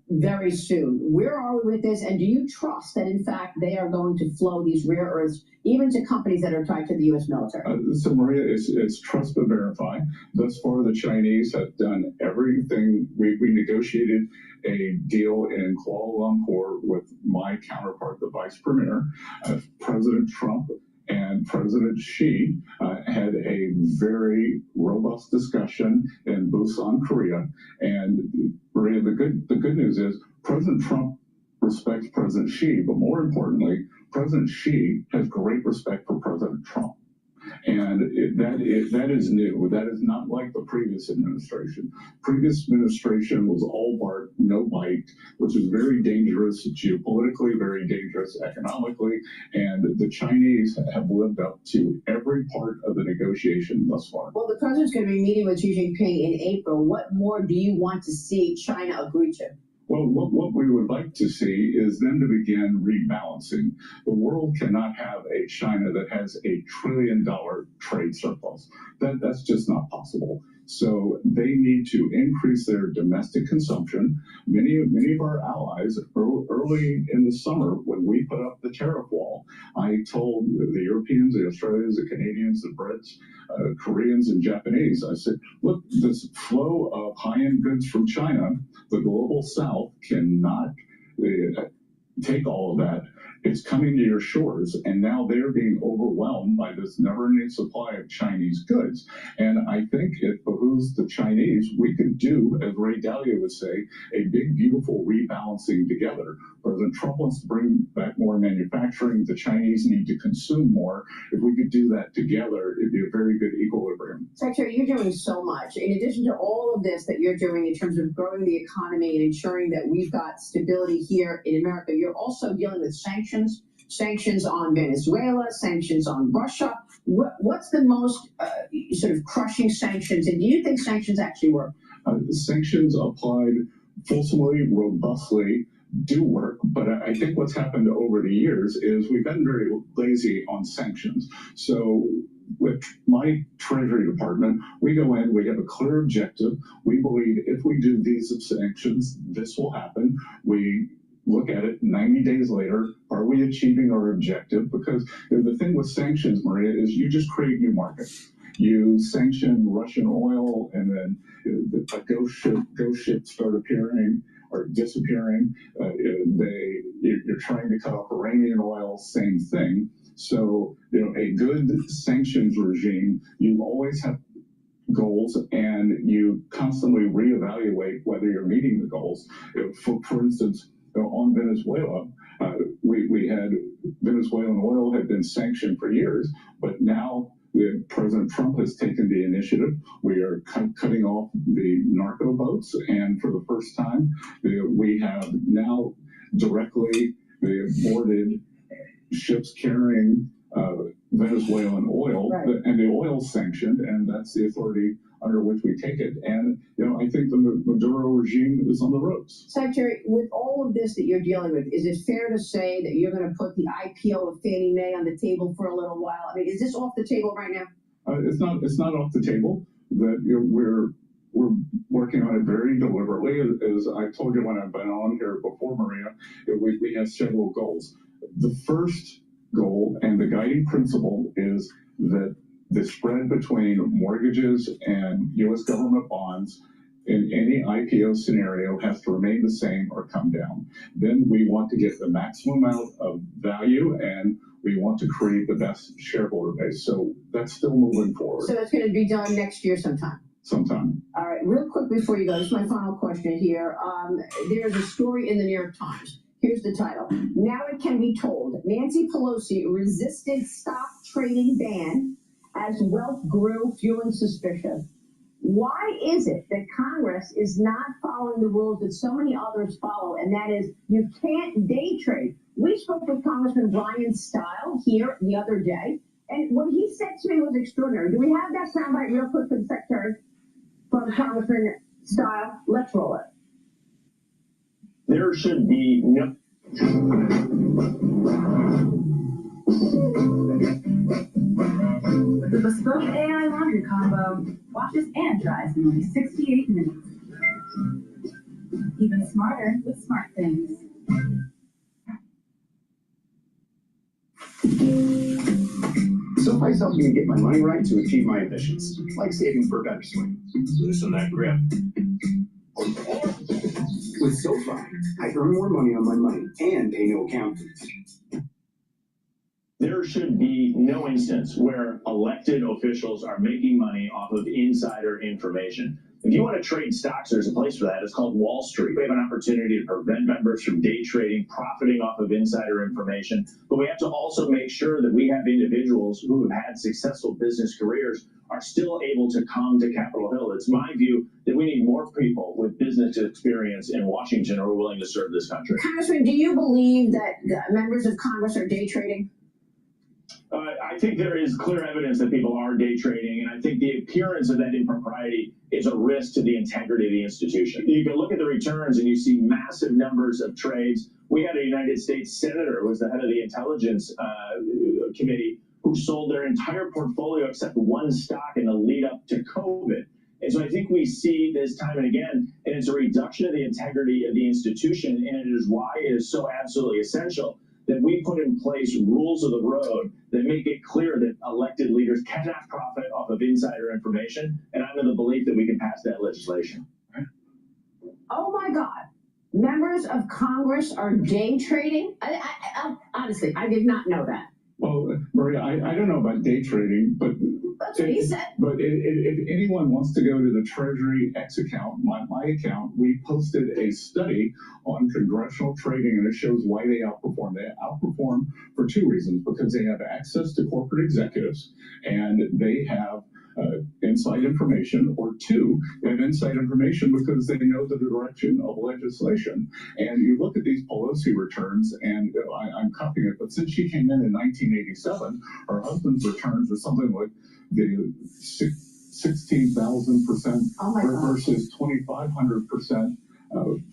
very soon. Where are we with this, and do you trust that in fact they are going to flow these rare earths even to companies that are tied to the U.S. military? So Maria, it's trust but verify. Thus far, the Chinese have done everything. We negotiated a deal in Kuala Lumpur with my counterpart, the Vice Premier, President Trump, and President Xi had a very robust discussion in Busan, Korea. And Maria, the good news is President Trump respects President Xi, but more importantly, President Xi has great respect for President Trump. And that is new. That is not like the previous administration. Previous administration was all bark, no bite, which is very dangerous geopolitically, very dangerous economically. And the Chinese have lived up to every part of the negotiation thus far. Well, the president's going to be meeting with Xi Jinping in April. What more do you want to see China agree to? Well, what we would like to see is them to begin rebalancing. The world cannot have a China that has $1 trillion trade surplus. That's just not possible. So they need to increase their domestic consumption. Many of our allies, early in the summer, when we put up the tariff wall, I told the Europeans, the Australians, the Canadians, the Brits, Koreans, and Japanese, I said, look, this flow of high-end goods from China, the global South cannot take all of that It's coming to your shores, and now they're being overwhelmed by this never-ending supply of Chinese goods. And I think it behooves the Chinese, we could do, as Ray Dalio would say, a big, beautiful rebalancing together. President Trump wants to bring back more manufacturing. The Chinese need to consume more. If we could do that together, it'd be a very good equilibrium. Secretary, you're doing so much. In addition to all of this that you're doing in terms of growing the economy and ensuring that we've got stability here in America, you're also dealing with sanctions on Venezuela, sanctions on Russia. What's the most sort of crushing sanctions? And do you think sanctions actually work? Sanctions applied fulsomely, robustly, do work, but I think what's happened over the years is we've been very lazy on sanctions. So with my Treasury Department, we go in, we have a clear objective. We believe if we do these sanctions, this will happen. We look at it 90 days later, are we achieving our objective? Because the thing with sanctions, Maria, is you just create new markets. You sanction Russian oil, and then the ghost ships start appearing or disappearing. You're trying to cut off Iranian oil, same thing. So, a good sanctions regime, you always have goals, and you constantly reevaluate whether you're meeting the goals. For instance, on Venezuela, we had Venezuelan oil had been sanctioned for years, but now President Trump has taken the initiative. We are cutting off the narco boats, and for the first time, we have now directly boarded ships carrying Venezuelan oil, right. And the oil's sanctioned, and that's the authority under which we take it. And I think the Maduro regime is on the ropes. Secretary, with all of this that you're dealing with, is it fair to say that you're going to put the IPO of Fannie Mae on the table for a little while? I mean, is this off the table right now? It's not off the table. That we're working on it very deliberately. As I told you when I've been on here before, Maria, we have several goals. The first goal and the guiding principle is that the spread between mortgages and U.S. government bonds in any IPO scenario has to remain the same or come down. Then we want to get the maximum amount of value, and we want to create the best shareholder base. So that's still moving forward. So it's going to be done next year sometime? Sometime. All right, real quick before you go, this is my final question here. There's a story in the New York Times. Here's the title. Now it can be told Nancy Pelosi resisted stock trading ban as wealth grew, fueling suspicion. Why is it that Congress is not following the rules that so many others follow, and that is you can't day trade? We spoke with Congressman Brian Stile here the other day, and what he said to me was extraordinary. Do we have that soundbite real quick for the Secretary from Congressman Stile? Let's roll it. There should be no... The bespoke AI laundry combo washes and dries in only 68 minutes. Even smarter with smart things. Someplace helps me get my money right to achieve my ambitions, like saving for a better swing. Loosen that grip. With SoFi, I earn more money on my money and pay no account fees. There should be no instance where elected officials are making money off of insider information. If you want to trade stocks, there's a place for that. It's called Wall Street. We have an opportunity to prevent members from day trading, profiting off of insider information. But we have to also make sure that we have individuals who have had successful business careers are still able to come to Capitol Hill. It's my view that we need more people with business experience in Washington who are willing to serve this country. Congressman, do you believe that members of Congress are day trading? I think there is clear evidence that people are day trading, and I think the appearance of that impropriety is a risk to the integrity of the institution. You can look at the returns and you see massive numbers of trades. We had a United States senator who was the head of the Intelligence Committee who sold their entire portfolio except one stock in the lead up to COVID. And so I think we see this time and again, and it's a reduction of the integrity of the institution, and it is why it is so absolutely essential that we put in place rules of the road that make it clear that elected leaders cannot profit off of insider information. And I'm of the belief that we can pass that legislation. Oh my God. members of Congress are day trading? Honestly, I did not know that. Well, Maria, I don't know about day trading, but that's what he said. But if anyone wants to go to the Treasury X account, my account, we posted a study on congressional trading, and it shows why they outperform. They outperform for two reasons: because they have access to corporate executives, and they have inside information, or two, they have inside information because they know the direction of legislation. And you look at these Pelosi returns, and I'm copying it, but since she came in 1987, her husband's returns are something like the 16,000% versus 2,500%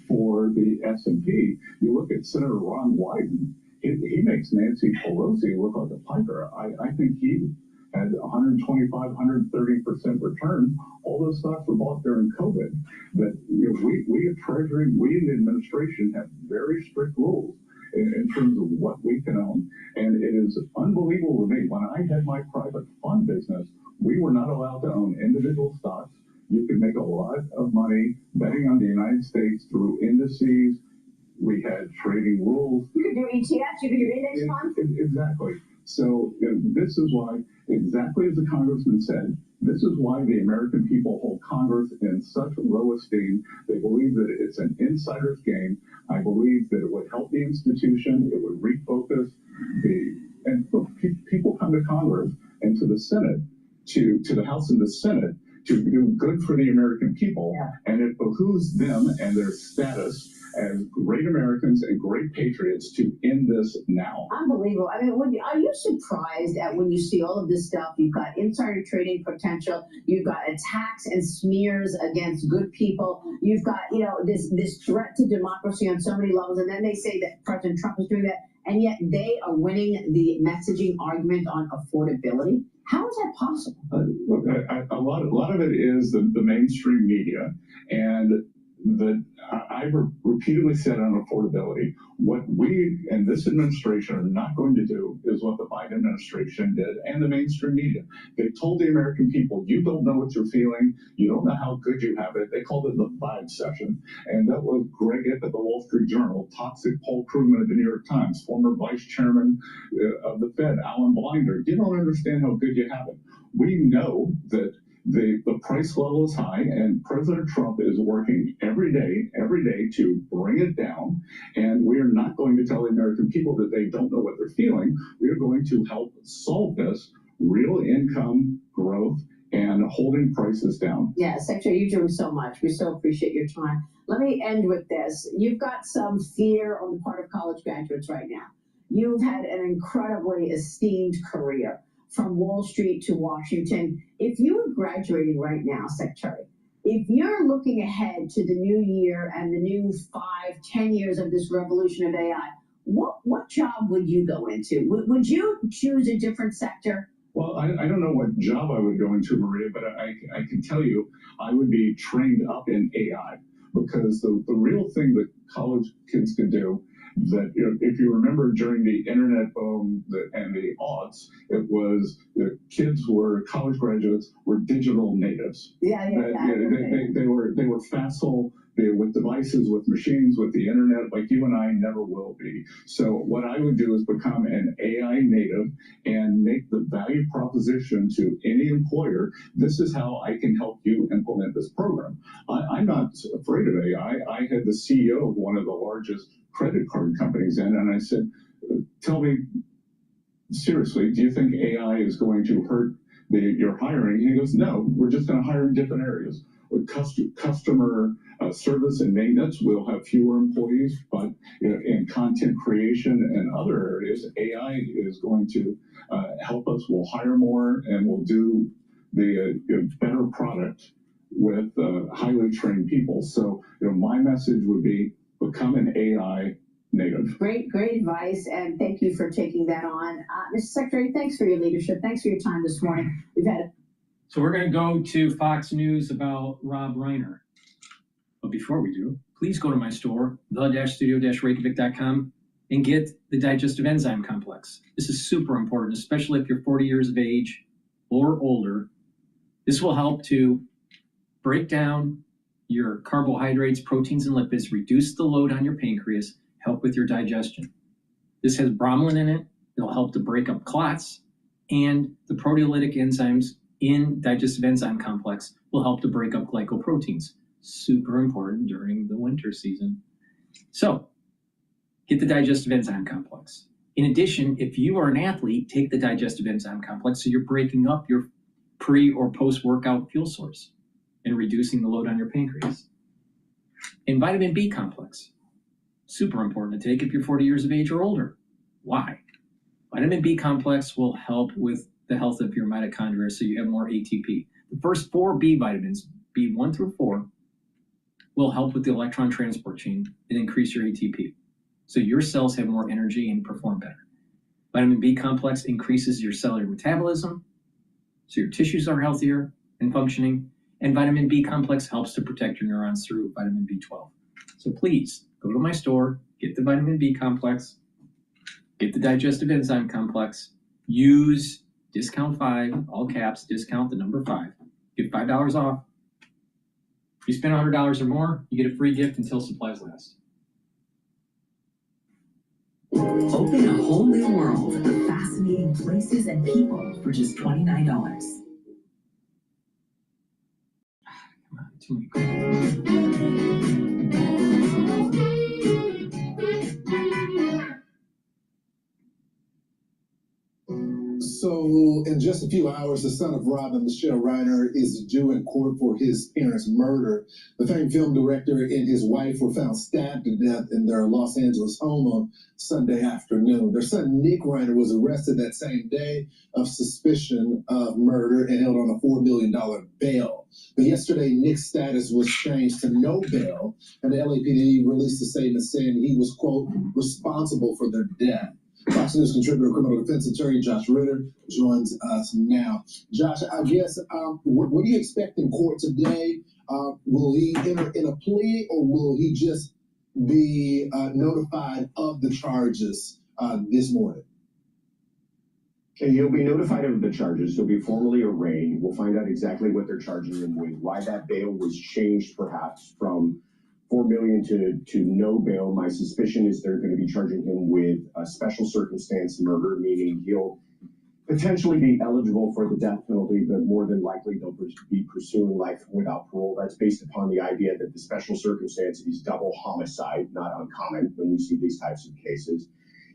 for the S&P. You look at Senator Ron Wyden, he makes Nancy Pelosi look like a piker. I think he had 125, 130% return. All those stocks were bought during COVID. But we at Treasury, we in the administration have very strict rules in terms of what we can own. And it is unbelievable to me. When I had my private fund business, we were not allowed to own individual stocks. You could make a lot of money betting on the United States through indices. We had trading rules. You could do ETFs, you could do index funds. Exactly. So this is why, exactly as the congressman said, this is why the American people hold Congress in such low esteem. They believe that it's an insider's game. I believe that it would help the institution. It would refocus and people come to Congress and to the Senate, to the House and the Senate, to do good for the American people. Yeah. And it behooves them and their status as great Americans and great patriots to end this now. Unbelievable. I mean, are you surprised at when you see all of this stuff? You've got insider trading potential. You've got attacks and smears against good people. You've got, this threat to democracy on so many levels. And then they say that President Trump is doing that. And yet they are winning the messaging argument on affordability. How is that possible? Look, a lot of it is the mainstream media, and I've repeatedly said on affordability, what we and this administration are not going to do is what the Biden administration did and the mainstream media. They told the American people, you don't know what you're feeling, you don't know how good you have it. They called it the vibe session. And that was Greg Ip at the Wall Street Journal, toxic Paul Krugman at the New York Times, former vice chairman of the Fed, Alan Blinder. You don't understand how good you have it. We know that the price level is high, and President Trump is working every day to bring it down. And we are not going to tell the American people that they don't know what they're feeling. We are going to help solve this real income growth and holding prices down. Yeah, Secretary, you're doing so much. We so appreciate your time. Let me end with this. You've got some fear on the part of college graduates right now. You've had an incredibly esteemed career from Wall Street to Washington. If you were graduating right now, Secretary, if you're looking ahead to the new year and the new 5-10 years of this revolution of AI, what job would you go into? Would you choose a different sector? Well, I don't know what job I would go into, Maria, but I can tell you I would be trained up in AI, because the real thing that college kids can do, that if you remember during the internet boom and the aughts, it was the college graduates were digital natives. They were facile with devices, with machines, with the internet, like you and I never will be. So what I would do is become an AI native and make the value proposition to any employer. This is how I can help you implement this program. I'm not afraid of AI. I had the CEO of one of the largest credit card companies in, and I said, tell me seriously, do you think AI is going to hurt your hiring? He goes, no, we're just going to hire in different areas. With customer service and maintenance, we'll have fewer employees, but in content creation and other areas, AI is going to help us. We'll hire more, and we'll do the better product with highly trained people. So my message would be, become an AI native. Great advice, and thank you for taking that on. Mr. Secretary, thanks for your leadership. Thanks for your time this morning. So we're going to go to Fox News about Rob Reiner. But before we do, please go to my store, the-studio-reykjavik.com, and get the digestive enzyme complex. This is super important, especially if you're 40 years of age or older. This will help to break down your carbohydrates, proteins, and lipids, reduce the load on your pancreas, help with your digestion. This has bromelain in it. It'll help to break up clots, and the proteolytic enzymes in digestive enzyme complex will help to break up glycoproteins. Super important during the winter season. So, get the digestive enzyme complex. In addition, if you are an athlete, take the digestive enzyme complex so you're breaking up your pre or post-workout fuel source and reducing the load on your pancreas. And vitamin B complex, super important to take if you're 40 years of age or older. Why? Vitamin B complex will help with the health of your mitochondria so you have more ATP. The first 4 B vitamins, B1 through 4, will help with the electron transport chain and increase your ATP. So your cells have more energy and perform better. Vitamin B complex increases your cellular metabolism, so your tissues are healthier and functioning, and vitamin B complex helps to protect your neurons through vitamin B12. So please, go to my store, get the vitamin B complex, get the digestive enzyme complex, use discount 5, all caps, discount the number 5, get $5 off. If you spend $100 or more, you get a free gift until supplies last. Open a whole new world of fascinating places and people for just $29. Come on, too many. So, in just a few hours, the son of Rob and Michelle Reiner is due in court for his parents' murder. The famed film director and his wife were found stabbed to death in their Los Angeles home on Sunday afternoon. Their son, Nick Reiner, was arrested that same day of suspicion of murder and held on a $4 million bail. But yesterday, Nick's status was changed to no bail, and the LAPD released a statement saying he was, quote, responsible for their death. Fox News contributor, criminal defense attorney Josh Ritter joins us now. Josh, I guess, what do you expect in court today? Will he enter in a plea, or will he just be notified of the charges this morning? And he'll be notified of the charges. He'll be formally arraigned. We'll find out exactly what they're charging him with, why that bail was changed perhaps from $4 million to no bail. My suspicion is they're going to be charging him with a special circumstance murder, meaning he'll potentially be eligible for the death penalty, but more than likely they'll be pursuing life without parole. That's based upon the idea that the special circumstance is double homicide, not uncommon when you see these types of cases.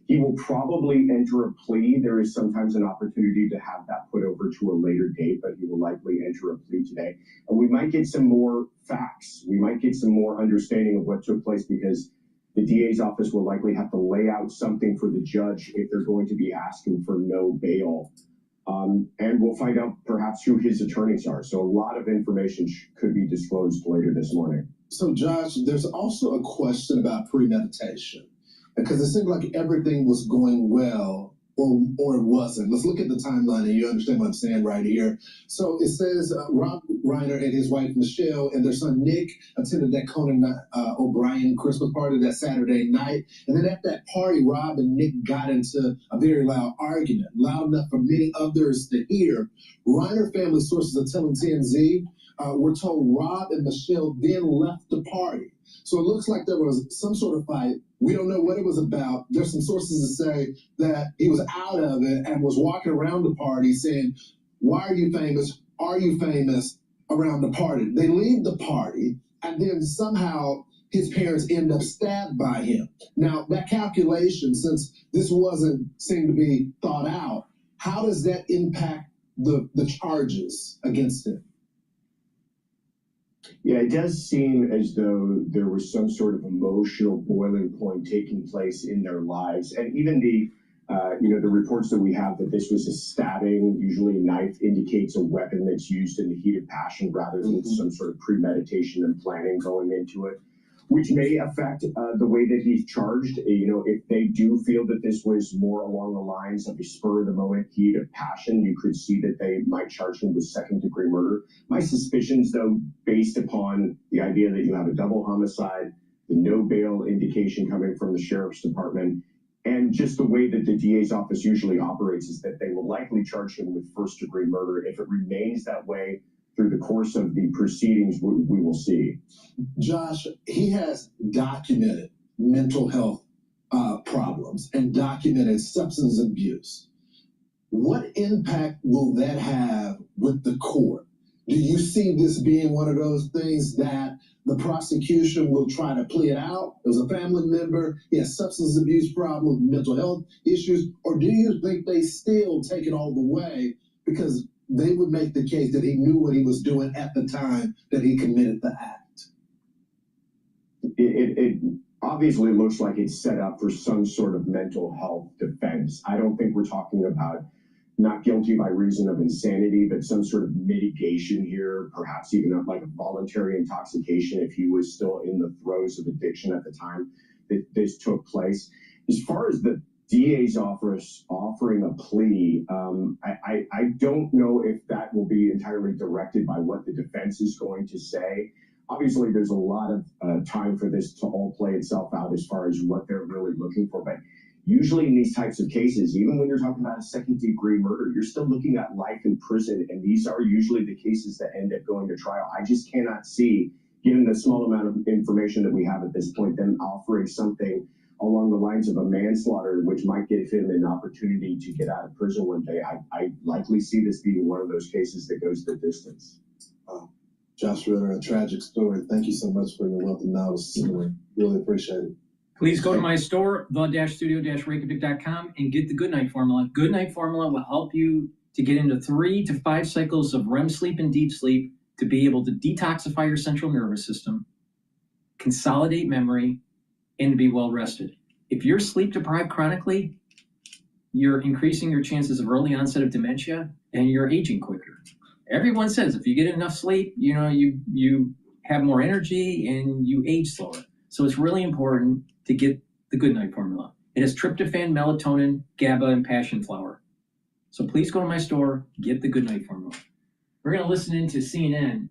He will probably enter a plea. There is sometimes an opportunity to have that put over to a later date, but he will likely enter a plea today. And we might get some more facts. We might get some more understanding of what took place, because the DA's office will likely have to lay out something for the judge if they're going to be asking for no bail. And we'll find out perhaps who his attorneys are. So a lot of information could be disclosed later this morning. So, Josh, there's also a question about premeditation, because it seemed like everything was going well, or it wasn't. Let's look at the timeline, and you understand what I'm saying right here. So it says Rob Reiner and his wife Michelle and their son Nick attended that Conan O'Brien Christmas party that Saturday night. And then at that party, Rob and Nick got into a very loud argument, loud enough for many others to hear. Reiner family sources are telling TMZ, we're told Rob and Michelle then left the party. So it looks like there was some sort of fight. We don't know what it was about. There's some sources that say that he was out of it and was walking around the party saying, why are you famous? Are you famous around the party? They leave the party, and then somehow his parents end up stabbed by him. Now, that calculation, since this wasn't seemed to be thought out, how does that impact the charges against him? Yeah, it does seem as though there was some sort of emotional boiling point taking place in their lives. And even the reports that we have that this was a stabbing, usually a knife, indicates a weapon that's used in the heat of passion rather than some sort of premeditation and planning going into it, which may affect the way that he's charged. If they do feel that this was more along the lines of a spur-of-the-moment heat of passion, you could see that they might charge him with second-degree murder. My suspicions, though, based upon the idea that you have a double homicide, the no bail indication coming from the sheriff's department, and just the way that the DA's office usually operates, is that they will likely charge him with first-degree murder. If it remains that way, through the course of the proceedings, we will see. Josh, he has documented mental health problems and documented substance abuse. What impact will that have with the court? Do you see this being one of those things that the prosecution will try to play it out? It was a family member, he has substance abuse problems, mental health issues, or do you think they still take it all the way because they would make the case that he knew what he was doing at the time that he committed the act? It obviously looks like it's set up for some sort of mental health defense. I don't think we're talking about not guilty by reason of insanity, but some sort of mitigation here, perhaps even like a voluntary intoxication if he was still in the throes of addiction at the time that this took place. As far as the DA's offering a plea, I don't know if that will be entirely directed by what the defense is going to say. Obviously, there's a lot of time for this to all play itself out as far as what they're really looking for, but usually in these types of cases, even when you're talking about a second-degree murder, you're still looking at life in prison, and these are usually the cases that end up going to trial. I just cannot see, given the small amount of information that we have at this point, them offering something along the lines of a manslaughter, which might give him an opportunity to get out of prison one day. I likely see this being one of those cases that goes the distance. Josh Ritter, a tragic story. Thank you so much for your wealth of knowledge. Really appreciate it. Please go to my store, the-studio-reykjavik.com, and get the Goodnight Formula. Goodnight Formula will help you to get into 3 to 5 cycles of REM sleep and deep sleep to be able to detoxify your central nervous system, consolidate memory, and to be well rested. If you're sleep deprived chronically, you're increasing your chances of early onset of dementia and you're aging quicker. Everyone says if you get enough sleep, you have more energy and you age slower. So it's really important to get the Goodnight Formula. It has tryptophan, melatonin, GABA, and passion flower. So please go to my store, get the Goodnight Formula. We're going to listen into CNN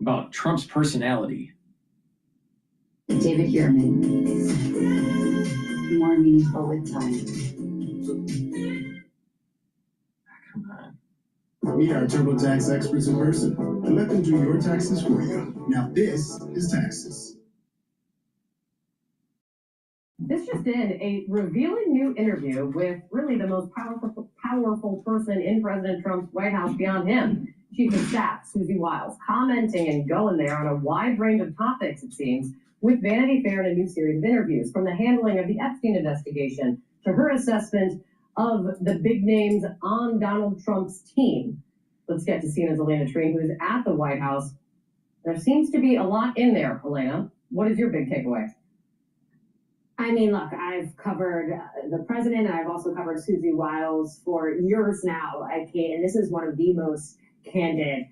about Trump's personality. David Yearman is more meaningful with time. Come on. Meet our TurboTax experts in person and let them do your taxes for you. Now this is Taxes. This just in, a revealing new interview with really the most powerful person in President Trump's White House beyond him, Chief of Staff Susie Wiles, commenting and going there on a wide range of topics, it seems, with Vanity Fair in a new series of interviews, from the handling of the Epstein investigation to her assessment of the big names on Donald Trump's team. Let's get to CNN's Elena Treen, who is at the White House. There seems to be a lot in there, Elena. What is your big takeaway? I mean, look, I've covered the president, and I've also covered Susie Wiles for years now, Kate, and this is one of the most candid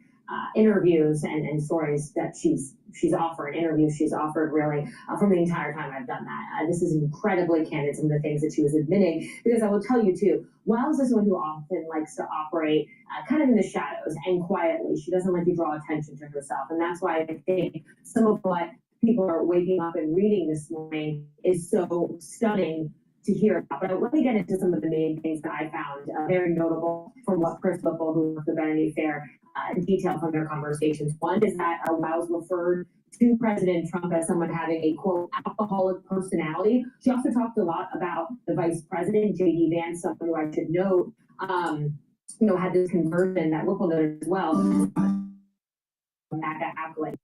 interviews and stories that she's offered, interviews she's offered really from the entire time I've done that. This is incredibly candid, some of the things that she was admitting, because I will tell you too, Wiles is someone who often likes to operate kind of in the shadows and quietly. She doesn't like to draw attention to herself, and that's why I think some of what people are waking up and reading this morning is so stunning to hear about. But let me get into some of the main things that I found very notable from what Chris Whipple, who worked with Vanity Fair, detailed from their conversations. One is that Wiles referred to President Trump as someone having a, quote, alcoholic personality. She also talked a lot about the vice president, J.D. Vance, someone who I should note, had this conversion that Whipple noted as well. MAGA accolade.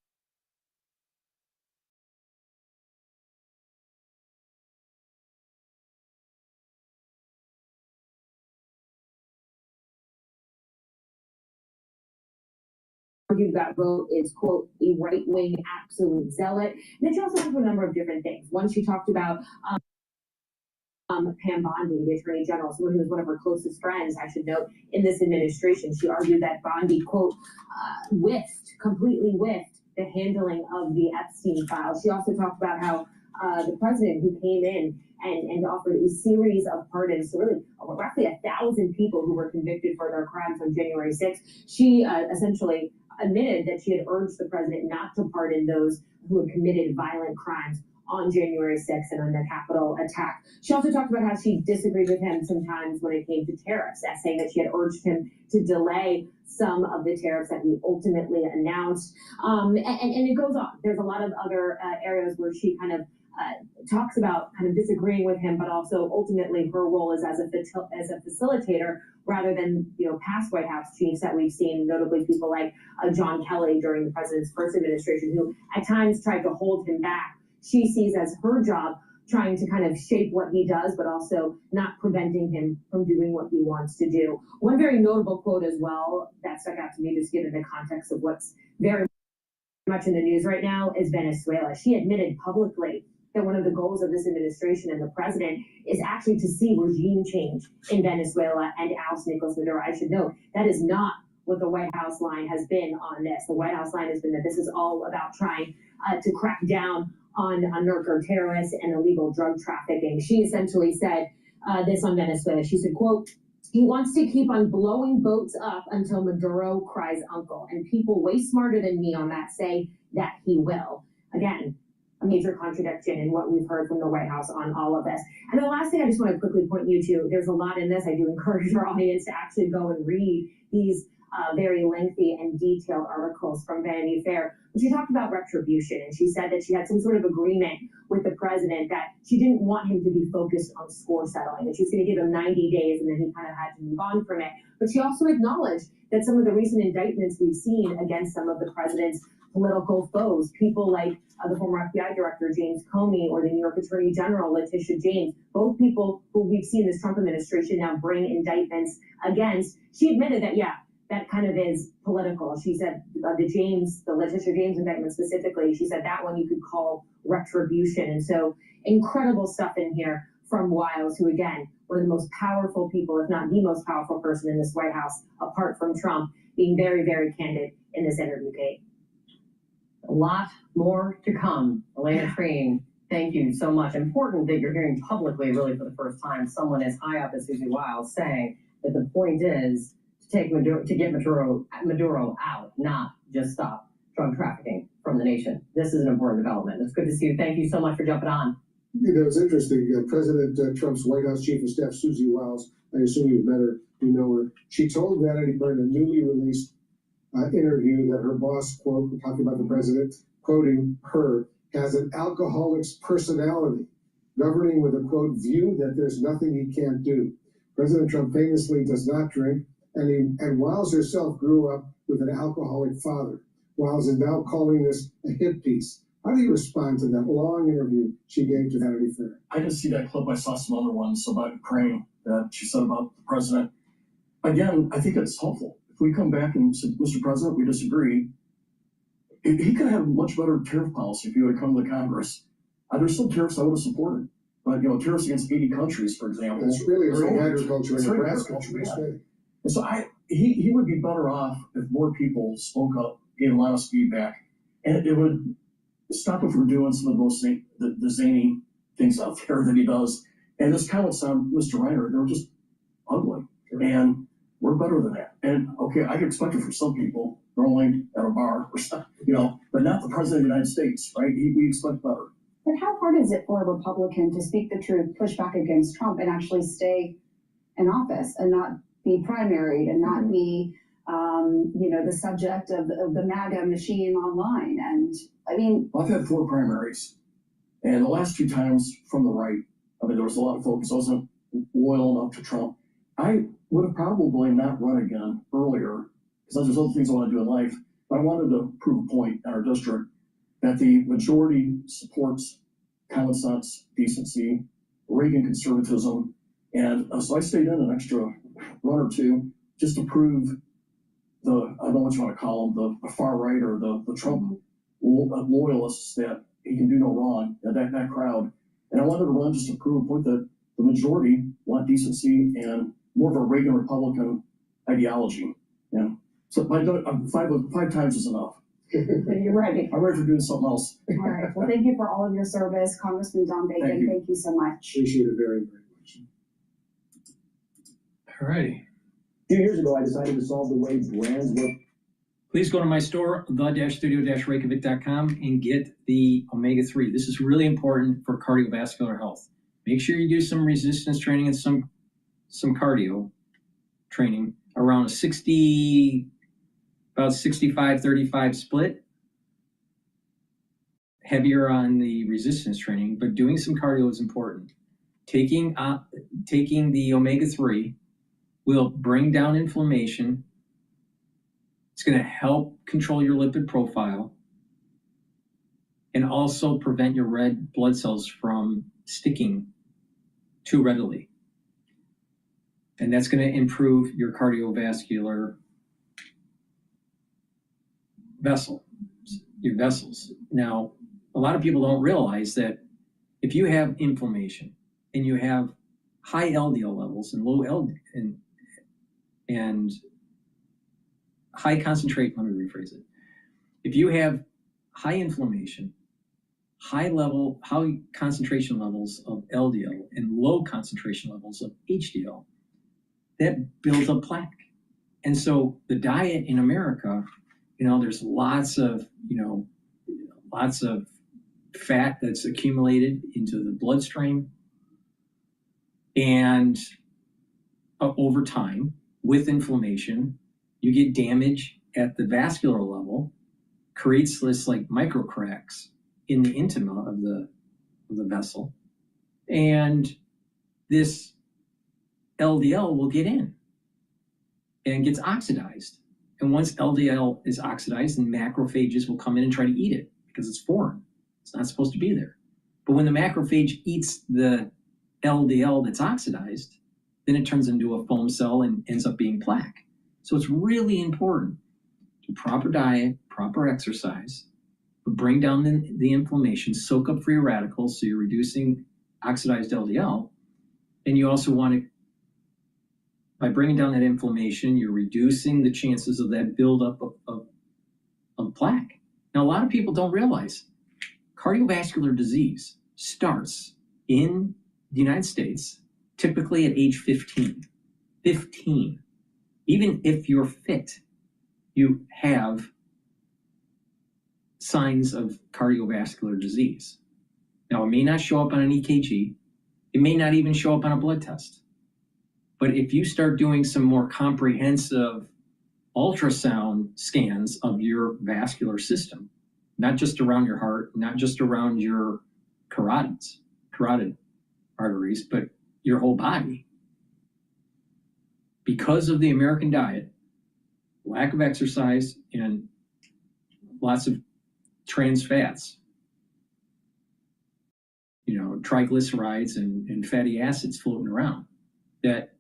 That vote is, quote, a right-wing absolute zealot. And then she also talked about a number of different things. One, she talked about Pam Bondi, the Attorney General, someone who was one of her closest friends, I should note, in this administration. She argued that Bondi, quote, completely whiffed the handling of the Epstein files. She also talked about how the president, who came in and offered a series of pardons to really roughly 1,000 people who were convicted for their crimes on January 6th, she essentially admitted that she had urged the president not to pardon those who had committed violent crimes on January 6th and on the Capitol attack. She also talked about how she disagreed with him sometimes when it came to tariffs, saying that she had urged him to delay some of the tariffs that he ultimately announced. And it goes on. There's a lot of other areas where she kind of talks about kind of disagreeing with him, but also ultimately her role is as a facilitator rather than, past White House chiefs that we've seen, notably people like John Kelly during the president's first administration, who at times tried to hold him back. She sees as her job trying to kind of shape what he does, but also not preventing him from doing what he wants to do. One very notable quote as well that stuck out to me, just given the context of what's very much in the news right now, is Venezuela. She admitted publicly that one of the goals of this administration and the president is actually to see regime change in Venezuela and oust Nicolas Maduro. I should note that is not what the White House line has been on this. The White House line has been that this is all about trying to crack down on narco terrorists and illegal drug trafficking. She essentially said this on Venezuela. She said, quote, "He wants to keep on blowing boats up until Maduro cries uncle. And people way smarter than me on that say that he will." Again, a major contradiction in what we've heard from the White House on all of this. And the last thing I just want to quickly point you to, there's a lot in this. I do encourage our audience to actually go and read these very lengthy and detailed articles from Vanity Fair. But she talked about retribution, and she said that she had some sort of agreement with the president that she didn't want him to be focused on score settling, that she was going to give him 90 days and then he kind of had to move on from it. But she also acknowledged that some of the recent indictments we've seen against some of the president's political foes, people like the former FBI director James Comey or the New York Attorney General Letitia James, both people who we've seen this Trump administration now bring indictments against. She admitted that, yeah, that kind of is political. She said the Letitia James indictment specifically, she said that one you could call retribution. And so incredible stuff in here from Wiles, who again, one of the most powerful people, if not the most powerful person in this White House, apart from Trump, being very, very candid in this interview, Kate. A lot more to come. Elena Treen, thank you so much. Important that you're hearing publicly, really for the first time, someone as high up as Susie Wiles saying that the point is to get Maduro out, not just stop drug trafficking from the nation. This is an important development. It's good to see you. Thank you so much for jumping on. It's interesting. President Trump's White House Chief of Staff, Susie Wiles, I assume you've met her, you know her. She told Vanity Fair in a newly released interview that her boss, quote, we're talking about the president, quoting her, has an alcoholic's personality, governing with a, quote, view that there's nothing he can't do. President Trump famously does not drink, and Wiles herself grew up with an alcoholic father. Wiles is now calling this a hit piece. How do you respond to that long interview she gave to Vanity Fair? I didn't see that clip. I saw some other ones about Ukraine that she said about the president. Again, I think it's helpful. If we come back and say, Mr. President, we disagree, he could have much better tariff policy if he would have come to the Congress. There's some tariffs I would have supported. But, tariffs against 80 countries, for example. It's really agriculture and Nebraska. And so he would be better off if more people spoke up, gave a lot of feedback, and it would stop him from doing some of the most the zany things out there that he does. And his comments on Mr. Reiner, they were just ugly. And we're better than that. And okay, I can expect it from some people, normally at a bar or stuff, but not the president of the United States, right? We expect better. But how hard is it for a Republican to speak the truth, push back against Trump, and actually stay in office and not be primaried and not be, the subject of the MAGA machine online? And I mean, I've had 4 primaries, and the last 2 times from the right, there was a lot of focus. I wasn't loyal enough to Trump. I would have probably not run again earlier because there's other things I want to do in life. But I wanted to prove a point in our district that the majority supports common sense, decency, Reagan conservatism, and so I stayed in an extra run or 2 just to prove I don't know what you want to call them, the far right or the Trump loyalists that he can do no wrong, that crowd. And I wanted to run just to prove a point that the majority want decency and more of a Reagan Republican ideology. So 5 times is enough. You're ready. I'm ready for doing something else. All right. Well, thank you for all of your service, Congressman Don Bacon. Thank you so much. Appreciate it very, very much. All righty. A few years ago, I decided to solve the way brands look. please go to my store, the-studio-reykjavik.com, and get the omega-3. This is really important for cardiovascular health. Make sure you do some resistance training and some cardio training around a 65-35 split. Heavier on the resistance training, but doing some cardio is important. Taking the omega-3 will bring down inflammation. It's going to help control your lipid profile and also prevent your red blood cells from sticking too readily. And that's going to improve your cardiovascular your vessels. Now, a lot of people don't realize that if you have inflammation and you have high LDL levels and low LDL and high concentrate, let me rephrase it. If you have high inflammation, high concentration levels of LDL and low concentration levels of HDL, that builds up plaque. And so the diet in America, there's lots of fat that's accumulated into the bloodstream. And over time, with inflammation, you get damage at the vascular level, creates this like micro cracks in the intima of the vessel. And this LDL will get in and gets oxidized. And once LDL is oxidized, then macrophages will come in and try to eat it because it's foreign. It's not supposed to be there. But when the macrophage eats the LDL that's oxidized, then it turns into a foam cell and ends up being plaque. So it's really important to proper diet, proper exercise, but bring down the inflammation, soak up free radicals so you're reducing oxidized LDL. And you also want to, by bringing down that inflammation, you're reducing the chances of that buildup of plaque. Now, a lot of people don't realize cardiovascular disease starts in the United States typically at age 15. 15. Even if you're fit, you have signs of cardiovascular disease. Now, it may not show up on an EKG. It may not even show up on a blood test. But if you start doing some more comprehensive ultrasound scans of your vascular system, not just around your heart, not just around your carotid arteries, but your whole body, because of the American diet, lack of exercise, and lots of trans fats, triglycerides and fatty acids floating around, that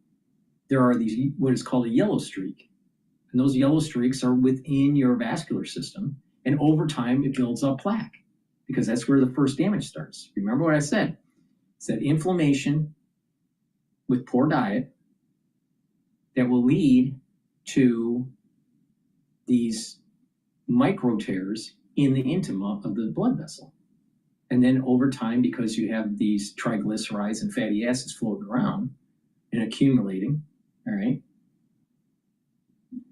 there are these, what is called a yellow streak. And those yellow streaks are within your vascular system. And over time, it builds up plaque because that's where the first damage starts. Remember what I said? It's that inflammation with poor diet that will lead to these micro tears in the intima of the blood vessel. And then over time, because you have these triglycerides and fatty acids floating around and accumulating, all right,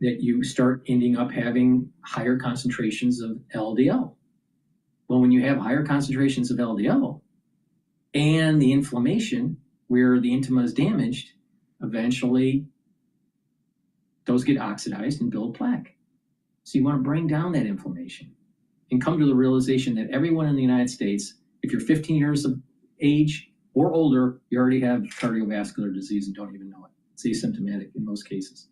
that you start ending up having higher concentrations of LDL. Well, when you have higher concentrations of LDL and the inflammation where the intima is damaged, eventually those get oxidized and build plaque. So you want to bring down that inflammation and come to the realization that everyone in the United States, if you're 15 years of age or older, you already have cardiovascular disease and don't even know it. It's asymptomatic in most cases.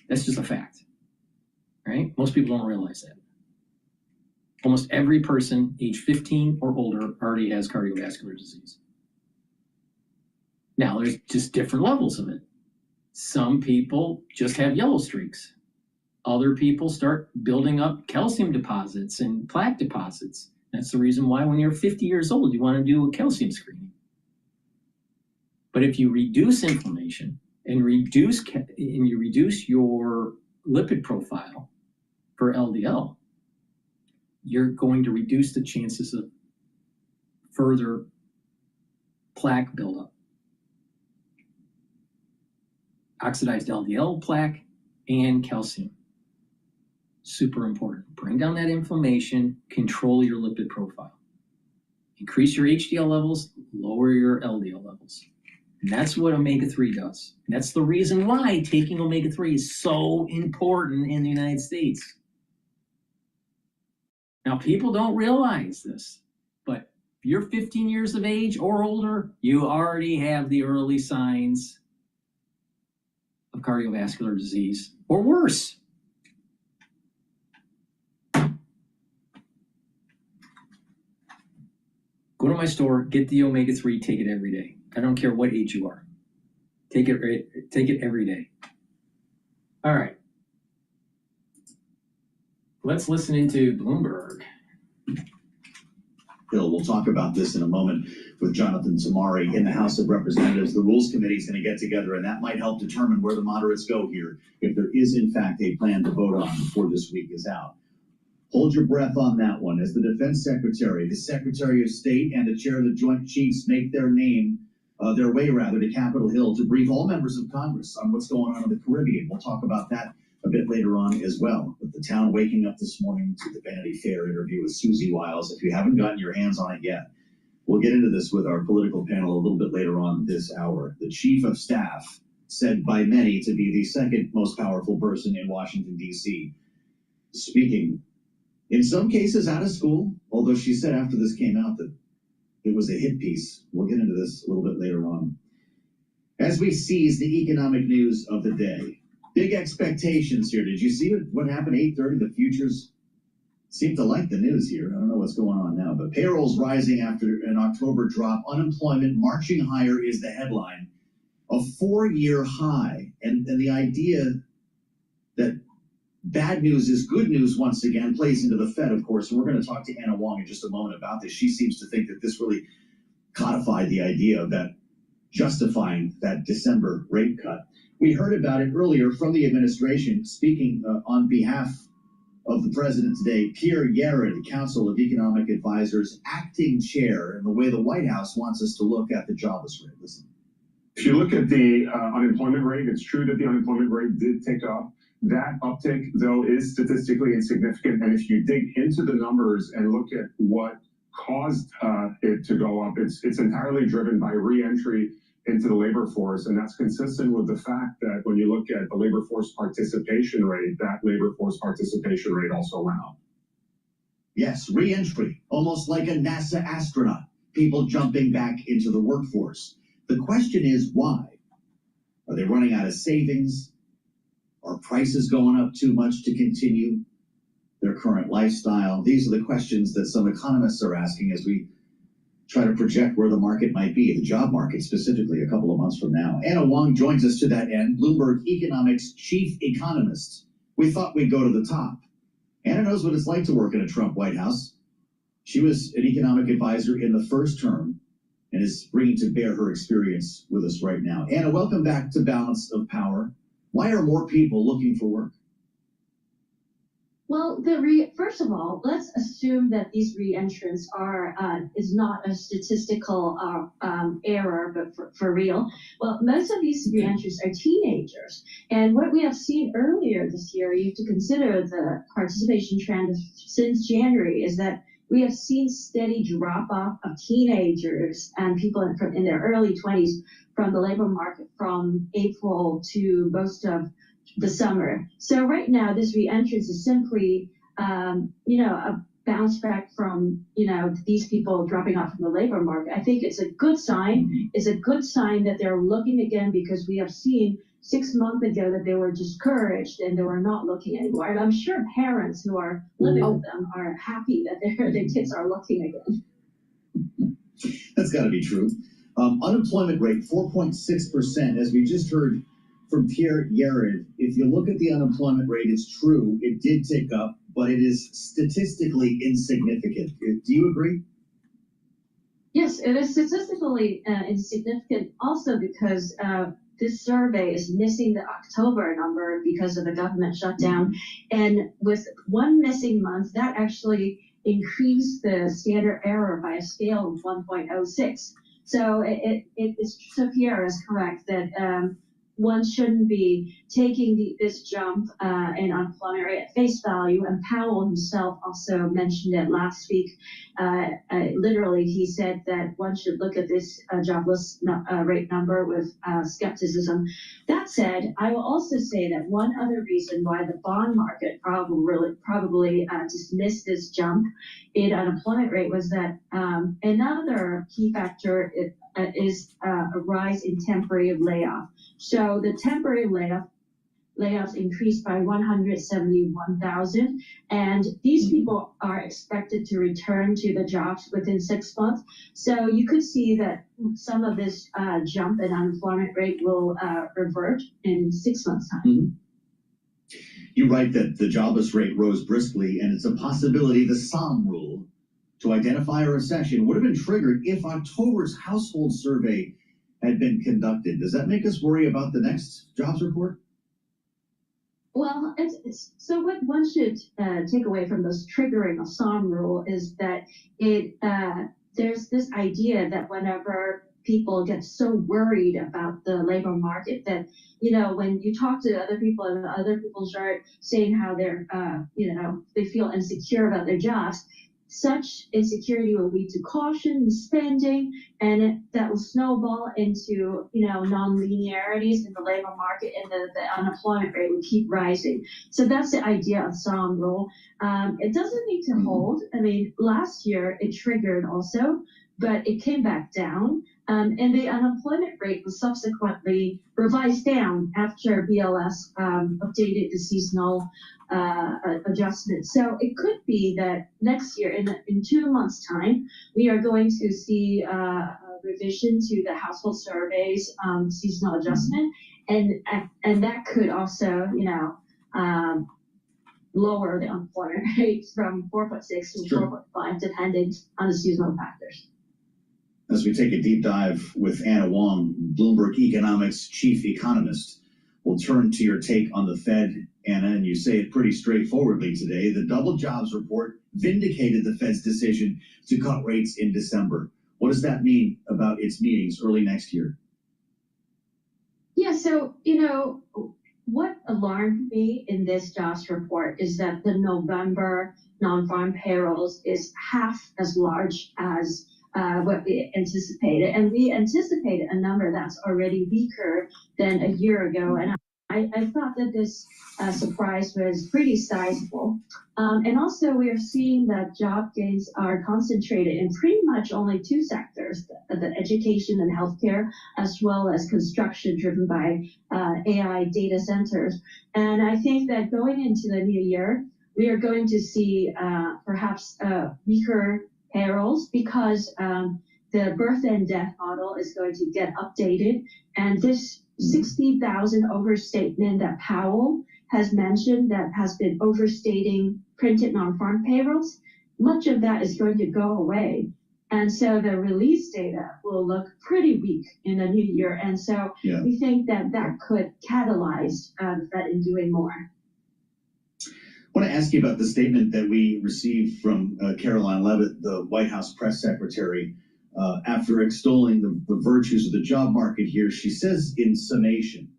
That's just a fact, right? Most people don't realize that. Almost every person age 15 or older already has cardiovascular disease. Now, there's just different levels of it. Some people just have yellow streaks. Other people start building up calcium deposits and plaque deposits. That's the reason why when you're 50 years old, you want to do a calcium screening. But if you reduce inflammation and you reduce your lipid profile for LDL, you're going to reduce the chances of further plaque buildup. Oxidized LDL plaque and calcium. Super important. Bring down that inflammation, control your lipid profile. Increase your HDL levels, lower your LDL levels. And that's what omega-3 does. And that's the reason why taking omega-3 is so important in the United States. Now, people don't realize this, but if you're 15 years of age or older, you already have the early signs of cardiovascular disease or worse. Go to my store, get the omega-3, take it every day. I don't care what age you are. Take it every day. All right. Let's listen into Bloomberg. Bill, we'll talk about this in a moment with Jonathan Tamari in the House of Representatives. The Rules Committee is going to get together, and that might help determine where the moderates go here, if there is, in fact, a plan to vote on before this week is out. Hold your breath on that one. As the Defense Secretary, the Secretary of State, and the Chair of the Joint Chiefs make their way to Capitol Hill to brief all members of Congress on what's going on in the Caribbean. We'll talk about that a bit later on as well. But the town waking up this morning to the Vanity Fair interview with Susie Wiles. If you haven't gotten your hands on it yet, we'll get into this with our political panel a little bit later on this hour. The Chief of Staff, said by many to be the second most powerful person in Washington, D.C., speaking, in some cases out of school, although she said after this came out that it was a hit piece. We'll get into this a little bit later on. As we seize the economic news of the day, big expectations here. Did you see what happened at 8:30? The futures seem to like the news here. I don't know what's going on now, but payrolls rising after an October drop. Unemployment marching higher is the headline. A 4-year high. And the idea that bad news is good news once again plays into the Fed, of course. And we're going to talk to Anna Wong in just a moment about this. She seems to think that this really codified the idea of that justifying that December rate cut. We heard about it earlier from the administration, speaking on behalf of the president today, Pierre Yared, Council of Economic Advisors, acting chair, and the way the White House wants us to look at the jobless rate. Listen. If you look at the unemployment rate, it's true that the unemployment rate did tick up. That uptick, though, is statistically insignificant. And if you dig into the numbers and look at what caused it to go up, it's entirely driven by re-entry into the labor force. And that's consistent with the fact that when you look at the labor force participation rate, that labor force participation rate also went up. Yes, re-entry, almost like a NASA astronaut, people jumping back into the workforce. The question is why? Are they running out of savings? Are prices going up too much to continue their current lifestyle? These are the questions that some economists are asking as we try to project where the market might be, the job market specifically, a couple of months from now. Anna Wong joins us to that end, Bloomberg Economics chief economist. We thought we'd go to the top. Anna knows what it's like to work in a Trump White House. She was an economic advisor in the first term and is bringing to bear her experience with us right now. Anna, welcome back to Balance of Power. Why are more people looking for work? Well, first of all, let's assume that these re-entrants is not a statistical error, but for real. Well, most of these re-entrants are teenagers. And what we have seen earlier this year, you have to consider the participation trend since January, is that we have seen steady drop-off of teenagers and people in their early 20s from the labor market from April to most of the summer. So right now, this re-entrance is simply, a bounce back from, these people dropping off from the labor market. I think it's a good sign. It's a good sign that they're looking again, because we have seen 6 months ago that they were discouraged and they were not looking anymore. And I'm sure parents who are living with them are happy that their kids are looking again. That's got to be true. Unemployment rate, 4.6%, as we just heard from Pierre Yared. If you look at the unemployment rate, it's true, it did tick up, but it is statistically insignificant. Do you agree? Yes, it is statistically insignificant also because this survey is missing the October number because of the government shutdown. And with one missing month, that actually increased the standard error by a scale of 1.06. So so Pierre is correct that one shouldn't be taking this jump in unemployment rate at face value. And Powell himself also mentioned it last week. Literally, he said that one should look at this jobless rate number with skepticism. That said, I will also say that one other reason why the bond market probably dismissed this jump in unemployment rate was that another key factor is a rise in temporary layoff. So the temporary layoffs increased by 171,000, and these people are expected to return to the jobs within 6 months. So you could see that some of this jump in unemployment rate will revert in 6 months' time. Mm-hmm. You write that the jobless rate rose briskly, and it's a possibility the SOM rule to identify a recession would have been triggered if October's household survey had been conducted. Does that make us worry about the next jobs report? Well, so what one should take away from this triggering of SOM rule is that there's this idea that whenever people get so worried about the labor market that, when you talk to other people and other people start saying how they're, they feel insecure about their jobs, such insecurity will lead to caution in spending, and that will snowball into, non-linearities in the labor market, and the unemployment rate will keep rising. So that's the idea of SOM rule. It doesn't need to hold. I mean, last year it triggered also, but it came back down. And the unemployment rate was subsequently revised down after BLS updated the seasonal adjustment. So it could be that next year, in 2 months' time, we are going to see a revision to the household surveys seasonal adjustment, and that could also, lower the unemployment rate from 4.6 to 4.5, depending on the seasonal factors. As we take a deep dive with Anna Wong, Bloomberg Economics chief economist, we'll turn to your take on the Fed, Anna, and you say it pretty straightforwardly today. The double jobs report vindicated the Fed's decision to cut rates in December. What does that mean about its meetings early next year? Yeah, so, what alarmed me in this jobs report is that the November non-farm payrolls is half as large as what we anticipated. And we anticipated a number that's already weaker than a year ago. And I thought that this surprise was pretty sizable. And also we are seeing that job gains are concentrated in pretty much only 2 sectors, the education and healthcare, as well as construction driven by AI data centers. And I think that going into the new year, we are going to see perhaps weaker payrolls because the birth and death model is going to get updated, and this 60,000 overstatement that Powell has mentioned that has been overstating printed non-farm payrolls, much of that is going to go away. And so the release data will look pretty weak in the new year. And so we think that could catalyze the Fed in doing more. I want to ask you about the statement that we received from Caroline Leavitt, the White House press secretary, after extolling the virtues of the job market here. She says in summation,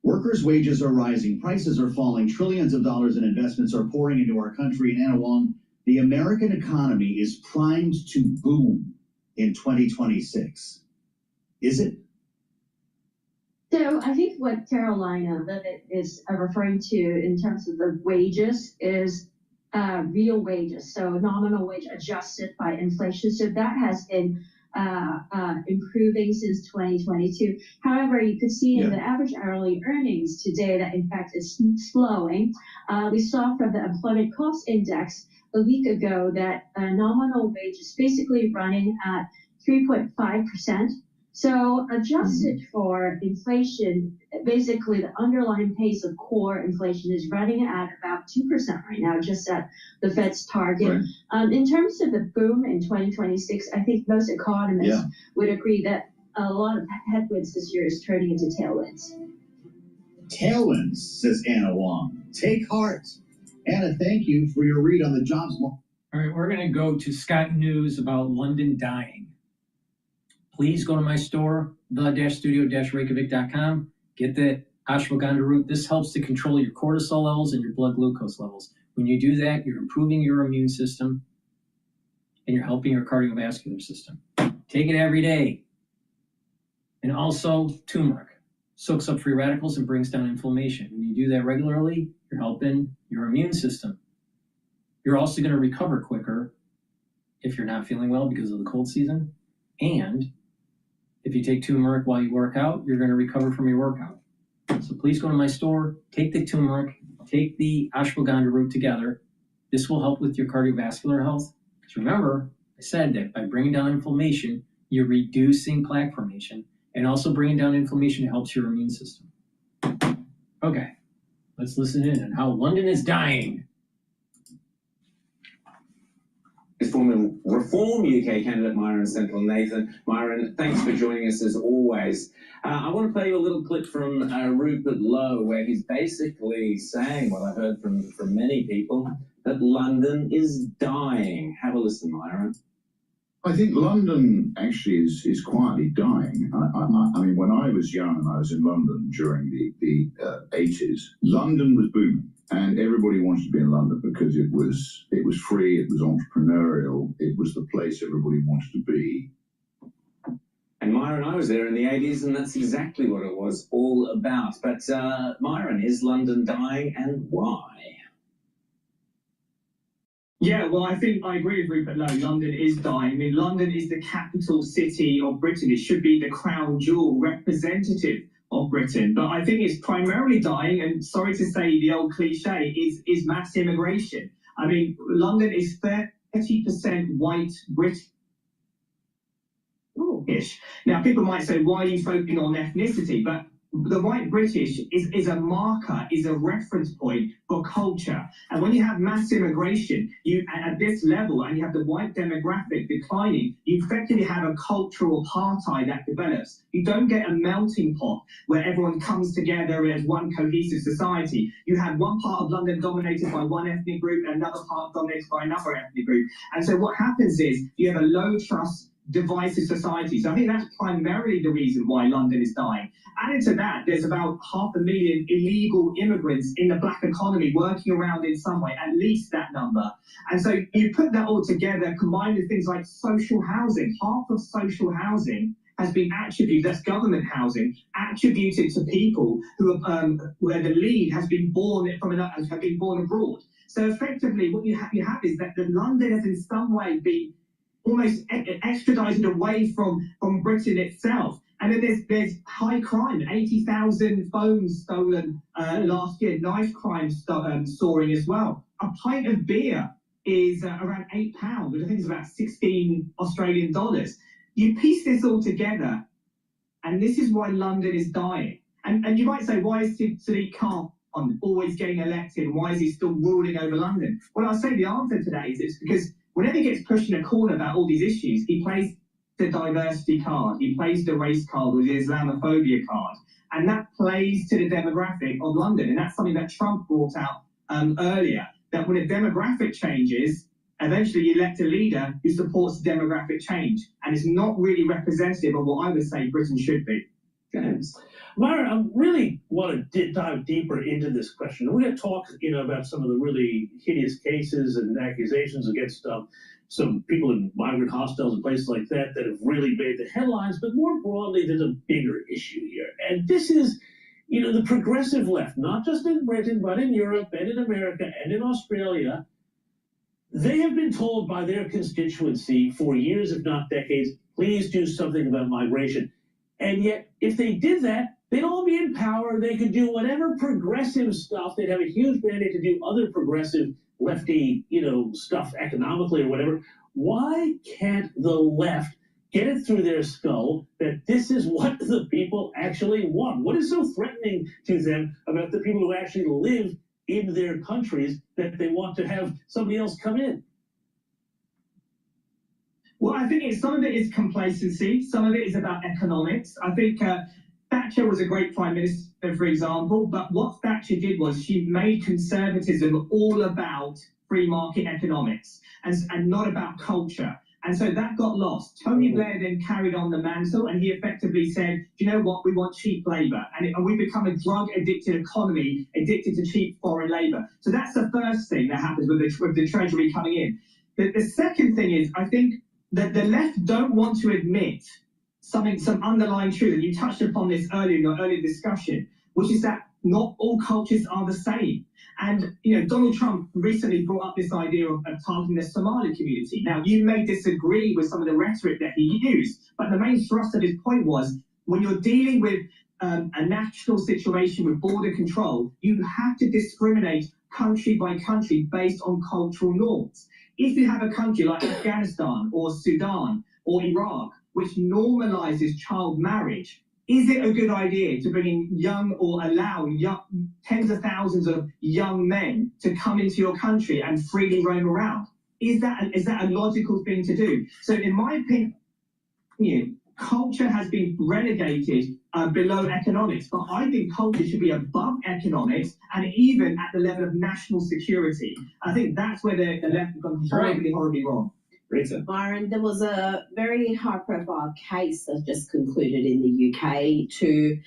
workers' wages are rising, prices are falling, trillions of dollars in investments are pouring into our country. And Anna Wong, the American economy is primed to boom in 2026. Is it? So I think what Carolina Leavitt is referring to in terms of the wages is real wages, so nominal wage adjusted by inflation. So that has been improving since 2022. However, you could see in the average hourly earnings today that in fact is slowing. We saw from the employment cost index a week ago that nominal wage is basically running at 3.5%. So adjusted for inflation, basically the underlying pace of core inflation is running at about 2% right now, just at the Fed's target. Right. In terms of the boom in 2026, I think most economists would agree that a lot of headwinds this year is turning into tailwinds. Tailwinds, says Anna Wong. Take heart. Anna, thank you for your read on the jobs market. All right, we're going to go to Scott News about London dying. Please go to my store, the-studio-reykjavik.com. Get the ashwagandha root. This helps to control your cortisol levels and your blood glucose levels. When you do that, you're improving your immune system and you're helping your cardiovascular system. Take it every day. And also turmeric. Soaks up free radicals and brings down inflammation. When you do that regularly, you're helping your immune system. You're also going to recover quicker if you're not feeling well because of the cold season. And if you take turmeric while you work out, you're going to recover from your workout. So please go to my store, take the turmeric, take the ashwagandha root together. This will help with your cardiovascular health. Because remember, I said that by bringing down inflammation, you're reducing plaque formation, and also bringing down inflammation helps your immune system. Okay, let's listen in on how London is dying. Is former Reform UK candidate Myron Central Nathan. Myron, thanks for joining us as always. I want to play you a little clip from Rupert Lowe, where he's basically saying what I heard from many people, that London is dying. Have a listen, Myron. I think London actually is quietly dying. I mean, when I was young and I was in London during the 80s, London was booming. And everybody wanted to be in London because it was free, it was entrepreneurial, it was the place everybody wanted to be. And Myron, I was there in the 80s, and that's exactly what it was all about. But Myron, is London dying, and why? Yeah, well, I think I agree with Rupert Lowe. London is dying. I mean, London is the capital city of Britain. It should be the crown jewel, representative of Britain. But I think it's primarily dying, and sorry to say the old cliche, is mass immigration. I mean, London is 30% white British. Now, people might say, why are you focusing on ethnicity? But the white British is a marker, is a reference point for culture. And when you have mass immigration, you at this level, and you have the white demographic declining, you effectively have a cultural apartheid that develops. You don't get a melting pot where everyone comes together as one cohesive society. You have one part of London dominated by one ethnic group, and another part dominated by another ethnic group. And so what happens is you have a low trust, divisive society. So I think that's primarily the reason why London is dying. Added to that, there's about 500,000 illegal immigrants in the black economy working around in some way, at least that number. And so you put that all together, combined with things like social housing. Half of social housing has been attributed, that's government housing, attributed to people who are, where the lead has been born abroad. So effectively, what you have is that London has in some way been almost extradited away from Britain itself. And then there's high crime, 80,000 phones stolen last year, knife crime soaring as well. A pint of beer is around £8, which I think is about 16 Australian dollars. You piece this all together, and this is why London is dying. And you might say, why is Sadiq Khan always getting elected? Why is he still ruling over London? Well, I'll say the answer to that is it's because whenever he gets pushed in a corner about all these issues, he plays the diversity card, he plays the race card with the Islamophobia card, and that plays to the demographic of London. And that's something that Trump brought out earlier, that when a demographic changes, eventually you elect a leader who supports demographic change, and it's not really representative of what I would say Britain should be. James. Myron, I really want to dive deeper into this question. We're going to talk, about some of the really hideous cases and accusations against some people in migrant hostels and places like that have really made the headlines. But more broadly, there's a bigger issue here, and this is, the progressive left, not just in Britain, but in Europe and in America and in Australia. They have been told by their constituency for years, if not decades, please do something about migration. And yet, if they did that, they'd all be in power. They could do whatever progressive stuff. They'd have a huge mandate to do other progressive, lefty, stuff economically or whatever. Why can't the left get it through their skull that this is what the people actually want? What is so threatening to them about the people who actually live in their countries that they want to have somebody else come in? Well, I think some of it is complacency. Some of it is about economics. I think Thatcher was a great prime minister, for example, but what Thatcher did was she made conservatism all about free market economics and not about culture. And so that got lost. Tony Blair then carried on the mantle, and he effectively said, "Do you know what? We want cheap labor." And we become a drug-addicted economy, addicted to cheap foreign labor. So that's the first thing that happens with the Treasury coming in. The second thing is, I think that the left don't want to admit some underlying truth, and you touched upon this earlier in your earlier discussion, which is that not all cultures are the same. And Donald Trump recently brought up this idea of targeting the Somali community. Now, you may disagree with some of the rhetoric that he used, but the main thrust of his point was, when you're dealing with a national situation with border control, you have to discriminate country by country based on cultural norms. If you have a country like Afghanistan or Sudan or Iraq, which normalizes child marriage, is it a good idea to bring in young or allow tens of thousands of young men to come into your country and freely roam around? Is that a logical thing to do? So in my opinion, culture has been relegated below economics, but I think culture should be above economics and even at the level of national security. I think that's where the left have gone horribly wrong. Byron, there was a very high-profile case that just concluded in the UK. 2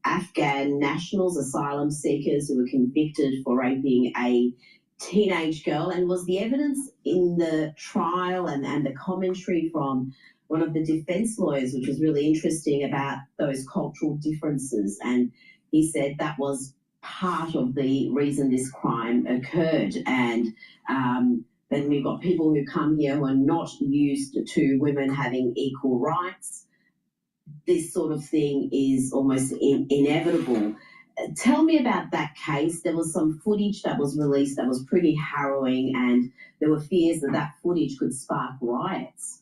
Afghan nationals, asylum seekers, who were convicted for raping a teenage girl, and was the evidence in the trial and the commentary from one of the defense lawyers, which was really interesting, about those cultural differences. And he said that was part of the reason this crime occurred. And then we've got people who come here who are not used to women having equal rights. This sort of thing is almost inevitable. Tell me about that case. There was some footage that was released that was pretty harrowing, and there were fears that that footage could spark riots.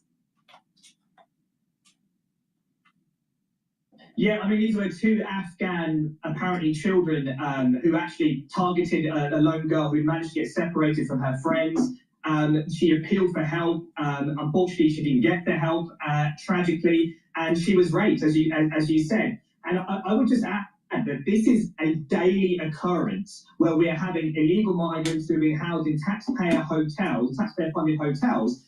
Yeah, I mean, these were 2 Afghan, apparently children, who actually targeted a lone girl who managed to get separated from her friends. She appealed for help. Unfortunately, she didn't get the help, tragically, and she was raped, as you said. And I would just add that this is a daily occurrence where we are having illegal migrants who are being housed in taxpayer-funded hotels,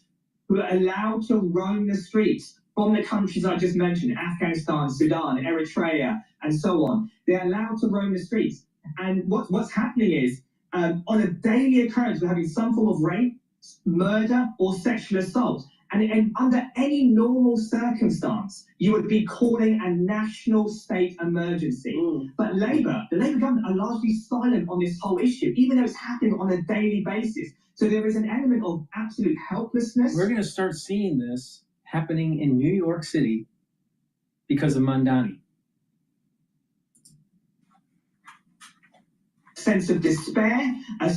who are allowed to roam the streets from the countries I just mentioned, Afghanistan, Sudan, Eritrea, and so on. They're allowed to roam the streets. And what's happening is, on a daily occurrence, we're having some form of rape, murder, or sexual assault. And under any normal circumstance, you would be calling a national state emergency. But the Labour government are largely silent on this whole issue, even though it's happening on a daily basis. So there is an element of absolute helplessness. We're going to start seeing this happening in New York City because of Mandani. Sense of despair, a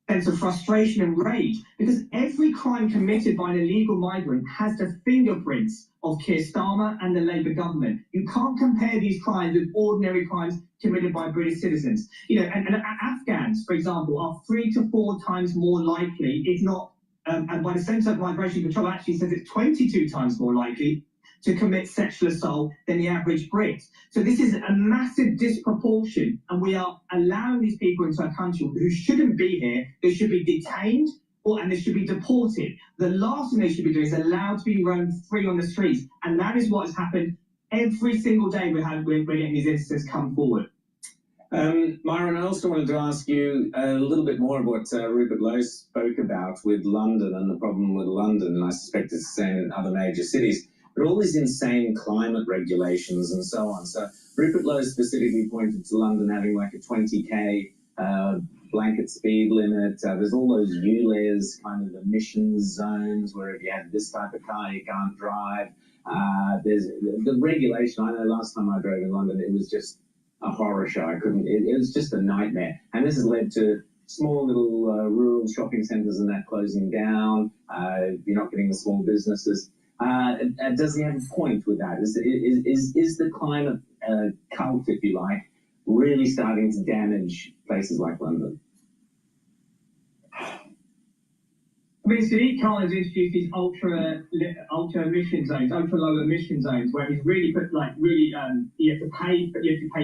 sense of frustration and rage, because every crime committed by an illegal migrant has the fingerprints of Keir Starmer and the Labour government. You can't compare these crimes with ordinary crimes committed by British citizens. And Afghans, for example, are 3 to 4 times more likely, if not, and by the Centre of Migration Control actually says it's 22 times more likely to commit sexual assault than the average Brit. So this is a massive disproportion, and we are allowing these people into our country who shouldn't be here. They should be detained, and they should be deported. The last thing they should be doing is allowed to be roamed free on the streets, and that is what has happened every single day. We're getting these incidents come forward. Myron, I also wanted to ask you a little bit more of what Rupert Lowe spoke about with London and the problem with London, and I suspect it's the same in other major cities. But all these insane climate regulations and so on. So Rupert Lowe specifically pointed to London having like a 20k blanket speed limit. There's all those ULEZ kind of emissions zones where if you have this type of car, you can't drive. There's the regulation. I know last time I drove in London, it was just a horror show. It was just a nightmare. And this has led to small little rural shopping centres and that closing down. You're not getting the small businesses. Does he have a point with that? Is the climate cult, if you like, really starting to damage places like London? I mean, Sadiq Khan has introduced these ultra emission zones, ultra low emission zones, where he's really put you have to pay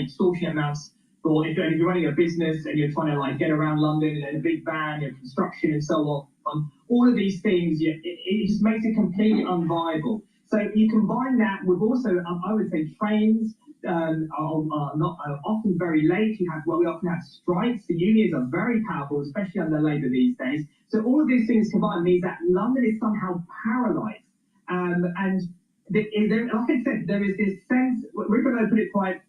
extortionate amounts for if you're running a business and you're trying to get around London in a big van, construction and so on. all of these things, it just makes it completely unviable. So you combine that with also, I would say, trains are often very late. We often have strikes. The unions are very powerful, especially under Labour these days. So all of these things combined means that London is somehow paralysed. Like I said, there is this sense, we're going to put it quite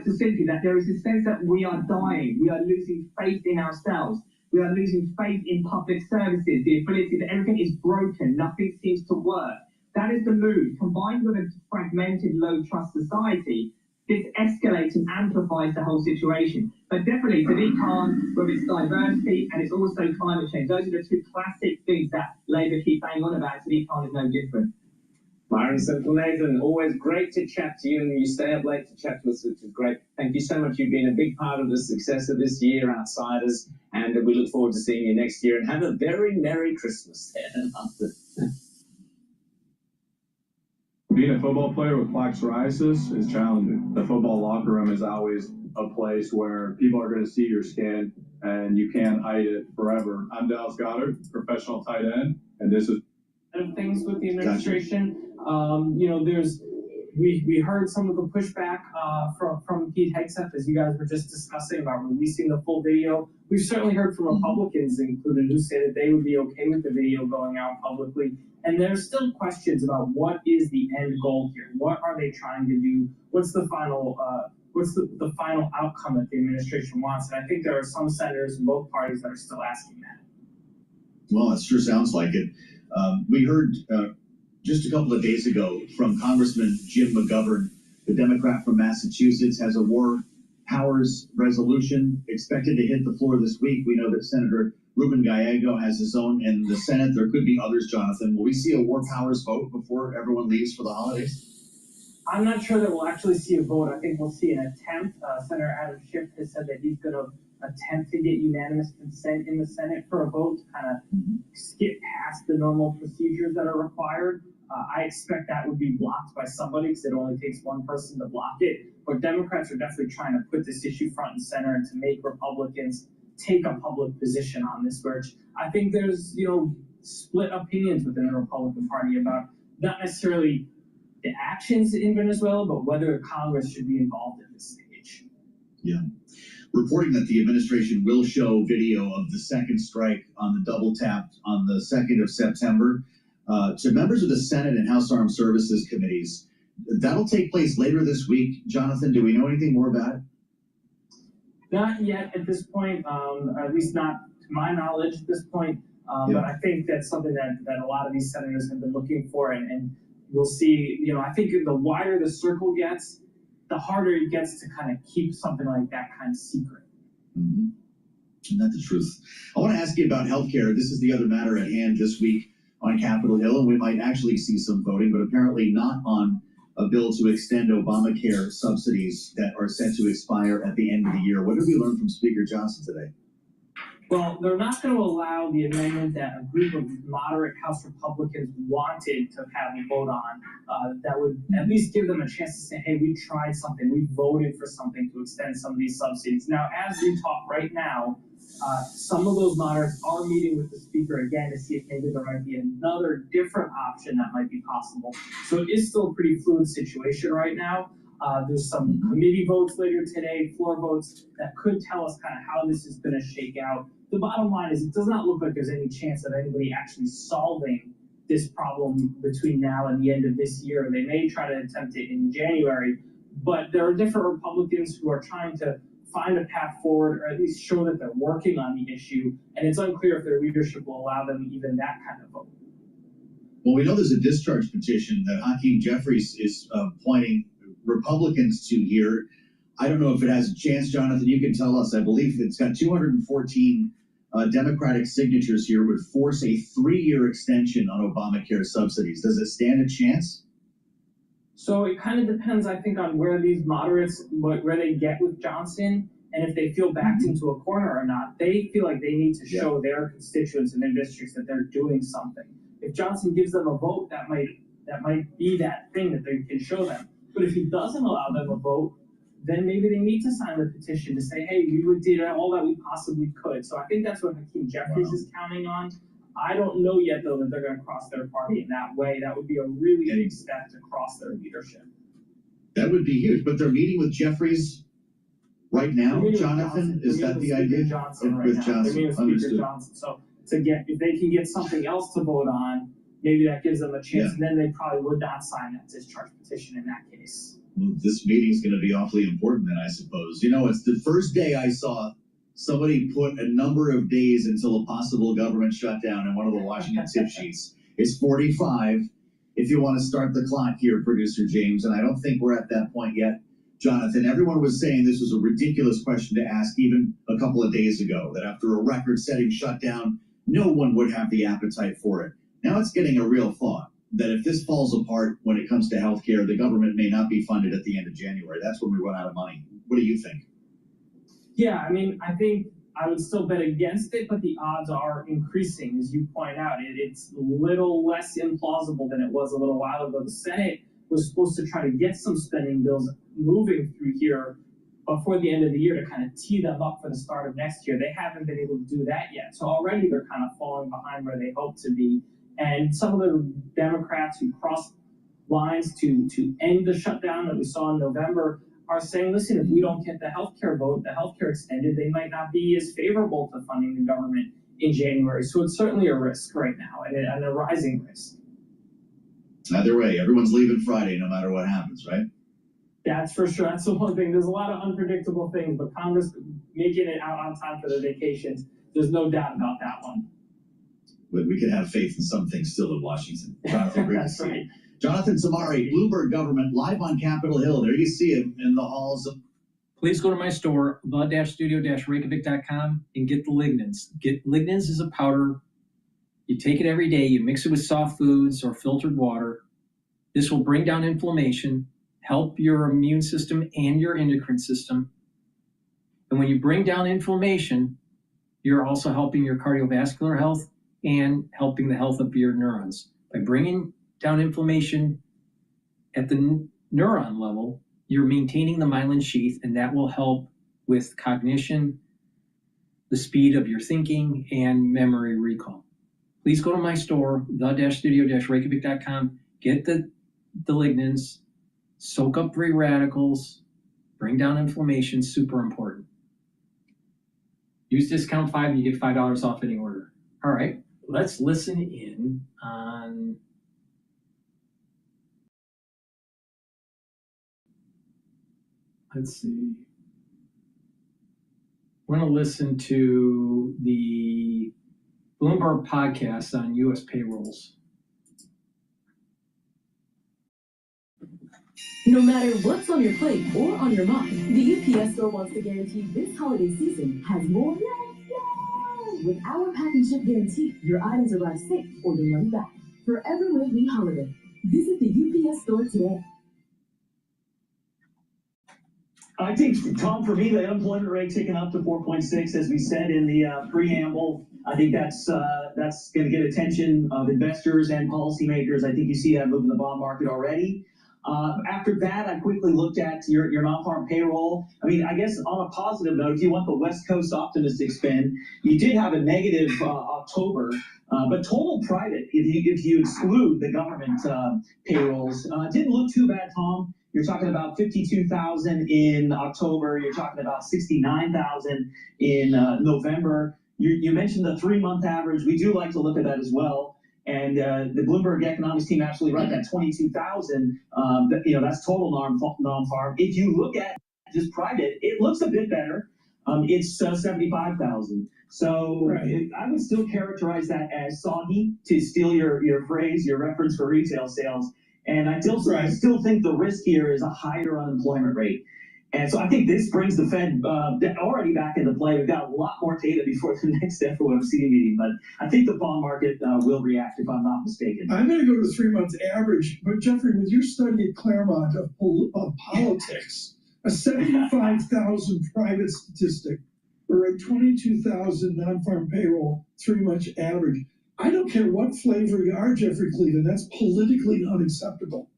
succinctly, that there is this sense that we are dying. We are losing faith in ourselves. We are losing faith in public services, the ability that everything is broken, nothing seems to work. That is the mood. Combined with a fragmented, low-trust society, this escalates and amplifies the whole situation. But definitely, Sadiq Khan, with its diversity, and it's also climate change. Those are the two classic things that Labour keep banging on about. Sadiq Khan is no different. Myron Central Nathan, always great to chat to you, and you stay up late to chat to us, which is great. Thank you so much. You've been a big part of the success of this year, Outsiders, and we look forward to seeing you next year, and have a very Merry Christmas there in London. Being a football player with plaque psoriasis is challenging. The football locker room is always a place where people are going to see your skin, and you can't hide it forever. I'm Dallas Goddard, professional tight end, and this is things with the administration. We heard some of the pushback from Pete Hegseth, as you guys were just discussing about releasing the full video. We've certainly heard from Republicans included who say that they would be okay with the video going out publicly. And there's still questions about what is the end goal here. What are they trying to do? What's the final the final outcome that the administration wants? And I think there are some senators in both parties that are still asking that. Well, it sure sounds like it. We heard just a couple of days ago from Congressman Jim McGovern, the Democrat from Massachusetts, has a war powers resolution expected to hit the floor this week. We know that Senator Ruben Gallego has his own in the Senate. There could be others, Jonathan. Will we see a war powers vote before everyone leaves for the holidays? I'm not sure that we'll actually see a vote. I think we'll see an attempt. Senator Adam Schiff has said that he's going to attempt to get unanimous consent in the Senate for a vote to kind of skip past the normal procedures that are required. I expect that would be blocked by somebody because it only takes one person to block it. But Democrats are definitely trying to put this issue front and center and to make Republicans take a public position on this, which I think there's, split opinions within the Republican Party about not necessarily the actions in Venezuela, but whether Congress should be involved at this stage. Yeah. Reporting that the administration will show video of the second strike on the double tap on the 2nd of September to members of the Senate and House Armed Services Committees. That'll take place later this week. Jonathan, do we know anything more about it? Not yet at this point, at least not to my knowledge at this point. But I think that's something that a lot of these senators have been looking for, and we'll see. I think the wider the circle gets, the harder it gets to kind of keep something like that kind of secret. Mm-hmm. Isn't that the truth? I want to ask you about healthcare. This is the other matter at hand this week on Capitol Hill, and we might actually see some voting, but apparently not on a bill to extend Obamacare subsidies that are set to expire at the end of the year. What did we learn from Speaker Johnson today? Well, they're not going to allow the amendment that a group of moderate House Republicans wanted to have a vote on that would at least give them a chance to say, hey, we tried something, we voted for something to extend some of these subsidies. Now, as we talk right now, some of those moderates are meeting with the Speaker again to see if maybe there might be another different option that might be possible. So it is still a pretty fluid situation right now. There's some committee votes later today, floor votes, that could tell us kind of how this is going to shake out. The bottom line is it does not look like there's any chance of anybody actually solving this problem between now and the end of this year. They may try to attempt it in January, but there are different Republicans who are trying to find a path forward, or at least show that they're working on the issue, and it's unclear if their leadership will allow them even that kind of vote. Well, we know there's a discharge petition that Hakeem Jeffries is pointing Republicans to here. I don't know if it has a chance, Jonathan, you can tell us. I believe it's got 214 Democratic signatures here, would force a 3-year extension on Obamacare subsidies. Does it stand a chance? So it kind of depends, I think, on where these moderates, where they get with Johnson, and if they feel backed into a corner or not. They feel like they need to show their constituents and their districts that they're doing something. If Johnson gives them a vote, that might be that thing that they can show them. But if he doesn't allow them a vote, then maybe they need to sign the petition to say, hey, we did all that we possibly could. So I think that's what Hakeem Jeffries is counting on. I don't know yet, though, that they're going to cross their party in that way. That would be a really big step to cross their leadership. That would be huge. But they're meeting with Jeffries right now, Jonathan? Is that the idea? Johnson right with now. Johnson, They're meeting with Speaker understood. Johnson. So to get, if they can get something else to vote on, maybe that gives them a chance, and then they probably would not sign that discharge petition in that case. Well, this meeting's going to be awfully important then, I suppose. You know, it's the first day I saw somebody put a number of days until a possible government shutdown in one of the Washington tip sheets. It's 45. If you want to start the clock here, producer James, and I don't think we're at that point yet. Jonathan, everyone was saying this was a ridiculous question to ask even a couple of days ago, that after a record-setting shutdown, no one would have the appetite for it. Now it's getting a real thought that if this falls apart when it comes to healthcare, the government may not be funded at the end of January. That's when we run out of money. What do you think? Yeah, I mean, I think I would still bet against it, but the odds are increasing, as you point out. It's a little less implausible than it was a little while ago. The Senate was supposed to try to get some spending bills moving through here before the end of the year to kind of tee them up for the start of next year. They haven't been able to do that yet. So already they're kind of falling behind where they hope to be. And some of the Democrats who crossed lines to end the shutdown that we saw in November are saying, listen, if we don't get the healthcare vote, the healthcare extended, they might not be as favorable to funding the government in January. So it's certainly a risk right now, and a rising risk. Either way, everyone's leaving Friday no matter what happens, right? That's for sure. That's the one thing. There's a lot of unpredictable things, but Congress making it out on time for the vacations, there's no doubt about that one. But we can have faith in some things still in Washington. Jonathan, great to That's see right. you. Jonathan Samari, Bloomberg Government, live on Capitol Hill. There you see him in the halls of... Please go to my store, the-studio-reykjavik.com, and get the lignans. Lignans is a powder. You take it every day. You mix it with soft foods or filtered water. This will bring down inflammation, help your immune system and your endocrine system. And when you bring down inflammation, you're also helping your cardiovascular health and helping the health of your neurons. By bringing down inflammation at the neuron level, you're maintaining the myelin sheath, and that will help with cognition, the speed of your thinking, and memory recall. Please go to my store, the-studio-reykjavik.com, get the lignans, soak up free radicals, bring down inflammation, super important. Use discount 5 and you get $5 off any order. All right, let's listen in on let's see. We're going to listen to the Bloomberg podcast on U.S. payrolls. No matter what's on your plate or on your mind, the UPS store wants to guarantee this holiday season has more. With our pack and ship guarantee, your items arrive safe or your money back. For every Wrigley holiday, visit the UPS store today. I think, Tom, for me, the unemployment rate ticking up to 4.6, as we said in the preamble. I think that's going to get attention of investors and policymakers. I think you see that move in the bond market already. After that, I quickly looked at your non-farm payroll. I mean, I guess on a positive note, if you want the West Coast optimistic spin, you did have a negative October, but total private, if you exclude the government payrolls, didn't look too bad, Tom. You're talking about 52,000 in October. You're talking about 69,000 in November. You mentioned the 3-month average. We do like to look at that as well. And the Bloomberg economics team absolutely right. That 22,000, that's total non-farm. If you look at just private, it looks a bit better. It's 75,000. So I would still characterize that as soggy, to steal your phrase, your reference for retail sales. And I still think the risk here is a higher unemployment rate. And so I think this brings the Fed already back into play. We've got a lot more data before the next FOMC meeting, but I think the bond market will react, if I'm not mistaken. I'm going to go to the 3-month average, but Jeffrey, with your study at Claremont of politics, a 75,000 private statistic or a 22,000 non-farm payroll 3-month average. I don't care what flavor you are, Jeffrey Cleveland, that's politically unacceptable.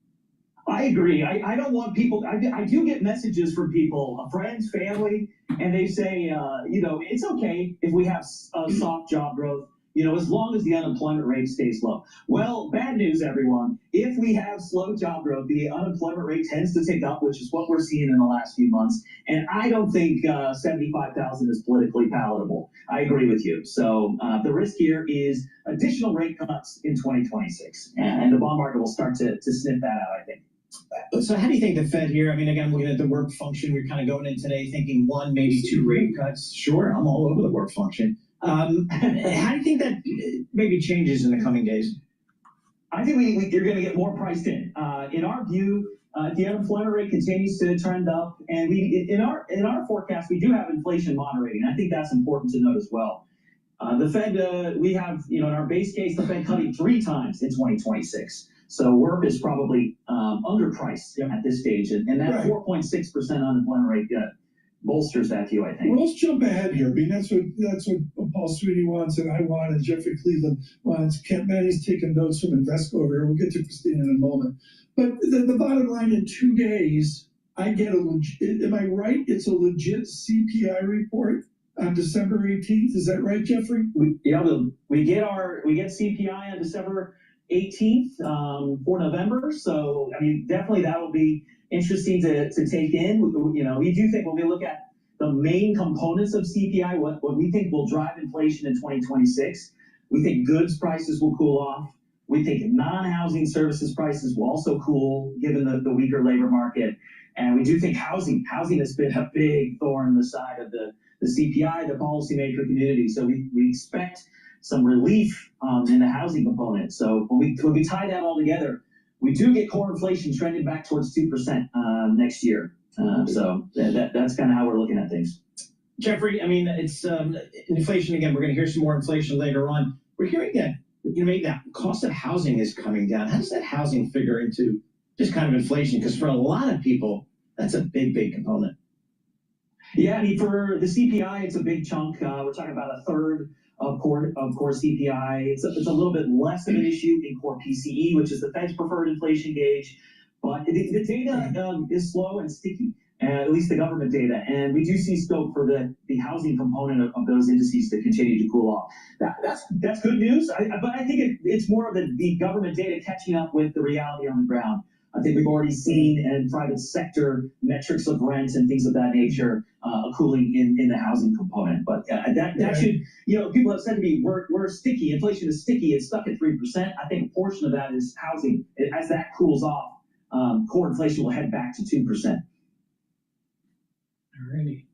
I agree. I don't want people, I do get messages from people, friends, family, and they say, it's okay if we have soft job growth. as long as the unemployment rate stays low. Well, bad news, everyone. If we have slow job growth, the unemployment rate tends to tick up, which is what we're seeing in the last few months. And I don't think 75,000 is politically palatable. I agree with you. So the risk here is additional rate cuts in 2026. And the bond market will start to sniff that out, I think. So how do you think the Fed here, I mean, again, looking at the work function, we're kind of going in today thinking one, maybe two rate cuts. Sure, I'm all over the work function. How do you think that maybe changes in the coming days? I think you're going to get more priced in. In our view, if the unemployment rate continues to trend up, and in our forecast, we do have inflation moderating. I think that's important to note as well. The Fed, we have, in our base case, the Fed cutting 3 times in 2026. So work is probably underpriced at this stage, and that 4.6% unemployment rate bolsters that view, I think. Well, let's jump ahead here. I mean, that's what Paul Sweeney wants, and I want, and Jeffrey Cleveland wants. Kent Manny's taking notes from Invesco over here. We'll get to Christina in a moment. But the bottom line, in 2 days, I get am I right? It's a legit CPI report on December 18th. Is that right, Jeffrey? We get CPI on December 18th for November. So, I mean, definitely that will be interesting to take in. We do think when we look at the main components of CPI, what we think will drive inflation in 2026, we think goods prices will cool off. We think non-housing services prices will also cool given the weaker labor market. And we do think housing has been a big thorn in the side of the CPI, the policymaker community. So we expect some relief in the housing component. So when we tie that all together, we do get core inflation trending back towards 2% next year. So that's kind of how we're looking at things. Jeffrey, I mean, it's inflation again. We're going to hear some more inflation later on. We're hearing that maybe that cost of housing is coming down. How does that housing figure into just kind of inflation? Because for a lot of people, that's a big component. Yeah, I mean, for the CPI, it's a big chunk. We're talking about a third of core CPI. It's a little bit less of an issue in core PCE, which is the Fed's preferred inflation gauge. But the data is slow and sticky, at least the government data. And we do see scope for the housing component of those indices to continue to cool off. That's good news. But I think it's more of the government data catching up with the reality on the ground. I think we've already seen in private sector metrics of rent and things of that nature a cooling in the housing component. But that should, people have said to me, we're sticky. Inflation is sticky. It's stuck at 3%. I think a portion of that is housing. As that cools off, core inflation will head back to 2%. Alrighty.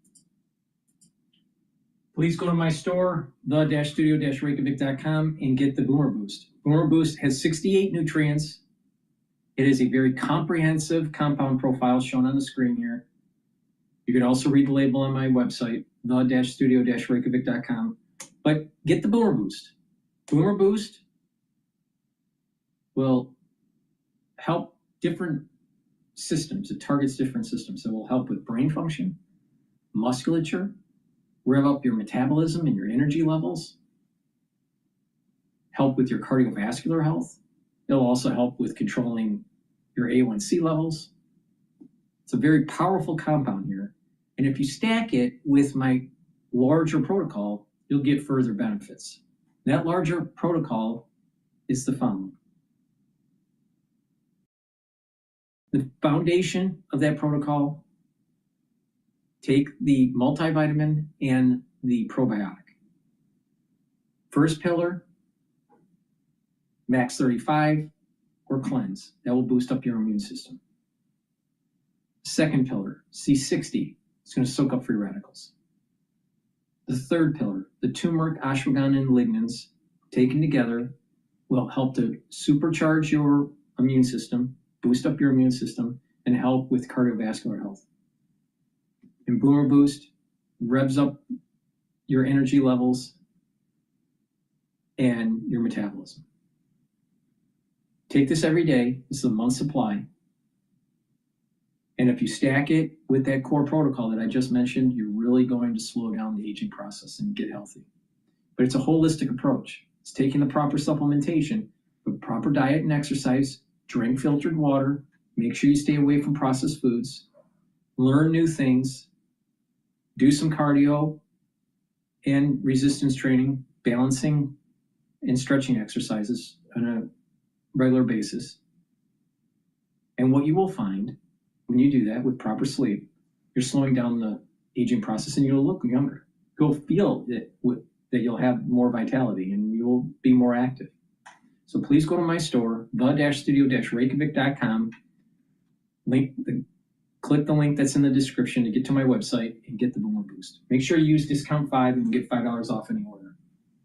Please go to my store, the-studio-reykjavik.com, and get the Boomer Boost. Boomer Boost has 68 nutrients. It is a very comprehensive compound profile shown on the screen here. You can also read the label on my website, the-studio-reykjavik.com. But get the Boomer Boost. Boomer Boost will help different systems. It targets different systems. It will help with brain function, musculature, rev up your metabolism and your energy levels, help with your cardiovascular health. It'll also help with controlling your A1C levels. It's a very powerful compound here. And if you stack it with my larger protocol, you'll get further benefits. That larger protocol is the following. The foundation of that protocol, take the multivitamin and the probiotic. First pillar, max 35 or cleanse. That will boost up your immune system. Second pillar, C60. It's going to soak up free radicals. The third pillar, the turmeric, ashwagandha, and lignans taken together will help to supercharge your immune system, boost up your immune system, and help with cardiovascular health. And Boomer Boost revs up your energy levels and your metabolism. Take this every day. This is a month's supply. And if you stack it with that core protocol that I just mentioned, you're really going to slow down the aging process and get healthy. But it's a holistic approach. It's taking the proper supplementation, with proper diet and exercise, drink filtered water, make sure you stay away from processed foods, learn new things, do some cardio and resistance training, balancing and stretching exercises on a regular basis. And what you will find when you do that with proper sleep, you're slowing down the aging process and you'll look younger. You'll feel that you'll have more vitality and you'll be more active. So please go to my store, the-studio-reykjavik.com. Click the link that's in the description to get to my website and get the Boomer Boost. Make sure you use discount 5 and get $5 off any order.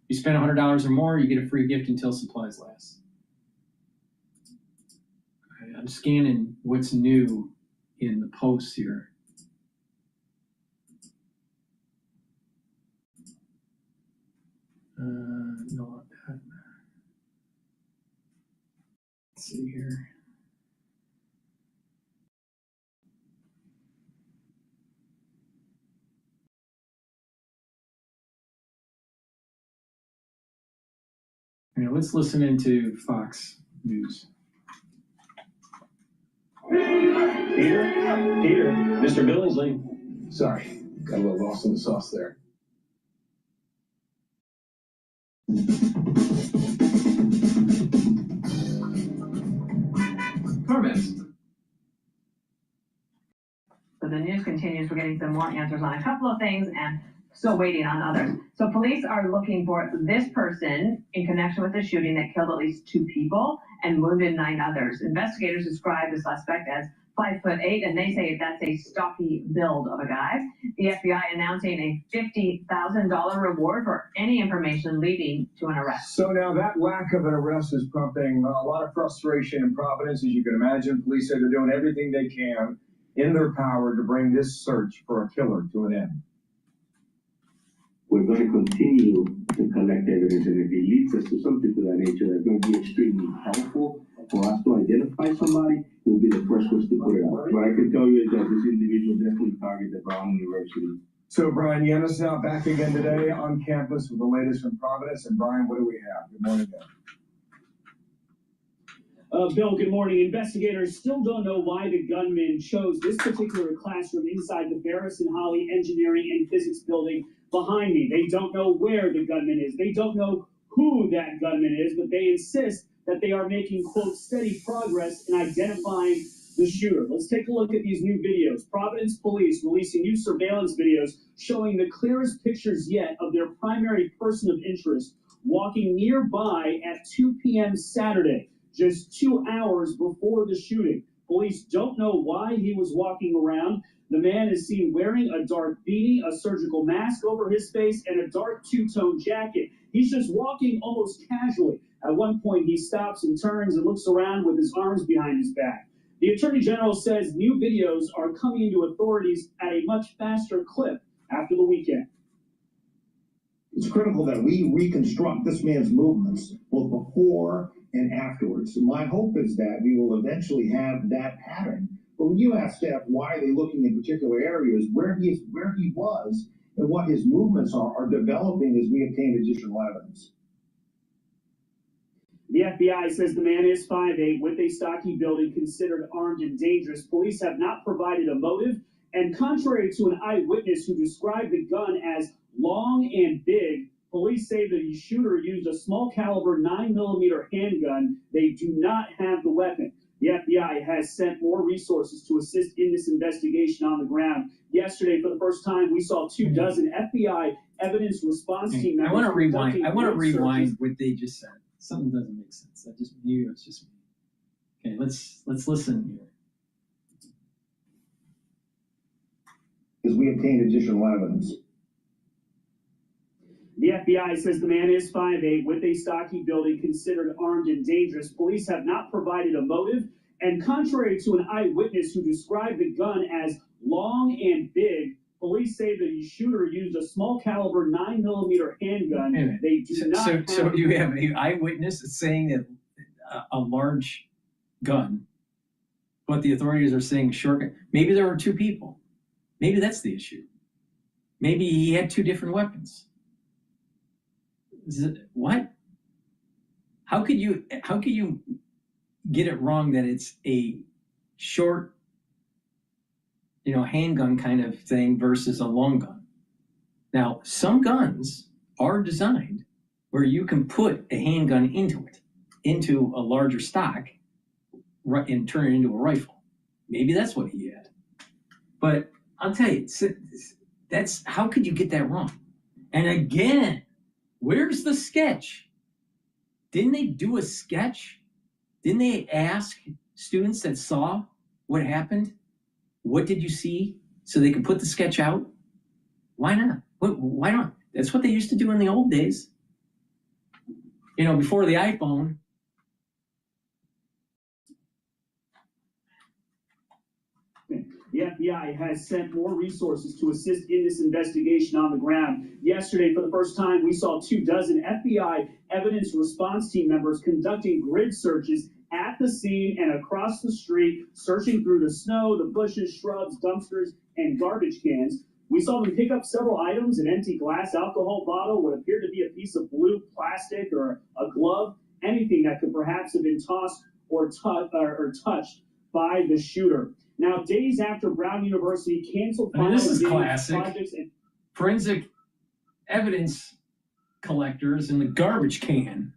If you spend $100 or more, you get a free gift until supplies last. Okay, I'm scanning what's new in the posts here. No, let's see here. Now let's listen into Fox News. Peter, Mr. Billingsley. Sorry, got a little lost in the sauce there. Comments. So the news continues. We're getting some more answers on a couple of things and still waiting on others. So police are looking for this person in connection with the shooting that killed at least 2 people and wounded 9 others. Investigators describe the suspect as 5'8", and they say that's a stocky build of a guy. The FBI announcing a $50,000 reward for any information leading to an arrest. So now that lack of an arrest is prompting a lot of frustration in Providence, as you can imagine. Police say they're doing everything they can in their power to bring this search for a killer to an end. We're going to continue to collect evidence, and if it leads us to something to that nature that's going to be extremely helpful for us to identify somebody, we'll be the first ones to put it out. What I can tell you is that this individual definitely targeted Brown University. So, Brian Yannis now back again today on campus with the latest from Providence. And Brian, what do we have? Good morning, man. Bill, good morning. Investigators still don't know why the gunman chose this particular classroom inside the Barris and Holly Engineering and Physics building behind me. They don't know where the gunman is. They don't know who that gunman is, but they insist that they are making, quote, steady progress in identifying the shooter. Let's take a look at these new videos. Providence police releasing new surveillance videos showing the clearest pictures yet of their primary person of interest walking nearby at 2 p.m. Saturday, just 2 hours before the shooting. Police don't know why he was walking around. The man is seen wearing a dark beanie, a surgical mask over his face, and a dark two-tone jacket. He's just walking almost casually. At one point, he stops and turns and looks around with his arms behind his back. The Attorney General says new videos are coming into authorities at a much faster clip after the weekend. It's critical that we reconstruct this man's movements both before and afterwards. So my hope is that we will eventually have that pattern. But when you ask Steph, why are they looking in particular areas, where he was, and what his movements are developing as we obtain additional evidence. The FBI says the man is 5'8", with a stocky build and considered armed and dangerous. Police have not provided a motive, and contrary to an eyewitness who described the gun as long and big, police say the shooter used a small caliber 9mm handgun. They do not have the weapon. The FBI has sent more resources to assist in this investigation on the ground. Yesterday, for the first time, we saw 24 FBI evidence response team members. I want to rewind what they just said. Something doesn't make sense. I just knew it was just me. Okay, let's listen here. As we obtain additional evidence. The FBI says the man is 5'8", with a stocky build and considered armed and dangerous. Police have not provided a motive, and contrary to an eyewitness who described the gun as long and big, police say the shooter used a small caliber 9mm handgun. They do not have... So you have an eyewitness saying that a large gun, but the authorities are saying short gun. Maybe there were 2 people. Maybe that's the issue. Maybe he had 2 different weapons. What? How could you get it wrong that it's a short, handgun kind of thing versus a long gun? Now, some guns are designed where you can put a handgun into a larger stock, and turn it into a rifle. Maybe that's what he had. But I'll tell you, that's how could you get that wrong? And again, where's the sketch? Didn't they do a sketch? Didn't they ask students that saw what happened, what did you see, so they could put the sketch out? Why not? Why not? That's what they used to do in the old days. You know, before the iPhone. The FBI has sent more resources to assist in this investigation on the ground. Yesterday, for the first time, we saw 24 FBI evidence response team members conducting grid searches at the scene and across the street, searching through the snow, the bushes, shrubs, dumpsters, and garbage cans. We saw them pick up several items, an empty glass alcohol bottle, what appeared to be a piece of blue plastic or a glove, anything that could perhaps have been tossed or touched by the shooter. Now, days after Brown University canceled this is projects classic. Forensic evidence collectors in the garbage can.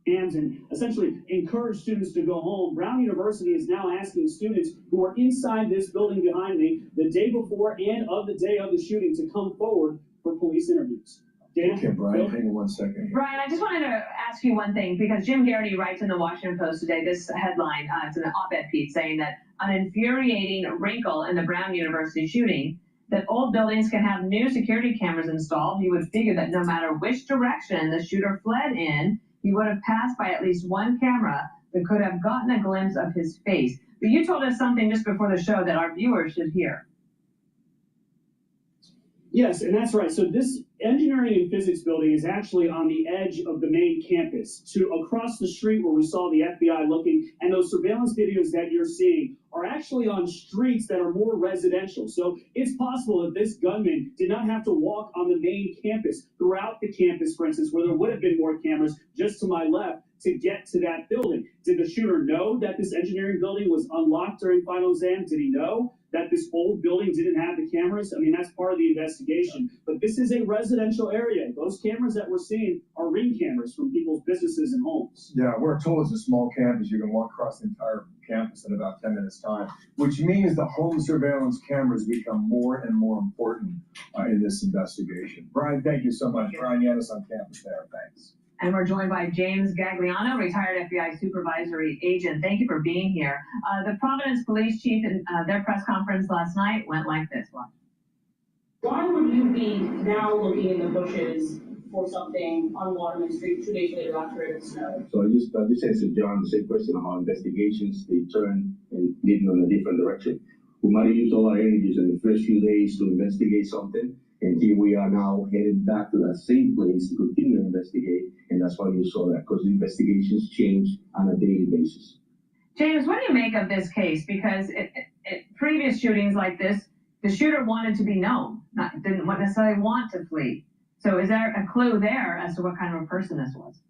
And essentially encourage students to go home. Brown University is now asking students who are inside this building behind me the day before and of the day of the shooting to come forward for police interviews. Dana? Okay, Brian, hang on 1 second. Brian, I just wanted to ask you one thing, because Jim Garrity writes in the Washington Post today this headline, it's an op-ed piece saying that an infuriating wrinkle in the Brown University shooting, that old buildings can have new security cameras installed. You would figure that no matter which direction the shooter fled in, he would have passed by at least one camera that could have gotten a glimpse of his face. But you told us something just before the show that our viewers should hear. Yes, and that's right. So this engineering and physics building is actually on the edge of the main campus, to across the street where we saw the FBI looking, and those surveillance videos that you're seeing are actually on streets that are more residential. So it's possible that this gunman did not have to walk on the main campus, throughout the campus, for instance, where there would have been more cameras just to my left, to get to that building. Did the shooter know that this engineering building was unlocked during final exam? Did he know that this old building didn't have the cameras? I mean, that's part of the investigation. But this is a residential area. Those cameras that we're seeing are ring cameras from people's businesses and homes. Yeah, we're told it's a small campus. You can walk across the entire campus in about 10 minutes' time, which means the home surveillance cameras become more and more important in this investigation. Brian, thank you so much. Brian Yanis on campus there. Thanks. And we're joined by James Gagliano, retired FBI supervisory agent. Thank you for being here. The Providence police chief in their press conference last night went like this. Watch. Why would you be now looking in the bushes for something on Waterman Street 2 days later after it snowed? So I just answered John the same question about investigations. They turn and lead in a different direction. We might have used all our energies in the first few days to investigate something. And here we are now headed back to that same place to continue to investigate. And that's why you saw that, because the investigations change on a daily basis. James, what do you make of this case? Because previous shootings like this, the shooter wanted to be known, didn't necessarily want to flee. So is there a clue there as to what kind of a person this was?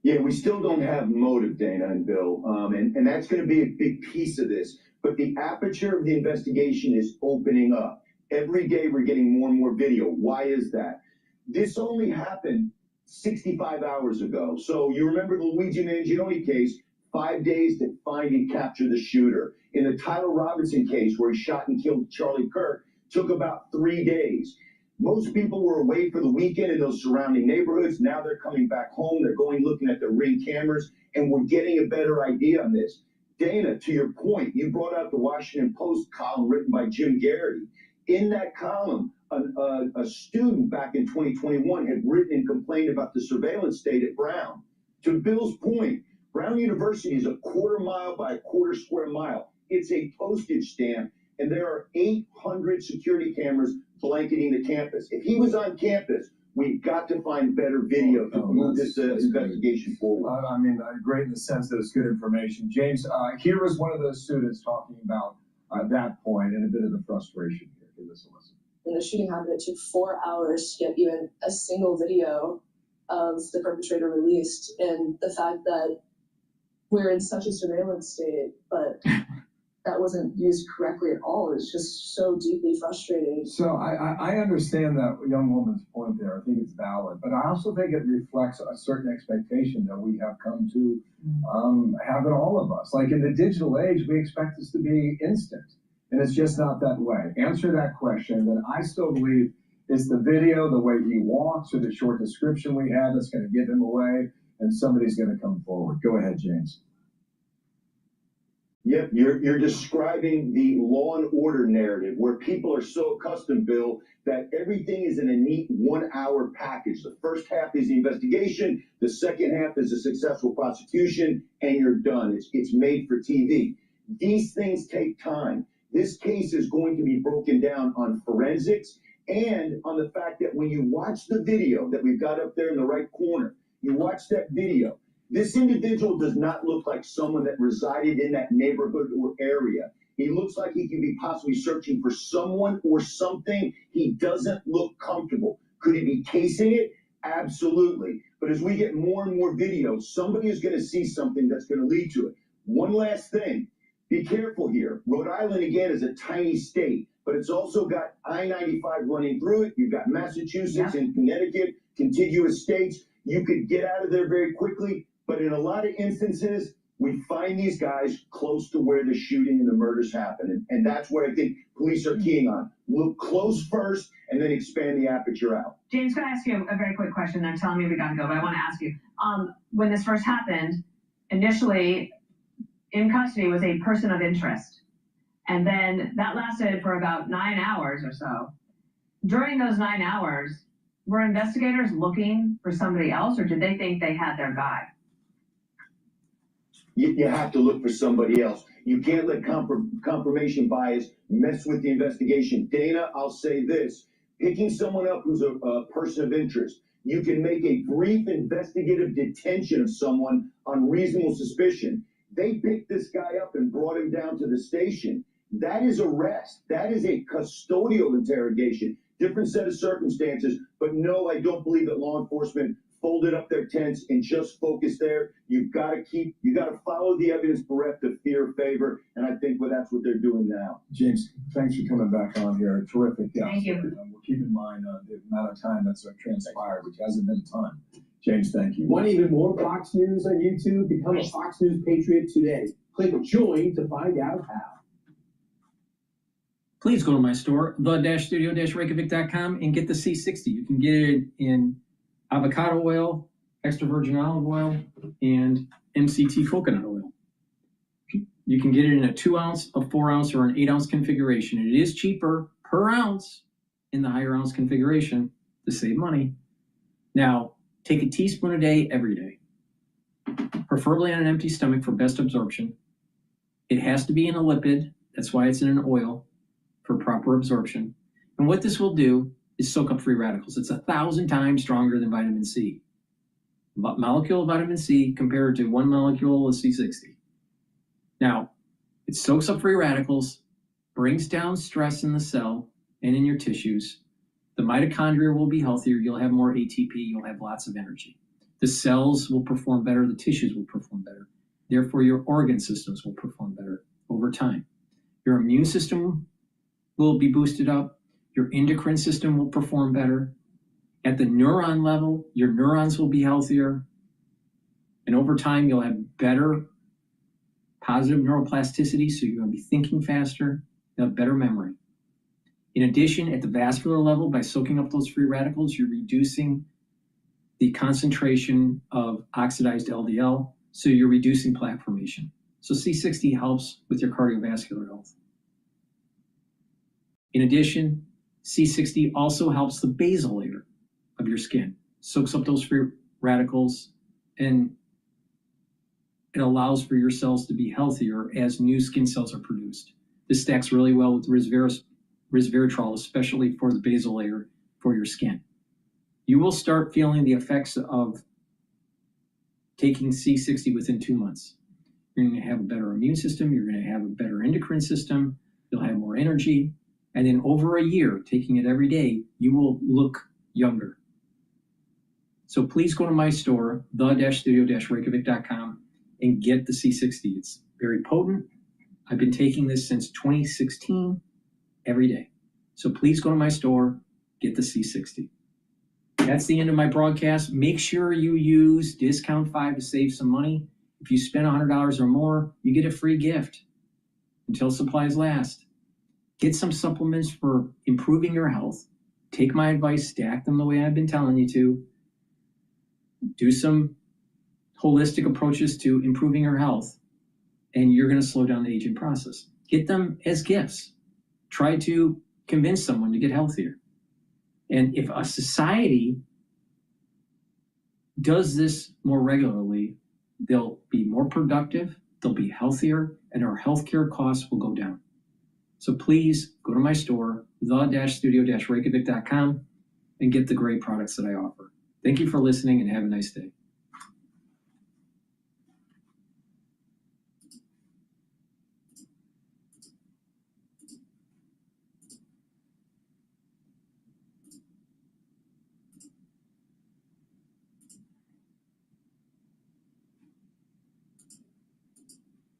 Yeah, we still don't have motive, Dana and Bill, and that's going to be a big piece of this. But the aperture of the investigation is opening up. Every day we're getting more and more video. Why is that? This only happened 65 hours ago. So you remember the Luigi Mangione case, 5 days to find and capture the shooter. In the Tyler Robinson case, where he shot and killed Charlie Kirk, took about 3 days. Most people were away for the weekend in those surrounding neighborhoods. Now they're coming back home. They're going looking at the Ring cameras, and we're getting a better idea on this. Dana, to your point, you brought out the Washington Post column written by Jim Garrity. In that column, a student back in 2021 had written and complained about the surveillance state at Brown. To Bill's point, Brown University is a quarter mile by a quarter square mile. It's a postage stamp, and there are 800 security cameras blanketing the campus. If he was on campus, we've got to find better video to move this investigation forward. I mean, great in the sense that it's good information. James, here is one of those students talking about that point and a bit of the frustration here. Give this a listen. When the shooting happened, it took 4 hours to get even a single video of the perpetrator released. And the fact that we're in such a surveillance state, but that wasn't used correctly at all. It's just so deeply frustrating. So I understand that young woman's point there. I think it's valid, but I also think it reflects a certain expectation that we have come to have in all of us. Like in the digital age, we expect this to be instant, and it's just not that way. Answer that question, then I still believe it's the video, the way he walks, or the short description we had that's going to give him away, and somebody's going to come forward. Go ahead, James. Yep, you're describing the law and order narrative where people are so accustomed, Bill, that everything is in a neat 1 hour package. The first half is the investigation, the second half is a successful prosecution, and you're done. It's made for TV. These things take time. This case is going to be broken down on forensics and on the fact that when you watch the video that we've got up there in the right corner, you watch that video. This individual does not look like someone that resided in that neighborhood or area. He looks like he could be possibly searching for someone or something. He doesn't look comfortable. Could he be casing it? Absolutely. But as we get more and more videos, somebody is going to see something that's going to lead to it. One last thing. Be careful here. Rhode Island, again, is a tiny state, but it's also got I-95 running through it. You've got Massachusetts and Connecticut, contiguous states. You could get out of there very quickly. But in a lot of instances, we find these guys close to where the shooting and the murders happen. And that's what I think police are keying on. Look close first and then expand the aperture out. James, can I ask you a very quick question? They're telling me we got to go, but I want to ask you. When this first happened, initially in custody was a person of interest. And then that lasted for about 9 hours or so. During those 9 hours, were investigators looking for somebody else, or did they think they had their guy? You have to look for somebody else. You can't let confirmation bias mess with the investigation. Dana, I'll say this. Picking someone up who's a person of interest, you can make a brief investigative detention of someone on reasonable suspicion. They picked this guy up and brought him down to the station. That is arrest. That is a custodial interrogation. Different set of circumstances, but no, I don't believe that law enforcement folded up their tents and just focused there. You got to follow the evidence bereft of fear or favor, and I think that's what they're doing now. James, thanks for coming back on here. Terrific. Yeah. Thank you. We'll keep in mind the amount of time that's transpired, which hasn't been a ton. James, thank you. Want even more Fox News on YouTube? Become a Fox News Patriot today. Click join to find out how. Please go to my store, the-studio-reykjavik.com, and get the C60. You can get it in avocado oil, extra virgin olive oil, and MCT coconut oil. You can get it in a 2 ounce, a 4 ounce, or an 8 ounce configuration. It is cheaper per ounce in the higher ounce configuration to save money. Now, take a teaspoon a day every day, preferably on an empty stomach for best absorption. It has to be in a lipid. That's why it's in an oil for proper absorption. And what this will do is soak up free radicals. It's 1,000 times stronger than vitamin C. Molecule of vitamin C compared to 1 molecule of C60. Now, it soaks up free radicals, brings down stress in the cell and in your tissues. The mitochondria will be healthier. You'll have more ATP. You'll have lots of energy. The cells will perform better. The tissues will perform better. Therefore, your organ systems will perform better over time. Your immune system will be boosted up. Your endocrine system will perform better. At the neuron level, your neurons will be healthier. And over time, you'll have better positive neuroplasticity, so you're going to be thinking faster. You'll have better memory. In addition, at the vascular level, by soaking up those free radicals, you're reducing the concentration of oxidized LDL, so you're reducing plaque formation. So C60 helps with your cardiovascular health. In addition, C60 also helps the basal layer of your skin, soaks up those free radicals, and it allows for your cells to be healthier as new skin cells are produced. This stacks really well with resveratrol, especially for the basal layer for your skin. You will start feeling the effects of taking C60 within 2 months. You're going to have a better immune system. You're going to have a better endocrine system. You'll have more energy. And then over a year, taking it every day, you will look younger. So please go to my store, the-studio-reykjavik.com, and get the C60. It's very potent. I've been taking this since 2016 every day. So please go to my store, get the C60. That's the end of my broadcast. Make sure you use discount 5 to save some money. If you spend $100 or more, you get a free gift until supplies last. Get some supplements for improving your health. Take my advice, stack them the way I've been telling you to. Do some holistic approaches to improving your health, and you're going to slow down the aging process. Get them as gifts. Try to convince someone to get healthier. And if a society does this more regularly, they'll be more productive, they'll be healthier, and our healthcare costs will go down. So please go to my store, the-studio-reykjavik.com, and get the great products that I offer. Thank you for listening and have a nice day.